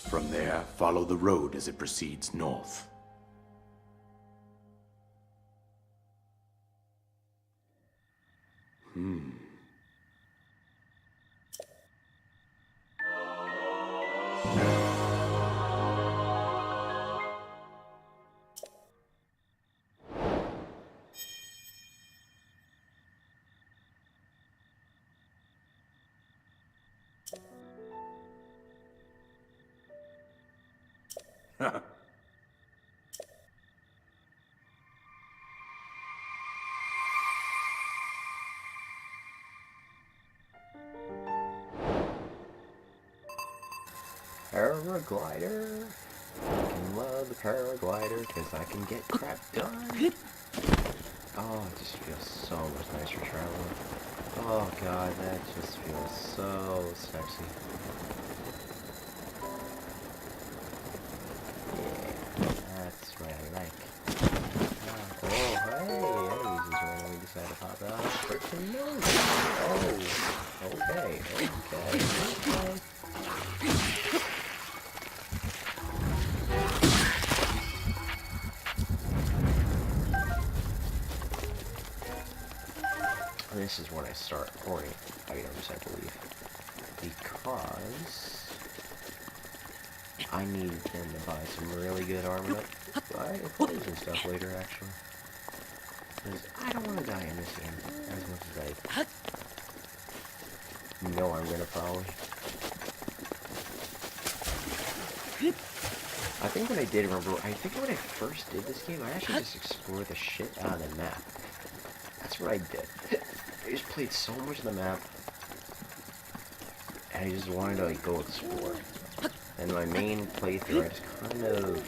From there, follow the road as it proceeds north. Paraglider. I can love the paraglider because I can get crap done. Oh, it just feels so much nicer traveling. Oh god, that just feels so sexy. Yeah, that's what I like. Oh, hey, enemies just randomly decide to pop out. Freaking no! Oh, okay, okay. This is when I start hoarding items, I believe. Because I need them to buy some really good armor up. Buy clothes and stuff later, actually. Because I don't want to die in this game as much as I know I'm gonna probably. I think what I did, I think when I first did this game, I actually just explored the shit out of the map. That's what I did. I just played so much of the map, and I just wanted to like go explore. And my main playthrough, I just kind of,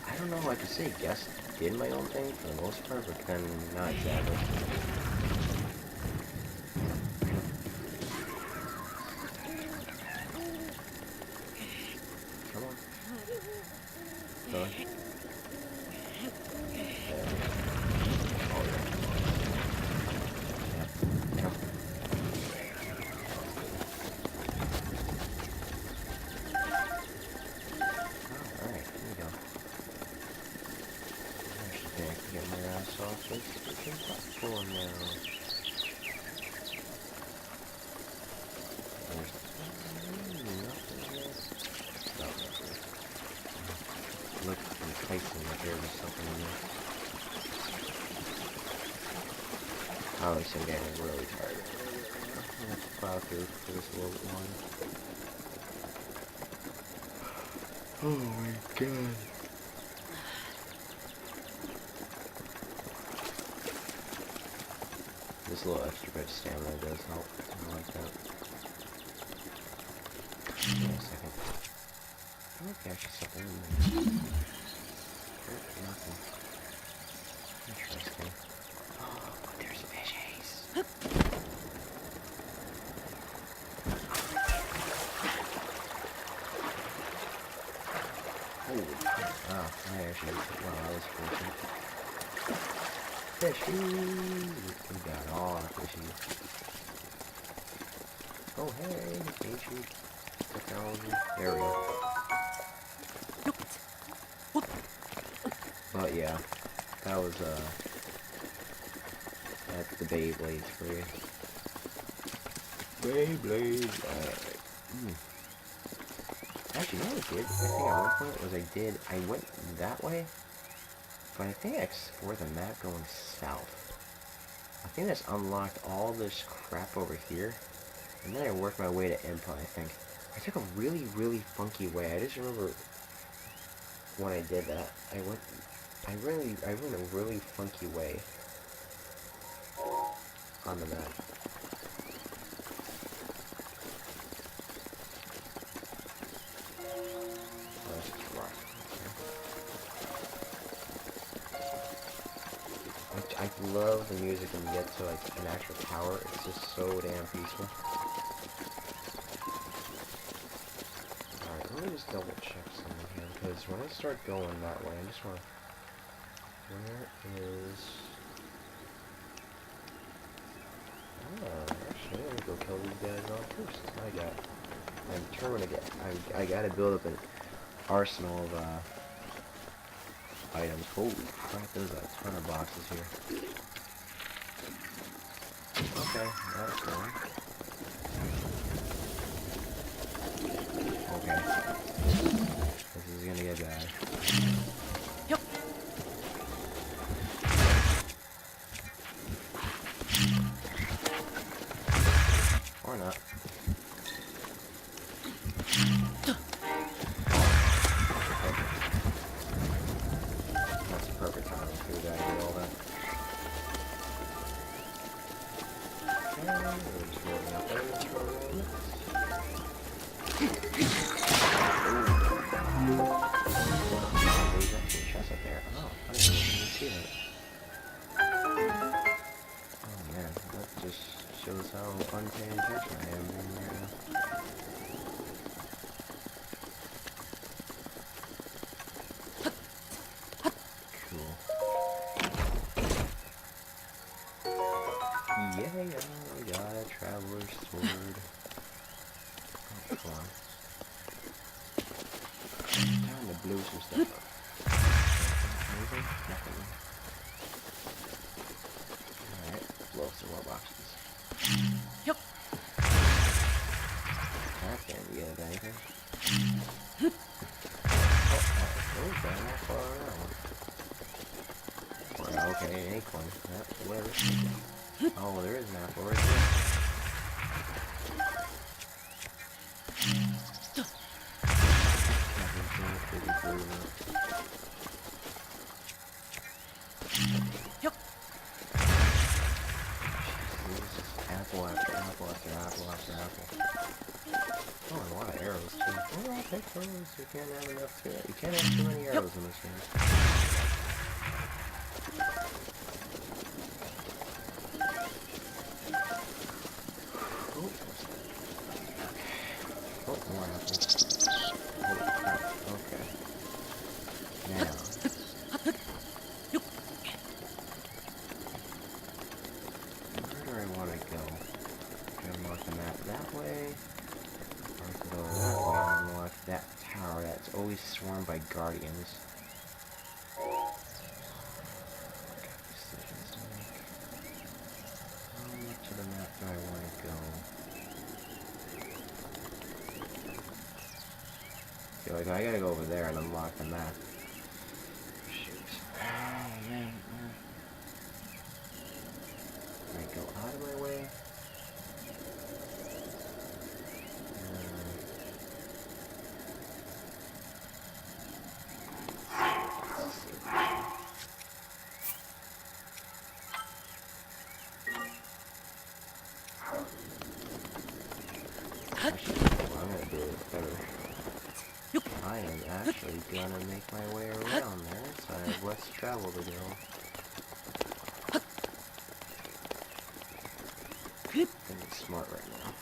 I don't know, I could say did my own thing for the most part, but then not exactly. Come on. Go on. Platform now. There's nothing there. No, nothing. Look enticing like there was something in there. Obviously I'm getting really tired. I'm gonna plow through for this little one. Oh my god. This little extra bit of stamina does help. I like that. Wait a second. I think actually something in there. Oh, nothing. Interesting. Oh, there's fishies. Holy crap. Oh, I actually, wow, that was fortunate. Fishies! We got all our fishies. Oh, hey, ancient technology. There we go. But yeah, that was, that's the Beyblades for you. Beyblades, alright. Actually, you know what I did? I think at one point was I went that way, but I think I explored the map going south. I think that's unlocked all this crap over here, and then I worked my way to Empire, I think. I took a really, really funky way. I just remember when I did that, I went a really funky way on the map. I love the music when you get to like an actual tower. It's just so damn peaceful. Alright, let me just double check something here, because when I start going that way, I just want to... Where is... Oh, actually, let me go kill these guys off first. I'm determined to get... I gotta build up an arsenal of, items. Holy crap, there's a ton of boxes here. Okay, that's fine. Okay. This is gonna get bad. Yep. Or not. just shows how unpaying attention I am right now. Cool. Yeah, we got a traveler's sword. Oh, come on. Time to blow some stuff up. Anything? Nothing. Alright, blow up some more boxes. Yup. That didn't get anything. Oh, down that far around. Well, okay, an acorn. Where is it? Oh, there is an apple right there. Yup. Apple after apple after apple after apple. Oh, and a lot of arrows too. Oh, I'll take those. You can't have enough to. You can't have too many arrows in this game. Oh, more apples. Oh, crap. Okay. Now. Where do I want to go? Do I unlock the map that way? Or go that way and unlock that tower that's always swarmed by guardians? Got decisions to make. How much of the map do I want to go? I feel like I gotta go over there and unlock the map. Shoot. Oh man. Can I go out of my way? Let's see. Actually, well, I'm gonna do it better. I am actually gonna make my way around there, so I have less travel to go. I think it's smart right now.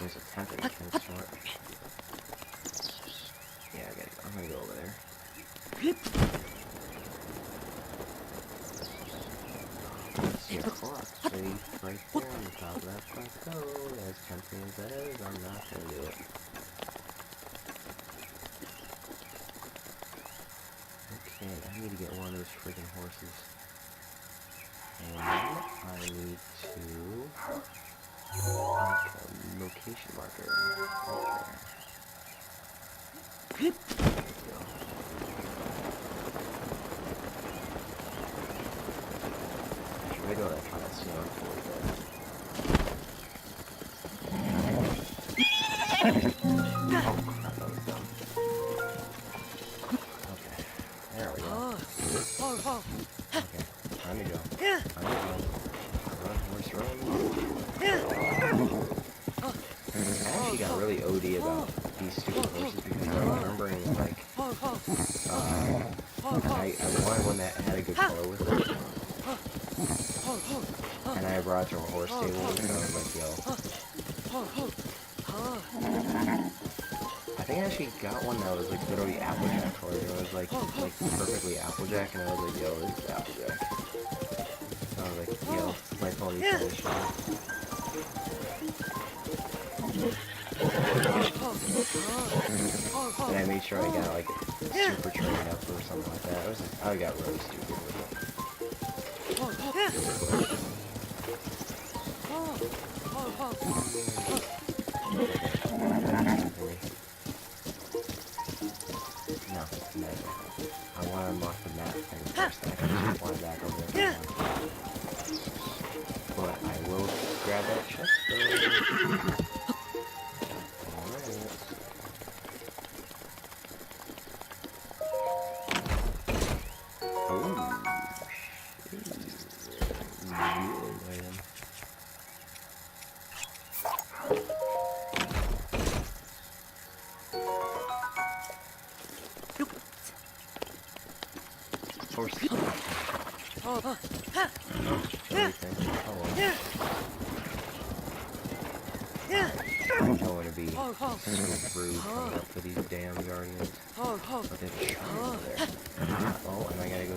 There's a tempting to think smart. Yeah, I'm gonna go over there. See a clock safe right there on the top of that plateau. As tempting as that is, I'm not gonna do it. Okay, I need to get one of those freaking horses. And I need to make a location marker right there. There we go. Should I go that try to see how before we go? Oh crap, that was dumb. Okay, there we go. Okay, time to go. Time to go. Run, horse, run. I actually got really OD about these stupid horses because I was remembering, like, I wanted one that had a good color with it. And I brought it to a horse stable, and I was like, yo. I think I actually got one that was, like, literally Applejack color. It was, like perfectly Applejack, and I was like, yo, this is Applejack. So I was like, yo, my pony color shot. And I made sure I got like super trained up or something like that. I got really stupid with it. No, never. I want to unlock the map thing first. I can just fly back over there. But I will grab that chest though. So rude coming up for these damn guardians. But there's a shrine over there. Oh, and I gotta go.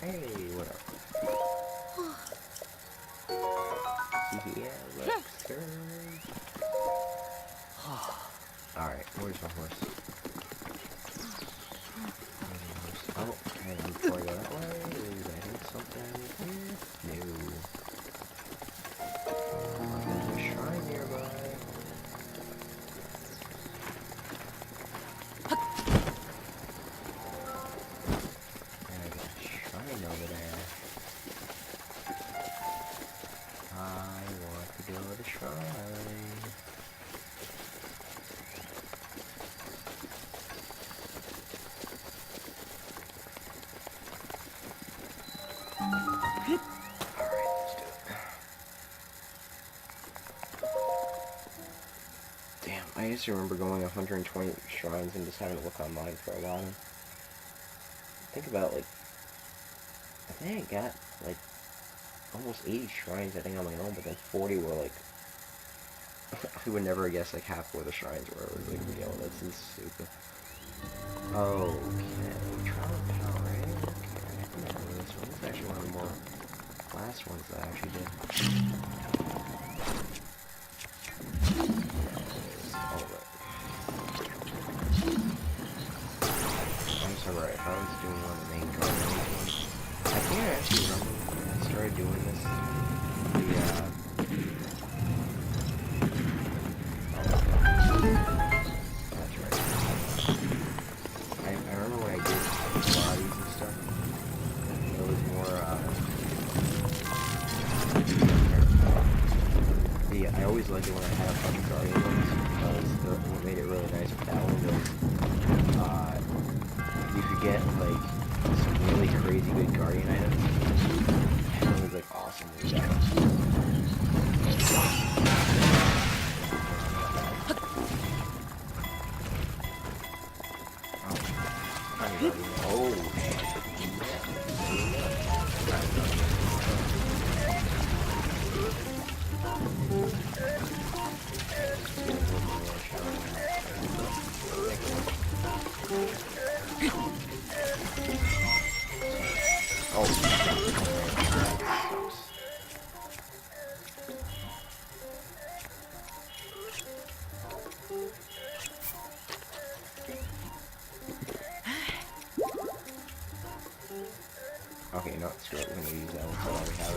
Hey, what up? Yeah, let's go. Alright, where's my horse? Oh, and before I go that way, there's I think something here? No. There's a shrine nearby. And I got a shrine over there. I want to go to the shrine. Damn, I used to remember going 120 shrines and just having to look online for a while. Think about, like, I think I got, like, almost 80 shrines, I think, on my own, but then 40 were, like, I would never guess, like, half where the shrines were. It was like, yo, that's just stupid. Okay, Trial Power, right? Okay, I remember this one. This is actually one of the more last ones that I actually did. I'm sorry, if I was doing one of the main guardians ones, I think I actually remember when I started doing this, that's right. I remember when I did bodies and stuff, it was more, I always liked it when I had a bunch of guardian ones, because what made it really nice with that one was, you could get, like, some really crazy good guardian items, and it was, like, awesome with that. Oh, okay, no, screw it, we're gonna use that one, so I already have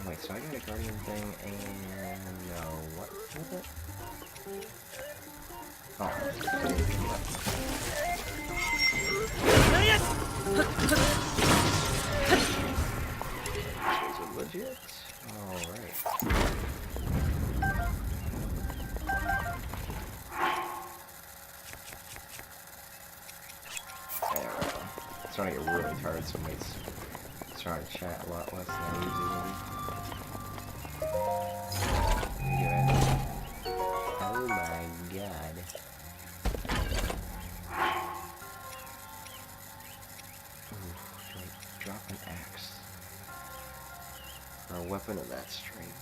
Wait, so I got a guardian thing, and no, what was it? Oh. Is it legit? Alright. There we go. It's starting to get really tired, so it's starting to chat a lot less than I usually would. Oh my god. Ooh, do I drop an axe? Or a weapon of that strength?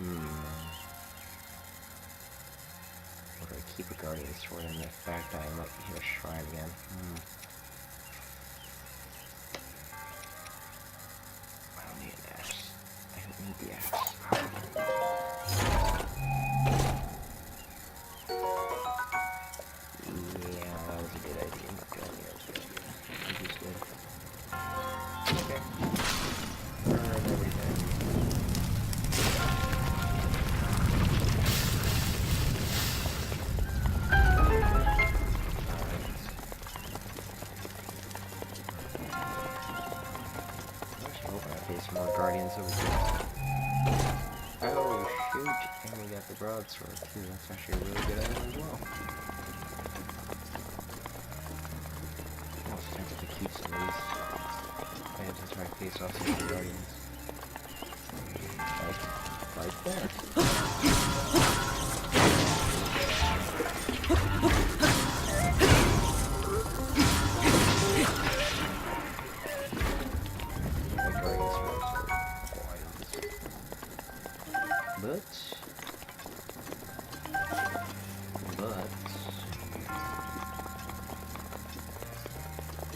Damn. Or do I keep a guardian sword and the fact that I might hit a shrine again? I don't need an axe. I don't need the axe. Yeah, that was a good idea. Guardian was a good idea. I just did. Okay. Burn everything. Some more guardians over here. Oh shoot! And we got the broadsword too. That's actually a really good item as well. I'll attempt to keep some of these items to try to face off some of the guardians. Like that.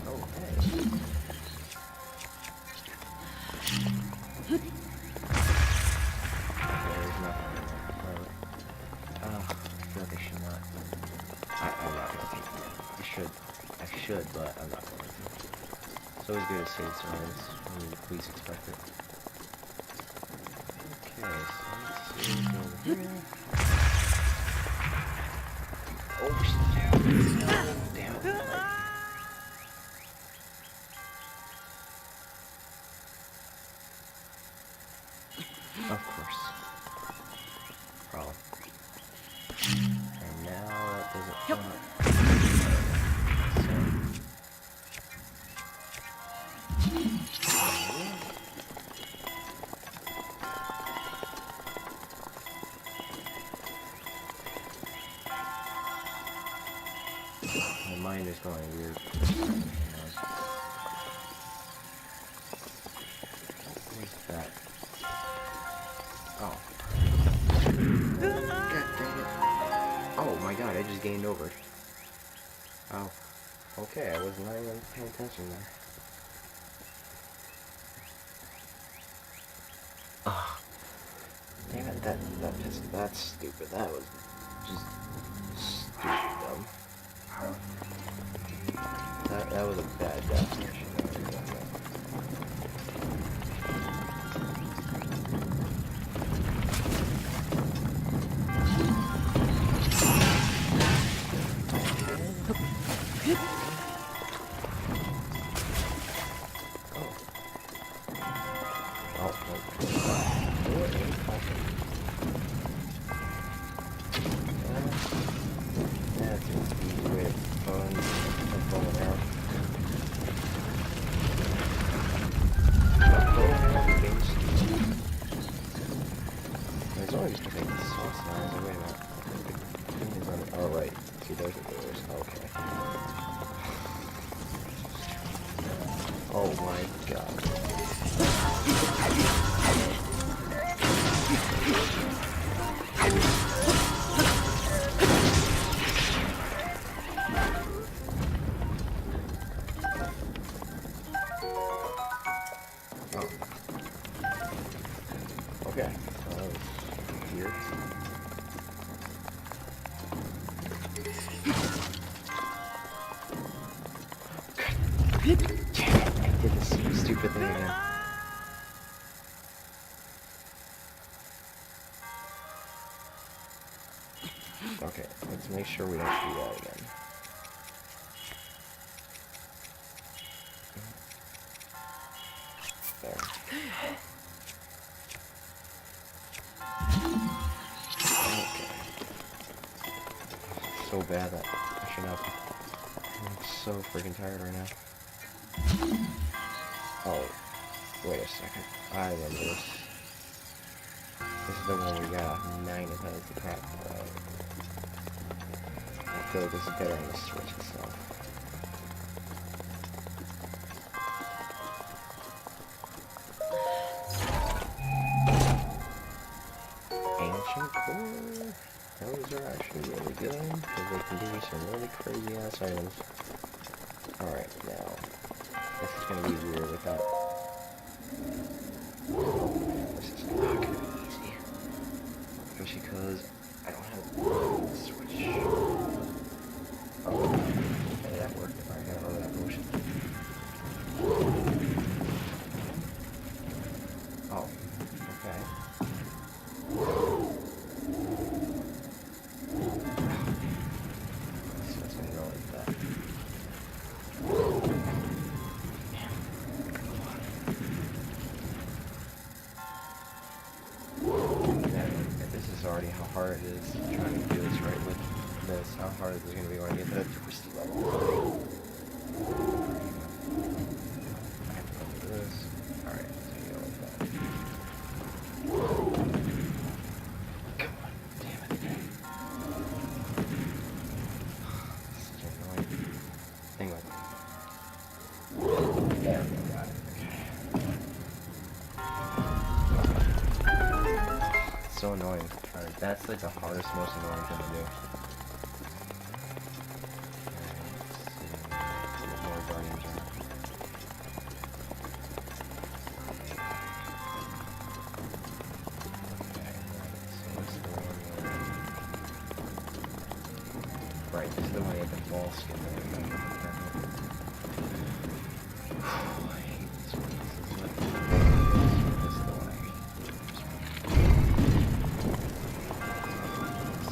Oh, hey. There's nothing in there. I feel like I should not. I'm not gonna take it. I should, but I'm not going to. It's always good to save surroundings when you least expect it. Okay, so let's see what's over here. Oh, damn it. Of course. Problem. And now that doesn't count. My mind is going weird. What was that? Oh. God dang it. Oh my god, I just gained over. Oh. Okay, I was not even paying attention there. Ah. Damn it, that's stupid. That was just stupid dumb. That was a bad death. I should not have done that. Oh, right. See, those are doors. Okay. Oh my god. Oh. Okay. So that was weird. Damn it, I did this stupid thing again. Okay, let's make sure we don't do that again. There. Okay. So bad that I should not. I'm so freaking tired right now. Oh, wait a second. I remember this. This is the one we got 9 of the crap. I feel like this is better on the Switch itself. Ancient core. Those are actually really good because they can do some really crazy ass items. Alright, now this is gonna be weird without. This is not gonna be easy. Especially because I don't have the Switch. Oh, hey, that worked. Alright, I gotta remember that motion. Oh, okay. So it's gonna go like that. This is already how hard it is trying to do this right with this. How hard is it going to be when I get to that twisty level? I have to go with this. Alright, so you go like that. Come on, damn it. Such an annoying thing with it. There we go, got it. So annoying. Alright, that's like the hardest, most annoying thing to do. Let's see what more guardians are. Okay, so what's the one where... Right, this is the one you have the ball skin there. I hate this one. This is like... This is the one I hate.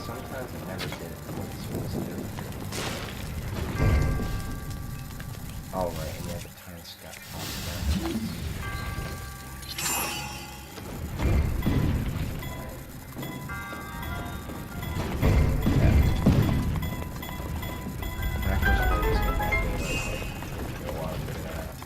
Sometimes I never did what it's supposed to do. Oh, right, and yeah, the time got tossed down. When I first played this game, that game, I was like, a while to figure that out.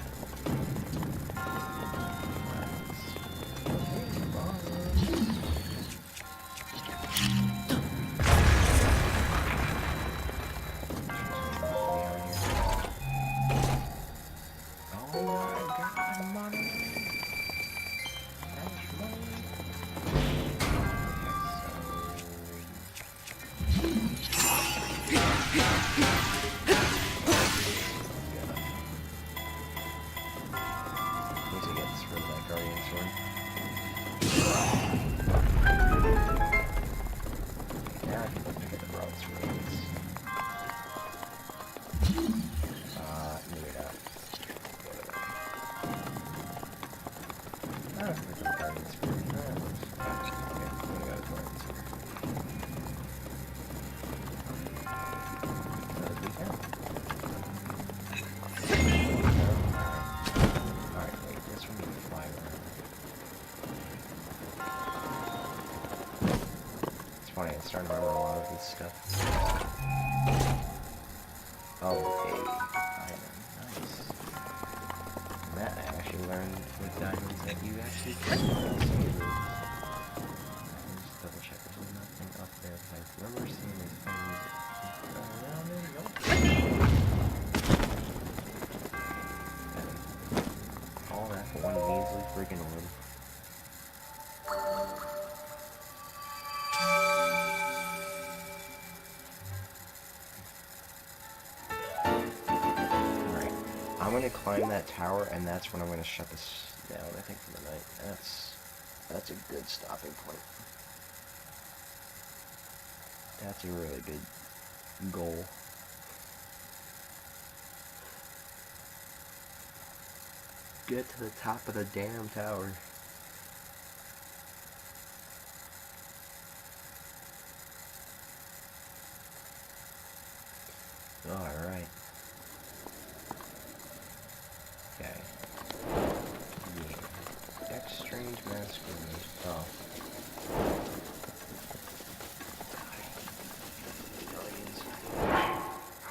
It's starting to remember a lot of this stuff. Oh, diamond. Nice. And that I actually learned with diamonds that you actually can just double check there's nothing up there. I remember seeing these things around there. Nope. And all that for one measly freaking orb. I'm gonna climb that tower, and that's when I'm gonna shut this down, I think, for the night. That's a good stopping point. That's a really good goal. Get to the top of the damn tower. Alright. Okay. Yeah. Strange masquerade. Oh.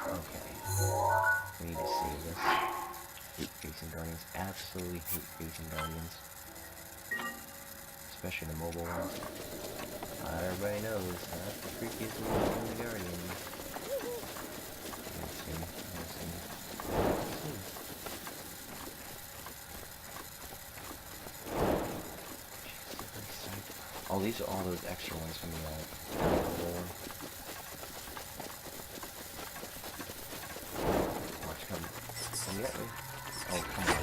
Okay. We need to save this. facing Guardians. Absolutely hate facing Guardians. Especially the mobile ones. Everybody knows that's the freakiest one from the Guardians. Let's see. Oh, these are all those extra ones from the mobile one. Watch, come get me. Oh, come on.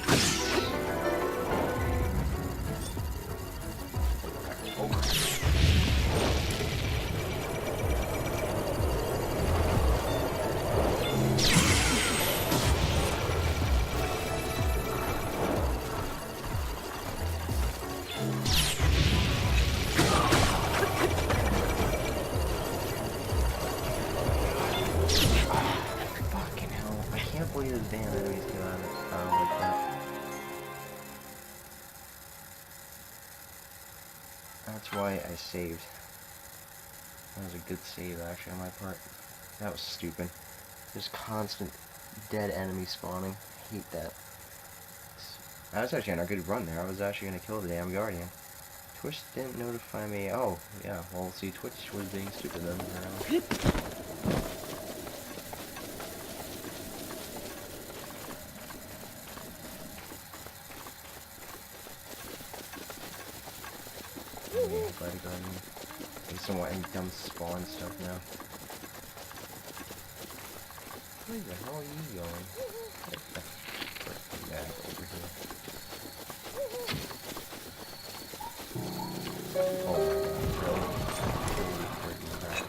Fucking hell. I can't believe this damn enemies get out of like that. That's why I saved. That was a good save, actually, on my part. That was stupid. Just constant dead enemy spawning. I hate that. I was actually on a good run there. I was actually going to kill the damn Guardian. Twitch didn't notify me. Oh, yeah. Well, see, Twitch was being stupid then. Bloody Guardian. I just don't want any dumb spawn stuff now. Where the hell are you going? Get the frickin' back over here. Oh my god, really? Holy frickin' crap.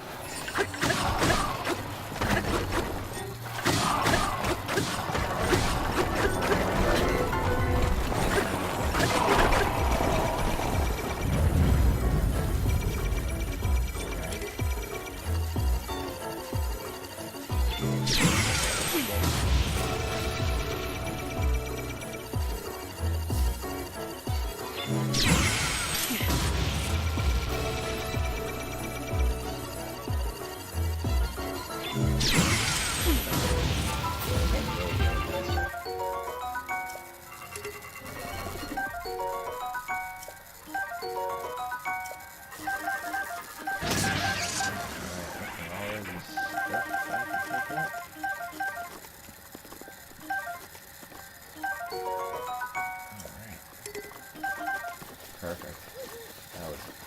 Perfect.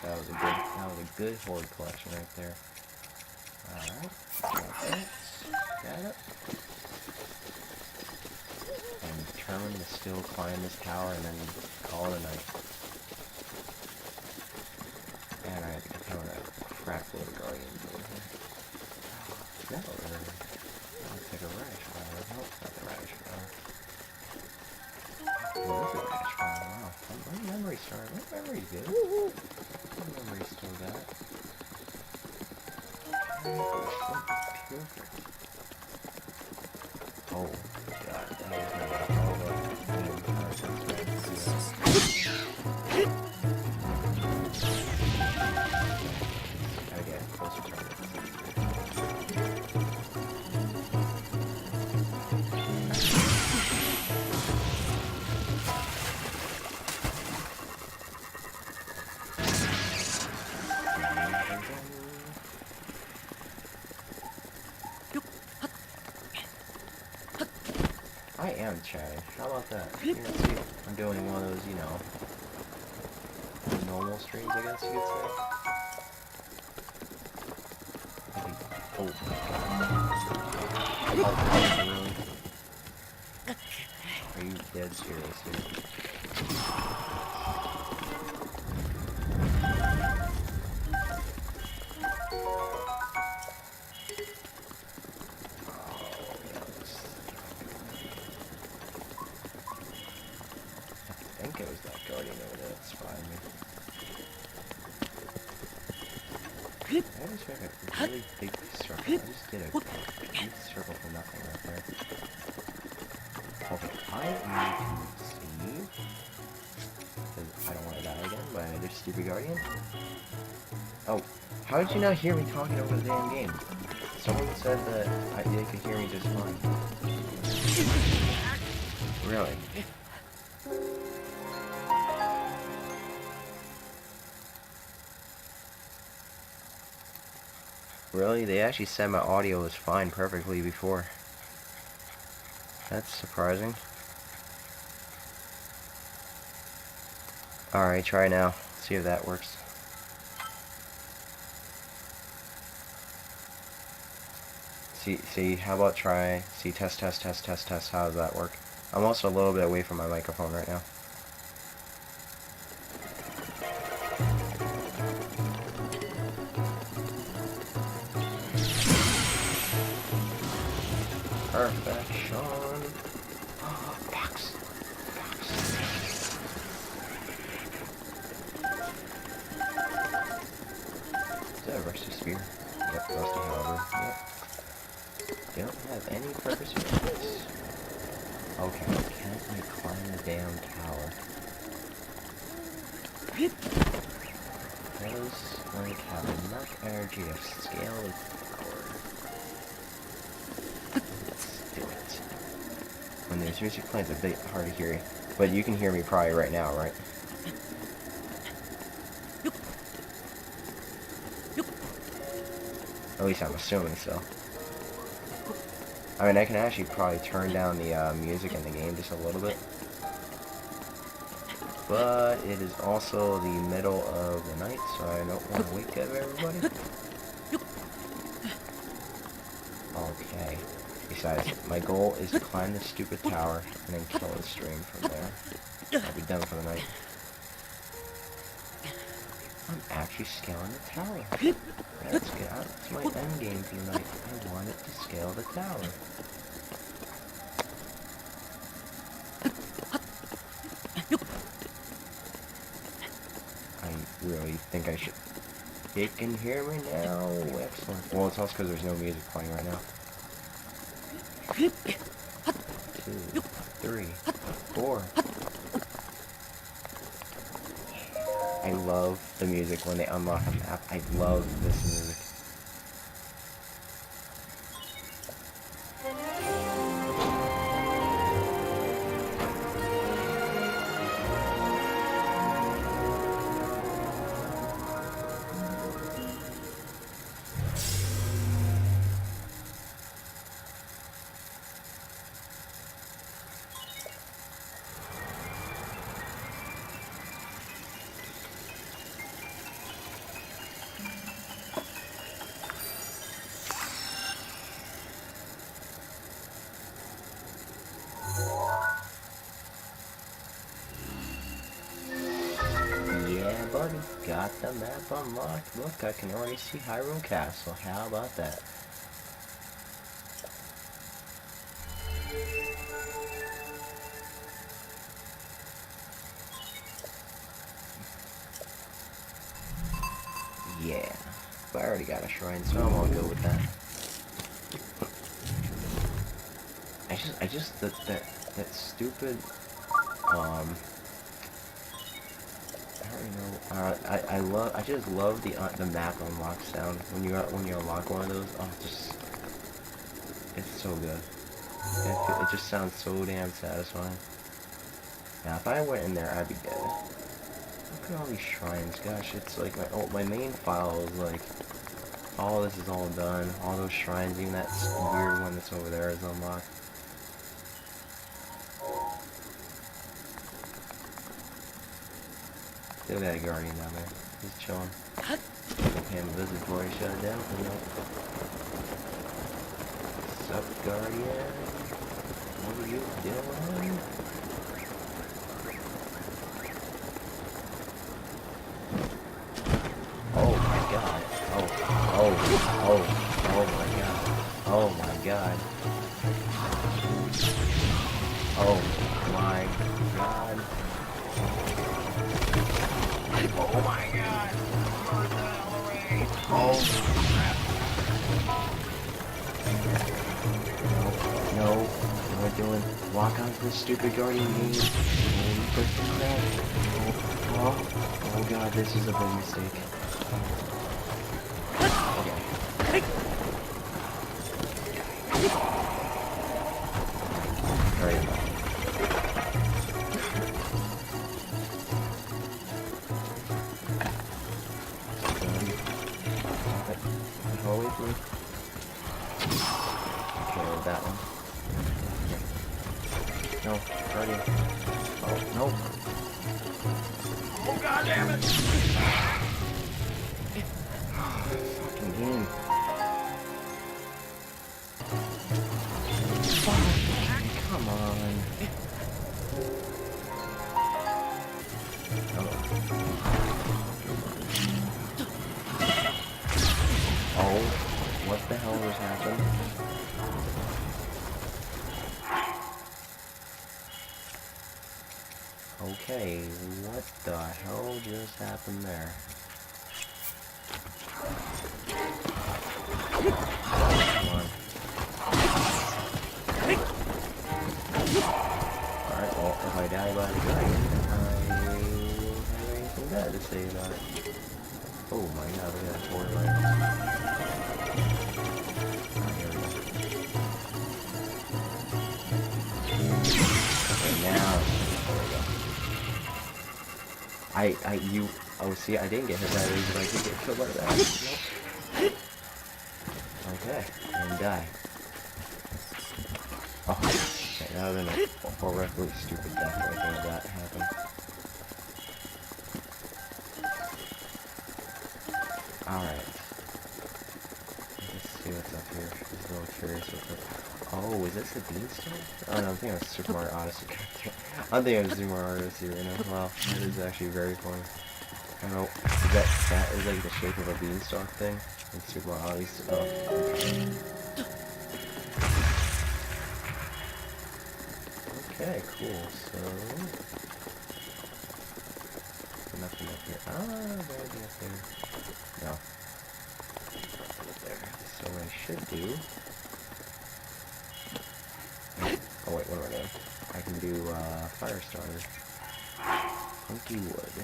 That was a good horde collection right there. Alright. Got it. I'm determined to still climb this tower and then call it a night. And I found a crap load of Guardians over here. That was looks like a radish flower. Nope, it's not the radish flower. Oh, this is a radish flower. Wow. My memory's starting. My memory's good. My memory's still got it. Perfect. Oh, God. That is not all the gotta get closer to it. I am chatting. How about that? You know, see, I'm doing one of those, you know, normal streams, I guess you could say. Oh, really? Are you dead serious here? I think it was that Guardian over there that spotted me. I just made a really big circle. I just did a huge circle for nothing right there. Okay, I need to save. Because I don't want to die again by another stupid Guardian. Oh, how did you not hear me talking over the damn game? Someone said that they could hear me just fine. Really? Really? They actually said my audio was fine perfectly before. That's surprising. Alright, try now. See if that works. See, how about try, test, test, test, test, test, how does that work? I'm also a little bit away from my microphone right now. Perfection. Box. Is that a rusty spear? Yep, rusty halberd. Yep. They don't have any purpose for this. Okay, can't I climb the damn tower? Does like have enough energy to scale the tower? Let's do it. When there's music playing, it's a bit hard to hear you. But you can hear me probably right now, right? At least I'm assuming so. I mean, I can actually probably turn down the music in the game just a little bit. But it is also the middle of the night, so I don't want to wake up everybody. Okay. Besides, my goal is to climb this stupid tower and then kill the stream from there. I'll be done for the night. I'm actually scaling the tower. That's good. That's my end game for the night. I want it to scale the tower. I really think I should. It can hear me now. Excellent. Well, it's also because there's no music playing right now. 2, 3, 4. I love the music when they unlock a map. I love this music. Buddy, got the map unlocked. Look, I can already see Hyrule Castle. How about that? Yeah, but I already got a shrine, so I'm all good with that. That stupid, I just love the map unlock sound when you unlock one of those. Oh, it's so good. It just sounds so damn satisfying. Now, if I went in there, I'd be dead. Look at all these shrines. Gosh, it's like my main file is like all this is all done. All those shrines, even that weird one that's over there is unlocked. Still got a guardian down there. He's chilling. Him visitory shut down. What's up, guardian? What are you doing? Oh my god. Oh my god. Oh my god. Oh my god. Oh my god! Oh crap! No, what am I doing? Walk onto this stupid guardian game. Holy freaking crap! Oh god, this is a big mistake. Okay. Alright. with that one. No, Guardian. Oh, no. Oh, god damn it! Fucking game. Fuck. Come on. Oh, what the hell just happened? Okay, what the hell just happened there? Come on. Alright, well, if I die by the dragon, I won't have anything bad to say about it. Oh my god, look at that tour light. Here we go. Okay, now, there we go. Oh, see, I didn't get hit by these, but I did get killed by that. Nope. Okay, and die. Oh, okay, that would have been a horrifically stupid death right there if that happened. Alright. Let's see what's up here. Just a little curious with it. Oh, is this a beanstalk? Oh no, I'm thinking of Super Mario Odyssey. I'm thinking of Super Mario Odyssey right now. Wow, that is actually very funny. I don't know, that is like the shape of a beanstalk thing? In Super Mario Odyssey. Oh, okay. Okay, cool, so... Nothing up here. Ah, there'll be up there. No. There. So what I should do... Oh wait, what am I doing? I can do, fire starter. Hunky wood.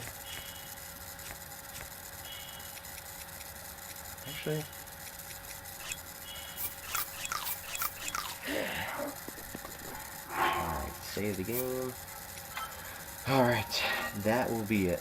Actually... Alright, save the game. Alright, that will be it